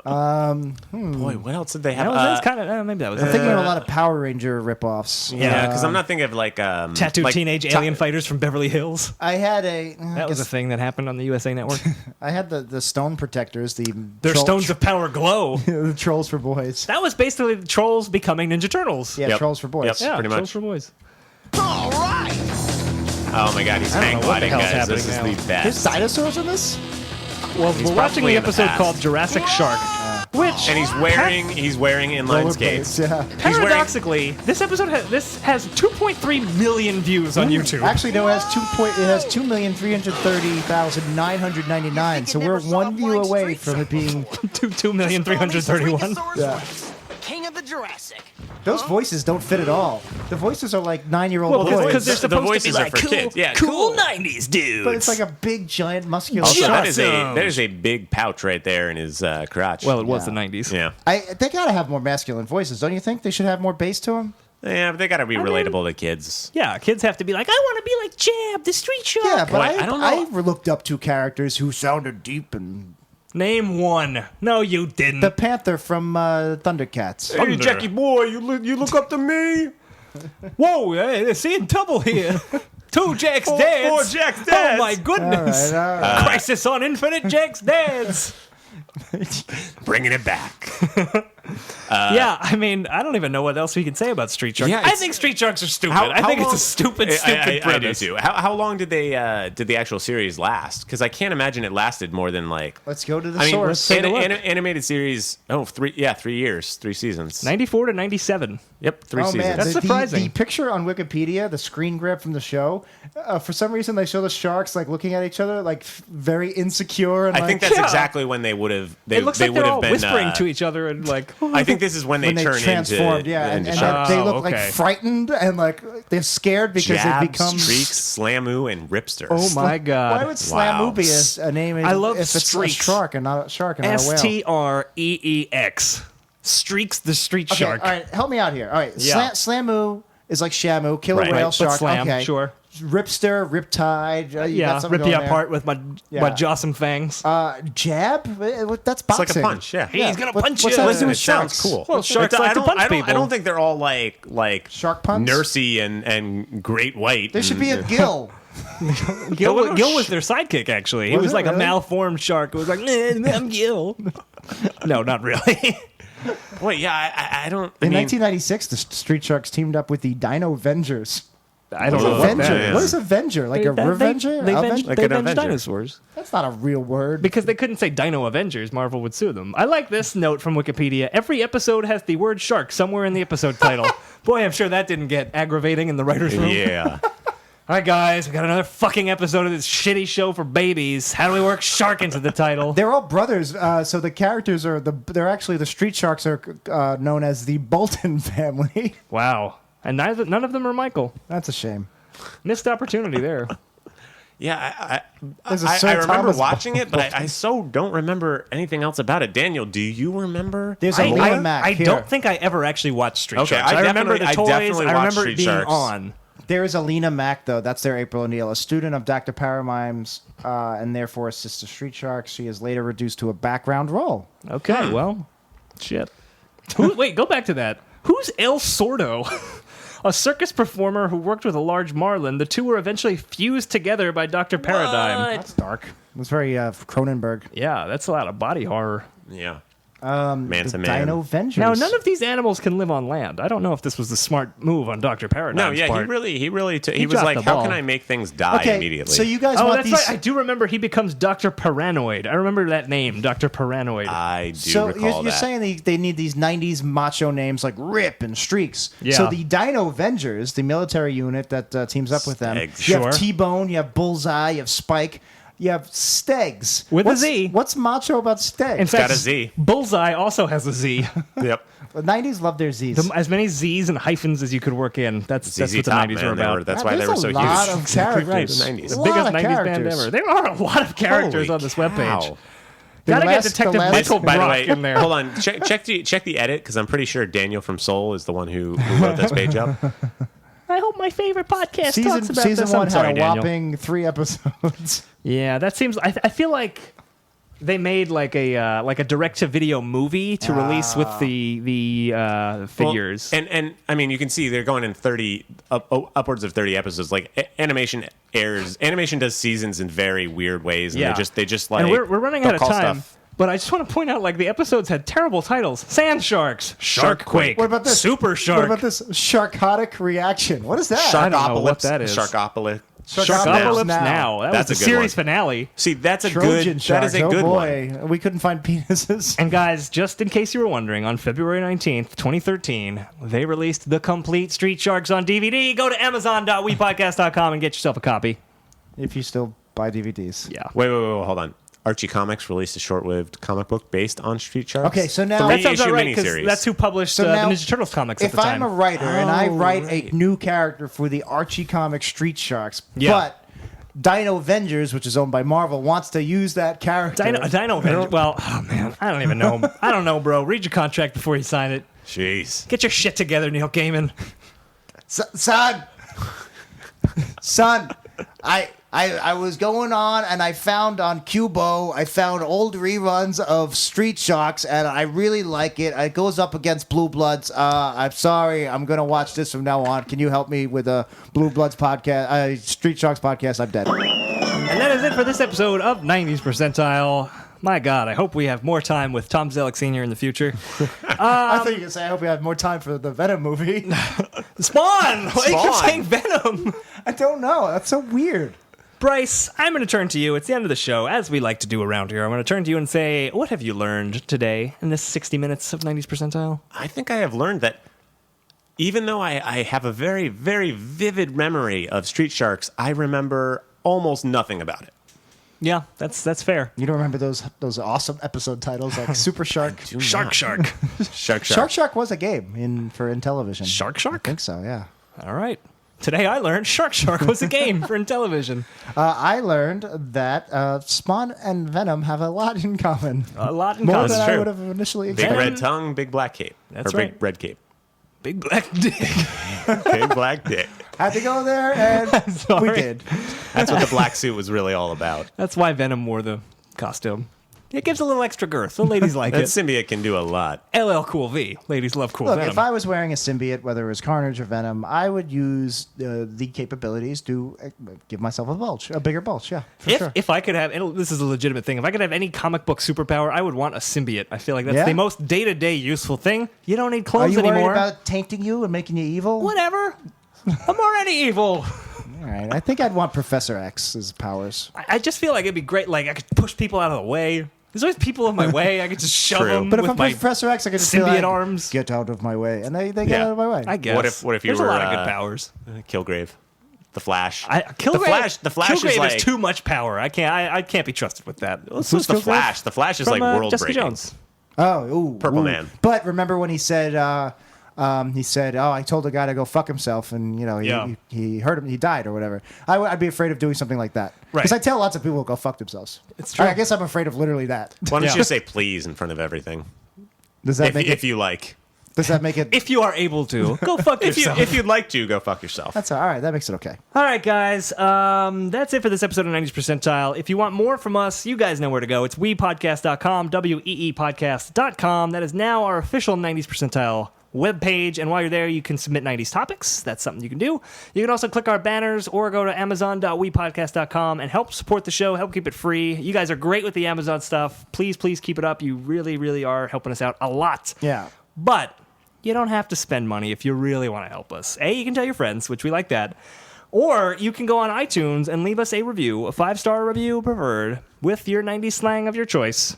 Speaker 3: Boy, what else did they have?
Speaker 2: That's kind of maybe that was.
Speaker 1: I'm thinking of a lot of Power Ranger ripoffs.
Speaker 3: Yeah, because I'm not thinking of like
Speaker 2: Tattooed
Speaker 3: like
Speaker 2: teenage alien fighters from Beverly Hills.
Speaker 1: I had a.
Speaker 2: That was a thing that happened on the USA Network.
Speaker 1: I had the Stone Protectors.
Speaker 2: Their stones of power glow.
Speaker 1: The Trolls for Boys.
Speaker 2: That was basically the Trolls becoming Ninja Turtles.
Speaker 1: Yeah,
Speaker 3: Yep.
Speaker 1: Trolls for Boys.
Speaker 3: Yep.
Speaker 2: Yeah,
Speaker 3: pretty
Speaker 2: Trolls
Speaker 3: much.
Speaker 2: for Boys.
Speaker 5: All right.
Speaker 3: Oh my god, he's
Speaker 2: I don't
Speaker 3: hang
Speaker 2: know what the
Speaker 3: gliding,
Speaker 2: hell's
Speaker 3: guys.
Speaker 2: happening
Speaker 3: This is
Speaker 2: now.
Speaker 3: the
Speaker 1: There's
Speaker 3: best.
Speaker 1: dinosaurs in this?
Speaker 2: Well,
Speaker 3: He's
Speaker 2: we're watching
Speaker 3: probably
Speaker 2: the
Speaker 3: in the
Speaker 2: episode
Speaker 3: past.
Speaker 2: called Jurassic Shark, which
Speaker 3: And he's wearing inline skates.
Speaker 1: Yeah.
Speaker 3: He's wearing-
Speaker 2: paradoxically, this episode has 2.3 million views on YouTube.
Speaker 1: Actually, no, it has 2,330,999. So we're one view away from it being.
Speaker 2: 2,331,031.
Speaker 1: Yeah.
Speaker 5: King of the Jurassic.
Speaker 1: Those voices don't fit at all. The voices are like 9-year-old
Speaker 2: Well,
Speaker 1: boys.
Speaker 2: because they're
Speaker 3: The
Speaker 2: supposed to be
Speaker 3: voices are
Speaker 2: like
Speaker 3: for
Speaker 2: cool,
Speaker 3: kids. Yeah,
Speaker 2: cool
Speaker 3: cool.
Speaker 2: 90s dudes.
Speaker 1: But it's like a big, giant, muscular
Speaker 3: Also,
Speaker 1: shark.
Speaker 3: that is a big pouch right there in his crotch.
Speaker 2: well, it was
Speaker 1: Yeah.
Speaker 2: the 90s.
Speaker 3: yeah.
Speaker 1: They gotta have more masculine voices, don't you think? They should have more bass to them.
Speaker 3: Yeah, but they got to be relatable to kids.
Speaker 2: Yeah, kids have to be like, I want to be like Jab, the street shark.
Speaker 1: Yeah, but
Speaker 3: Boy,
Speaker 1: I
Speaker 3: I don't know.
Speaker 1: I looked up to characters who sounded deep and
Speaker 2: Name one. No, you didn't.
Speaker 1: the Panther from Thundercats.
Speaker 2: Thunder.
Speaker 3: Jackie boy, you look up to me.
Speaker 2: Whoa, hey, they're seeing double here. Two Jack's dads.
Speaker 3: four Jack's
Speaker 2: Oh,
Speaker 3: dads.
Speaker 2: my goodness.
Speaker 1: All right.
Speaker 2: Crisis on Infinite Jack's dads.
Speaker 3: Bringing it back.
Speaker 2: Yeah, I mean, I don't even know what else we can say about Street Sharks.
Speaker 3: Yeah,
Speaker 2: I
Speaker 3: it's-
Speaker 2: think Street Sharks are stupid.
Speaker 3: How
Speaker 2: I think
Speaker 3: long-
Speaker 2: it's a stupid
Speaker 3: I do
Speaker 2: premise.
Speaker 3: too. How long did the actual series last? Because I can't imagine it lasted more than like.
Speaker 1: Let's go to the
Speaker 3: I mean,
Speaker 1: source.
Speaker 3: animated series. Oh, 3 years, 3 seasons.
Speaker 2: 94 to 97.
Speaker 3: Yep, 3
Speaker 1: Oh
Speaker 3: seasons.
Speaker 1: man,
Speaker 2: That's
Speaker 1: the
Speaker 2: surprising.
Speaker 1: picture on Wikipedia, the screen grab from the show, for some reason they show the sharks like looking at each other, like very insecure. And
Speaker 3: I
Speaker 1: like,
Speaker 3: think that's
Speaker 2: Yeah.
Speaker 3: exactly when they would have.
Speaker 2: It looks
Speaker 3: they
Speaker 2: like
Speaker 3: would
Speaker 2: they're
Speaker 3: have
Speaker 2: all
Speaker 3: been
Speaker 2: whispering to each other and like.
Speaker 3: I think this is when they
Speaker 1: when they
Speaker 3: turn
Speaker 1: transformed,
Speaker 3: into
Speaker 1: yeah,
Speaker 3: into
Speaker 1: and
Speaker 3: sharks.
Speaker 1: they look
Speaker 2: Oh,
Speaker 1: like
Speaker 2: okay.
Speaker 1: frightened and like they're scared because
Speaker 3: Jab,
Speaker 1: they've become.
Speaker 3: Streaks, Slamoo, and Ripster.
Speaker 2: Oh my god.
Speaker 1: Why would Slamoo
Speaker 3: Wow.
Speaker 1: be a name
Speaker 2: I love
Speaker 1: if it's
Speaker 2: Streaks.
Speaker 1: a shark and not a shark and not a whale?
Speaker 2: STREEX. Streaks the street
Speaker 1: Okay,
Speaker 2: shark.
Speaker 1: all right, help me out here. All right,
Speaker 2: Yeah.
Speaker 1: Slamoo is like Shamu, killer
Speaker 3: Right.
Speaker 1: whale
Speaker 2: But
Speaker 1: shark.
Speaker 2: slam,
Speaker 1: okay,
Speaker 2: sure.
Speaker 1: Ripster, Riptide. You
Speaker 2: Yeah,
Speaker 1: got something
Speaker 2: rip you
Speaker 1: going there.
Speaker 2: apart with my
Speaker 1: Yeah.
Speaker 2: jaws and fangs.
Speaker 1: Jab? That's
Speaker 3: It's
Speaker 1: boxing.
Speaker 3: like a punch, yeah.
Speaker 2: He's gonna punch
Speaker 1: what's
Speaker 2: you.
Speaker 1: that to do
Speaker 3: Listen,
Speaker 1: with
Speaker 3: it sounds
Speaker 1: sharks?
Speaker 3: cool.
Speaker 2: Well, sharks like to punch
Speaker 3: I
Speaker 2: people.
Speaker 3: don't think they're all like
Speaker 1: Shark punts?
Speaker 3: Nursey and Great White.
Speaker 1: There should be a gill.
Speaker 2: Gil was their sidekick, actually. He
Speaker 1: Was
Speaker 2: was
Speaker 1: it
Speaker 2: like a
Speaker 1: really?
Speaker 2: malformed shark. It was like, I'm Gil. No, not really.
Speaker 3: Wait, yeah, I don't. I
Speaker 1: In
Speaker 3: mean,
Speaker 1: 1996, the Street Sharks teamed up with the Dino Vengers.
Speaker 2: I don't know what
Speaker 1: Avenger.
Speaker 2: that is.
Speaker 1: What is Avenger? Like a Revenger?
Speaker 2: They
Speaker 1: Avenger?
Speaker 2: avenge
Speaker 3: Like
Speaker 2: they
Speaker 3: an
Speaker 2: avenge
Speaker 3: Avenger.
Speaker 2: dinosaurs.
Speaker 1: That's not a real word.
Speaker 2: Because they couldn't say Dino Avengers, Marvel would sue them. I like this note from Wikipedia. Every episode has the word shark somewhere in the episode title. Boy, I'm sure that didn't get aggravating in the writer's room.
Speaker 3: yeah.
Speaker 2: All right, guys, we got another fucking episode of this shitty show for babies. How do we work shark into the title?
Speaker 1: They're all brothers, so the characters are they're actually the Street Sharks are known as the Bolton family.
Speaker 2: Wow. And none of them are Michael.
Speaker 1: That's a shame.
Speaker 2: Missed opportunity there.
Speaker 3: Yeah,
Speaker 1: There's a
Speaker 3: I
Speaker 1: Sir
Speaker 3: remember
Speaker 1: Thomas
Speaker 3: watching it, but I so don't remember anything else about it. Daniel, do you remember?
Speaker 1: There's a Lena Mac
Speaker 2: I
Speaker 1: here.
Speaker 2: don't think I ever actually watched Street
Speaker 3: Okay,
Speaker 2: Sharks.
Speaker 3: I
Speaker 2: remember the
Speaker 3: definitely-
Speaker 2: toys.
Speaker 3: I definitely
Speaker 2: I
Speaker 3: watched
Speaker 2: remember
Speaker 3: Street
Speaker 2: it being
Speaker 3: Sharks.
Speaker 2: on.
Speaker 1: There is Alina Mack, though. That's their April O'Neil, a student of Dr. Paramime's and therefore assists the Street Sharks. She is later reduced to a background role.
Speaker 2: Okay, well, shit. Wait, go back to that. Who's El Sordo? A circus performer who worked with a large marlin. The two were eventually fused together by Dr. Paradigm.
Speaker 1: That's dark. It was very Cronenberg.
Speaker 2: Yeah, that's a lot of body horror.
Speaker 3: Yeah. Man
Speaker 1: The
Speaker 3: to man.
Speaker 1: Dino Vengers.
Speaker 2: Now, none of these animals can live on land. I don't know if this was the smart move on Dr. Paradigm's
Speaker 3: No, yeah,
Speaker 2: part.
Speaker 3: he really took. He was
Speaker 2: dropped
Speaker 3: like,
Speaker 2: the
Speaker 3: how
Speaker 2: ball.
Speaker 3: can I make things die
Speaker 1: Okay,
Speaker 3: immediately?
Speaker 1: so you guys
Speaker 2: Oh,
Speaker 1: want
Speaker 2: that's
Speaker 1: these...
Speaker 2: right. I do remember he becomes Dr. Paranoid. I remember that name, Dr. Paranoid.
Speaker 3: I do
Speaker 1: So
Speaker 3: recall
Speaker 1: you're
Speaker 3: that.
Speaker 1: saying they need these 90s macho names like Rip and Streaks.
Speaker 2: Yeah.
Speaker 1: So the Dino Vengers, the military unit that teams up with them,
Speaker 3: Stegs.
Speaker 1: you
Speaker 2: Sure.
Speaker 1: have T-Bone, you have Bullseye, you have Spike, you have Stegs.
Speaker 2: With a
Speaker 1: what's,
Speaker 2: Z.
Speaker 1: What's macho about Stegs?
Speaker 2: In fact,
Speaker 3: got a Z.
Speaker 2: Bullseye also has a Z.
Speaker 3: Yep.
Speaker 1: the 90s love their Zs.
Speaker 2: As many Z's and hyphens as you could work in. That's
Speaker 3: ZZ
Speaker 2: what the
Speaker 3: Top,
Speaker 2: 90s
Speaker 3: man,
Speaker 2: were
Speaker 3: they
Speaker 2: about.
Speaker 3: that's why they
Speaker 1: There's
Speaker 3: were
Speaker 1: a
Speaker 3: so
Speaker 1: lot
Speaker 3: huge.
Speaker 1: of
Speaker 3: Exactly right,
Speaker 1: characters.
Speaker 3: the 90s.
Speaker 2: The
Speaker 1: A lot
Speaker 2: biggest
Speaker 1: of
Speaker 2: 90s band
Speaker 1: characters.
Speaker 2: ever. There are a lot of characters
Speaker 3: Holy
Speaker 2: on this webpage.
Speaker 3: cow.
Speaker 2: Gotta get
Speaker 1: last-
Speaker 2: Detective
Speaker 1: the last-
Speaker 2: Michael
Speaker 3: By the
Speaker 2: Brock
Speaker 3: way,
Speaker 2: in there.
Speaker 3: hold on. Check the edit because I'm pretty sure Daniel from Soul is the one who wrote this page up.
Speaker 2: I hope my favorite podcast talks about
Speaker 1: season
Speaker 2: this. I'm
Speaker 1: one
Speaker 2: sorry,
Speaker 1: had a
Speaker 2: Daniel.
Speaker 1: whopping 3 episodes.
Speaker 2: Yeah, that seems. I feel like they made like a direct-to-video movie to release with the figures.
Speaker 3: Well, and I mean, you can see they're going in upwards of 30 episodes. Like animation does seasons in very weird ways, and they just like.
Speaker 2: And we're running out of
Speaker 3: they'll call
Speaker 2: time.
Speaker 3: stuff-
Speaker 2: But I just want to point out, like, the episodes had terrible titles. Sand Sharks, Sharkquake,
Speaker 1: What about this?
Speaker 2: Super Shark.
Speaker 1: What about this Sharkotic reaction? What is that?
Speaker 2: I don't know what that is.
Speaker 3: Sharkopolis.
Speaker 2: Sharkopolis Now. That
Speaker 3: That's
Speaker 2: was the
Speaker 3: a good
Speaker 2: series
Speaker 3: one.
Speaker 2: finale.
Speaker 3: See, that's a
Speaker 1: Trojan
Speaker 3: good.
Speaker 1: sharks.
Speaker 3: That is a good
Speaker 1: oh
Speaker 3: one.
Speaker 1: boy, we couldn't find penises.
Speaker 2: And guys, just in case you were wondering, on February 19th, 2013, they released the complete Street Sharks on DVD. Go to amazon.wepodcast.com and get yourself a copy.
Speaker 1: If you still buy DVDs.
Speaker 2: Yeah.
Speaker 3: Wait, hold on. Archie Comics released a short-lived comic book based on Street Sharks.
Speaker 1: Okay, so now-
Speaker 2: That sounds
Speaker 3: three-issue
Speaker 2: about right, because
Speaker 3: miniseries.
Speaker 2: that's who published
Speaker 1: So
Speaker 2: the
Speaker 1: now,
Speaker 2: Ninja Turtles comics at
Speaker 1: If
Speaker 2: the time.
Speaker 1: I'm a writer and I write
Speaker 3: right.
Speaker 1: a new character for the Archie Comics Street Sharks,
Speaker 2: Yeah.
Speaker 1: but Dino Avengers, which is owned by Marvel, wants to use that character.
Speaker 2: Dino Avengers. Well, oh man, I don't even know. I don't know, bro. Read your contract before you sign it.
Speaker 3: Jeez.
Speaker 2: Get your shit together, Neil Gaiman.
Speaker 1: Son, I was going on and I found on Cubo, I found old reruns of Street Sharks and I really like it. It goes up against Blue Bloods. I'm sorry, I'm going to watch this from now on. Can you help me with a Blue Bloods podcast, Street Sharks podcast? I'm dead.
Speaker 2: And that is it for this episode of 90s Percentile. My God, I hope we have more time with Tom Selleck Sr. in the future.
Speaker 1: I thought you were going to say, I hope we have more time for the Venom movie.
Speaker 2: Spawn! Why do you keep
Speaker 3: Spawn.
Speaker 2: saying Venom?
Speaker 1: I don't know. That's so weird.
Speaker 2: Bryce, I'm going to turn to you. It's the end of the show, as we like to do around here. I'm going to turn to you and say, what have you learned today in this 60 minutes of 90s Percentile?
Speaker 3: I think I have learned that even though I have a very, very vivid memory of Street Sharks, I remember almost nothing about it.
Speaker 2: Yeah, that's fair.
Speaker 1: You don't remember those awesome episode titles like Super Shark?
Speaker 2: Shark.
Speaker 3: Shark.
Speaker 1: Shark Shark was a game in television.
Speaker 2: Shark?
Speaker 1: I think so, yeah.
Speaker 2: All right. Today I learned Shark was a game for Intellivision.
Speaker 1: I learned that Spawn and Venom have a lot in common.
Speaker 2: A lot in
Speaker 1: More
Speaker 2: common.
Speaker 1: than
Speaker 3: That's
Speaker 1: I
Speaker 3: true.
Speaker 1: would have initially
Speaker 3: Big
Speaker 1: expected.
Speaker 3: red tongue, big black cape.
Speaker 2: That's
Speaker 3: or
Speaker 2: right.
Speaker 3: Big red cape.
Speaker 2: Big black dick.
Speaker 3: Big black dick.
Speaker 1: Had to go there, and we
Speaker 2: Sorry.
Speaker 1: did.
Speaker 3: That's what the black suit was really all about.
Speaker 2: That's why Venom wore the costume. It gives a little extra girth. The ladies like
Speaker 3: That
Speaker 2: it.
Speaker 3: symbiote can do a lot.
Speaker 2: LL Cool V. Ladies love cool
Speaker 1: Look,
Speaker 2: Venom.
Speaker 1: if I was wearing a symbiote, whether it was Carnage or Venom, I would use the capabilities to give myself a bigger bulge. Yeah, for sure.
Speaker 2: If I could have, and this is a legitimate thing, if I could have any comic book superpower, I would want a symbiote. I feel like that's
Speaker 1: Yeah?
Speaker 2: the most day-to-day useful thing. You don't need
Speaker 1: Are
Speaker 2: clothes
Speaker 1: you worried
Speaker 2: anymore.
Speaker 1: about tainting you and making you evil?
Speaker 2: Whatever. I'm already evil.
Speaker 1: All right, I think I'd want Professor X's powers.
Speaker 2: I just feel like it'd be great. Like I could push people out of the way. There's always people in my way. I could just shove
Speaker 3: True.
Speaker 2: them
Speaker 1: But if
Speaker 2: with
Speaker 1: I'm
Speaker 2: my
Speaker 1: Professor X, I could just be
Speaker 2: symbiote
Speaker 1: like,
Speaker 2: arms.
Speaker 1: get out of my way, and they get
Speaker 3: Yeah.
Speaker 1: out of my way.
Speaker 2: I guess.
Speaker 3: What if you
Speaker 2: There's
Speaker 3: were
Speaker 2: a lot of good powers.
Speaker 3: Kilgrave? The Flash.
Speaker 2: Kilgrave,
Speaker 3: The Flash
Speaker 2: Kilgrave
Speaker 3: is like
Speaker 2: too much power. I can't be trusted with that.
Speaker 3: Who's the
Speaker 1: Kilgrave?
Speaker 3: Flash? The Flash is
Speaker 2: From,
Speaker 3: like world
Speaker 2: Jessica
Speaker 3: breaking.
Speaker 2: Jones.
Speaker 1: Oh, ooh,
Speaker 3: Purple
Speaker 1: ooh.
Speaker 3: Man.
Speaker 1: But remember when he said, "Oh, I told a guy to go fuck himself, and he hurt him, he died or whatever." I'd be afraid of doing something like that,
Speaker 2: Right.
Speaker 1: because I tell lots of people to go fuck themselves.
Speaker 2: It's true.
Speaker 1: I guess I'm afraid of literally that.
Speaker 3: Why don't
Speaker 2: Yeah.
Speaker 3: you just say please in front of everything?
Speaker 1: Does that make
Speaker 3: If
Speaker 1: it?
Speaker 3: you like.
Speaker 1: Does that make it?
Speaker 2: If you are able to, go fuck yourself.
Speaker 3: If you'd like to, go fuck yourself.
Speaker 1: That's all right. That makes it okay.
Speaker 2: All right, guys. That's it for this episode of 90s Percentile. If you want more from us, you guys know where to go. It's weepodcast.com, weepodcast.com. That is now our official 90s Percentile webpage. And while you're there, you can submit 90s topics. That's something you can do. You can also click our banners or go to amazon.weepodcast.com and help support the show, help keep it free. You guys are great with the Amazon stuff. Please, please keep it up. You really, really are helping us out a lot.
Speaker 1: Yeah.
Speaker 2: But you don't have to spend money if you really want to help us. You can tell your friends, which we like that. Or you can go on iTunes and leave us a review, a 5-star review preferred, with your 90s slang of your choice.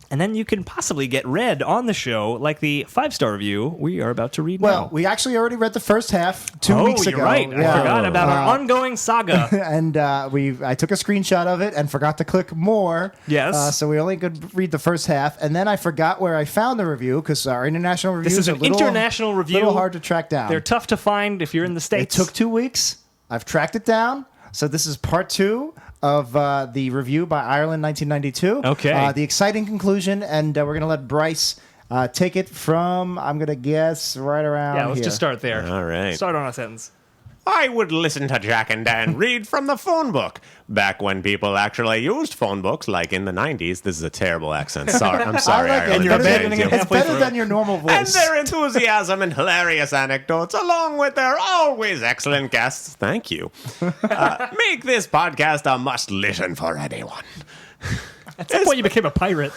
Speaker 2: And then you can possibly get read on the show like the 5-star review we are about to read
Speaker 1: Well,
Speaker 2: now.
Speaker 1: we actually already read the first half 2 weeks ago.
Speaker 2: You're right. I forgot about our ongoing saga.
Speaker 1: And I took a screenshot of it and forgot to click more.
Speaker 2: Yes.
Speaker 1: So we only could read the first half, and then I forgot where I found the review because our international reviews
Speaker 2: This is
Speaker 1: are
Speaker 2: an
Speaker 1: a little,
Speaker 2: international review.
Speaker 1: little hard to track down.
Speaker 2: They're tough to find if you're in the
Speaker 1: It
Speaker 2: States.
Speaker 1: took 2 weeks. I've tracked it down. So this is part 2 of the review by Ireland 1992.
Speaker 2: Okay.
Speaker 1: The exciting conclusion, and we're going to let Brice take it from, I'm going to guess, right around
Speaker 2: Yeah, let's
Speaker 1: here.
Speaker 2: just start there.
Speaker 3: All right.
Speaker 2: Start on a sentence.
Speaker 3: I would listen to Jack and Dan read from the phone book. Back when people actually used phone books, like in the 90s. This is a terrible accent. Sorry, I'm sorry.
Speaker 1: I like it.
Speaker 3: Ireland.
Speaker 2: you're
Speaker 3: I'm
Speaker 2: abandoning
Speaker 3: saying
Speaker 2: it
Speaker 3: to you.
Speaker 1: It's better than your normal
Speaker 3: And
Speaker 1: voice.
Speaker 3: their enthusiasm and hilarious anecdotes, along with their always excellent guests. Thank you. Make this podcast a must listen for anyone.
Speaker 2: At some point, you became a pirate.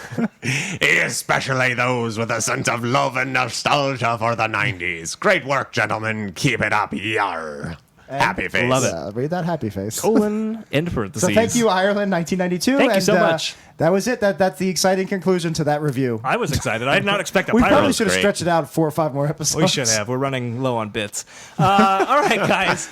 Speaker 3: Especially those with a sense of love and nostalgia for the 90s. Great work, gentlemen. Keep it up. Yar. Happy face.
Speaker 2: Love it.
Speaker 1: Read that happy face.
Speaker 2: Colon, end parentheses.
Speaker 1: So thank you, Ireland, 1992.
Speaker 2: Thank you so much.
Speaker 1: That was it. That's the exciting conclusion to that review.
Speaker 2: I was excited. I did not expect a
Speaker 1: We
Speaker 2: pirate.
Speaker 1: probably should have
Speaker 3: great.
Speaker 1: stretched it out 4 or 5 more episodes.
Speaker 2: We should have. We're running low on bits. All right, guys.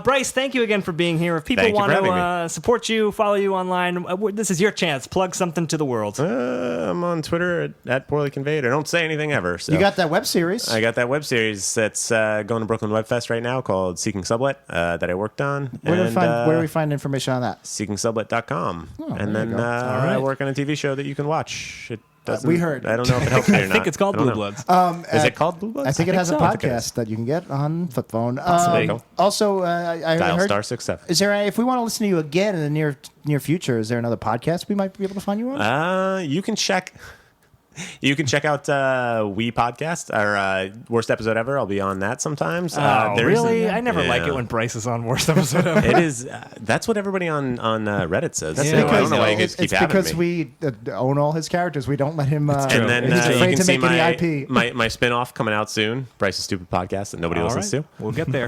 Speaker 2: Bryce, thank you again for being here. If people
Speaker 3: Thank you
Speaker 2: want
Speaker 3: for having
Speaker 2: to support you, follow you online, this is your chance. Plug something to the world.
Speaker 3: I'm on Twitter at Poorly Conveyed. I don't say anything ever. So.
Speaker 1: You got that web series.
Speaker 3: I got that web series that's going to Brooklyn Web Fest right now called Seeking Sublet that I worked on.
Speaker 1: Where do we find information on that?
Speaker 3: SeekingSublet.com. And
Speaker 1: there you
Speaker 3: then
Speaker 1: go.
Speaker 3: I work on a TV show that you can watch. It doesn't,
Speaker 1: We heard.
Speaker 3: I don't know if it helps me or
Speaker 2: I
Speaker 3: not.
Speaker 2: think it's called
Speaker 3: I don't
Speaker 2: Blue
Speaker 3: know.
Speaker 2: Bloods.
Speaker 3: Is it called Blue Bloods?
Speaker 1: I think it has
Speaker 2: so.
Speaker 1: a
Speaker 2: I
Speaker 3: think it
Speaker 1: podcast
Speaker 3: is.
Speaker 1: that you can get on flip phone.
Speaker 3: There you go.
Speaker 1: Also, I
Speaker 3: Dial
Speaker 1: heard.
Speaker 3: star 67.
Speaker 1: Is there? If we want to listen to you again in the near future, is there another podcast we might be able to find you on?
Speaker 3: You can check out We Podcast, our worst episode ever. I'll be on that sometimes.
Speaker 2: Really? I never like
Speaker 3: Yeah.
Speaker 2: it when Bryce is on worst episode ever.
Speaker 3: It is. That's what everybody on Reddit says.
Speaker 1: That's
Speaker 3: So I
Speaker 1: because
Speaker 3: don't know why you guys
Speaker 1: it's
Speaker 3: keep having
Speaker 1: because
Speaker 3: me.
Speaker 1: we own all his characters. We don't let him.
Speaker 3: And then
Speaker 1: he's
Speaker 3: you
Speaker 1: afraid
Speaker 3: can
Speaker 1: to
Speaker 3: see
Speaker 1: make any
Speaker 3: my,
Speaker 1: IP.
Speaker 3: my spin-off coming out soon, Bryce's Stupid Podcast that nobody
Speaker 2: All
Speaker 3: listens
Speaker 2: right.
Speaker 3: to.
Speaker 2: We'll get there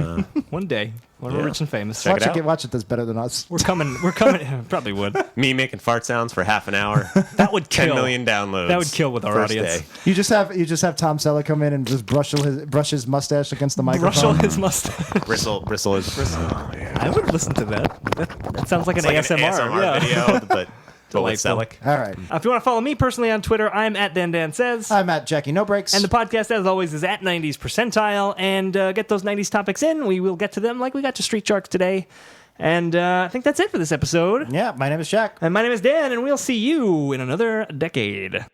Speaker 2: one day when we're rich and famous.
Speaker 3: Check it out.
Speaker 1: Watch it does better than us.
Speaker 2: We're coming. We're coming. Probably would.
Speaker 3: Me making fart sounds for half an hour.
Speaker 2: That would kill.
Speaker 3: 10 million downloads.
Speaker 2: That would kill with our
Speaker 3: first
Speaker 2: audience.
Speaker 3: day.
Speaker 1: You just have Tom Selleck come in and just brush his mustache against the
Speaker 2: Brush
Speaker 1: microphone.
Speaker 2: on his mustache.
Speaker 3: Bristle is bristle.
Speaker 2: I would listen to that. That sounds like an
Speaker 3: It's like
Speaker 2: ASMR.
Speaker 3: an ASMR
Speaker 2: yeah.
Speaker 3: video, but with
Speaker 2: Delightful.
Speaker 3: Selleck.
Speaker 1: All right.
Speaker 2: If you want to follow me personally on Twitter, I'm at Dan Says.
Speaker 1: I'm at Jackie No Breaks.
Speaker 2: And the podcast, as always, is at 90s Percentile. And get those 90s topics in. We will get to them like we got to Street Sharks today. And I think that's it for this episode.
Speaker 1: yeah, my name is Jack.
Speaker 2: And my name is Dan, and we'll see you in another decade.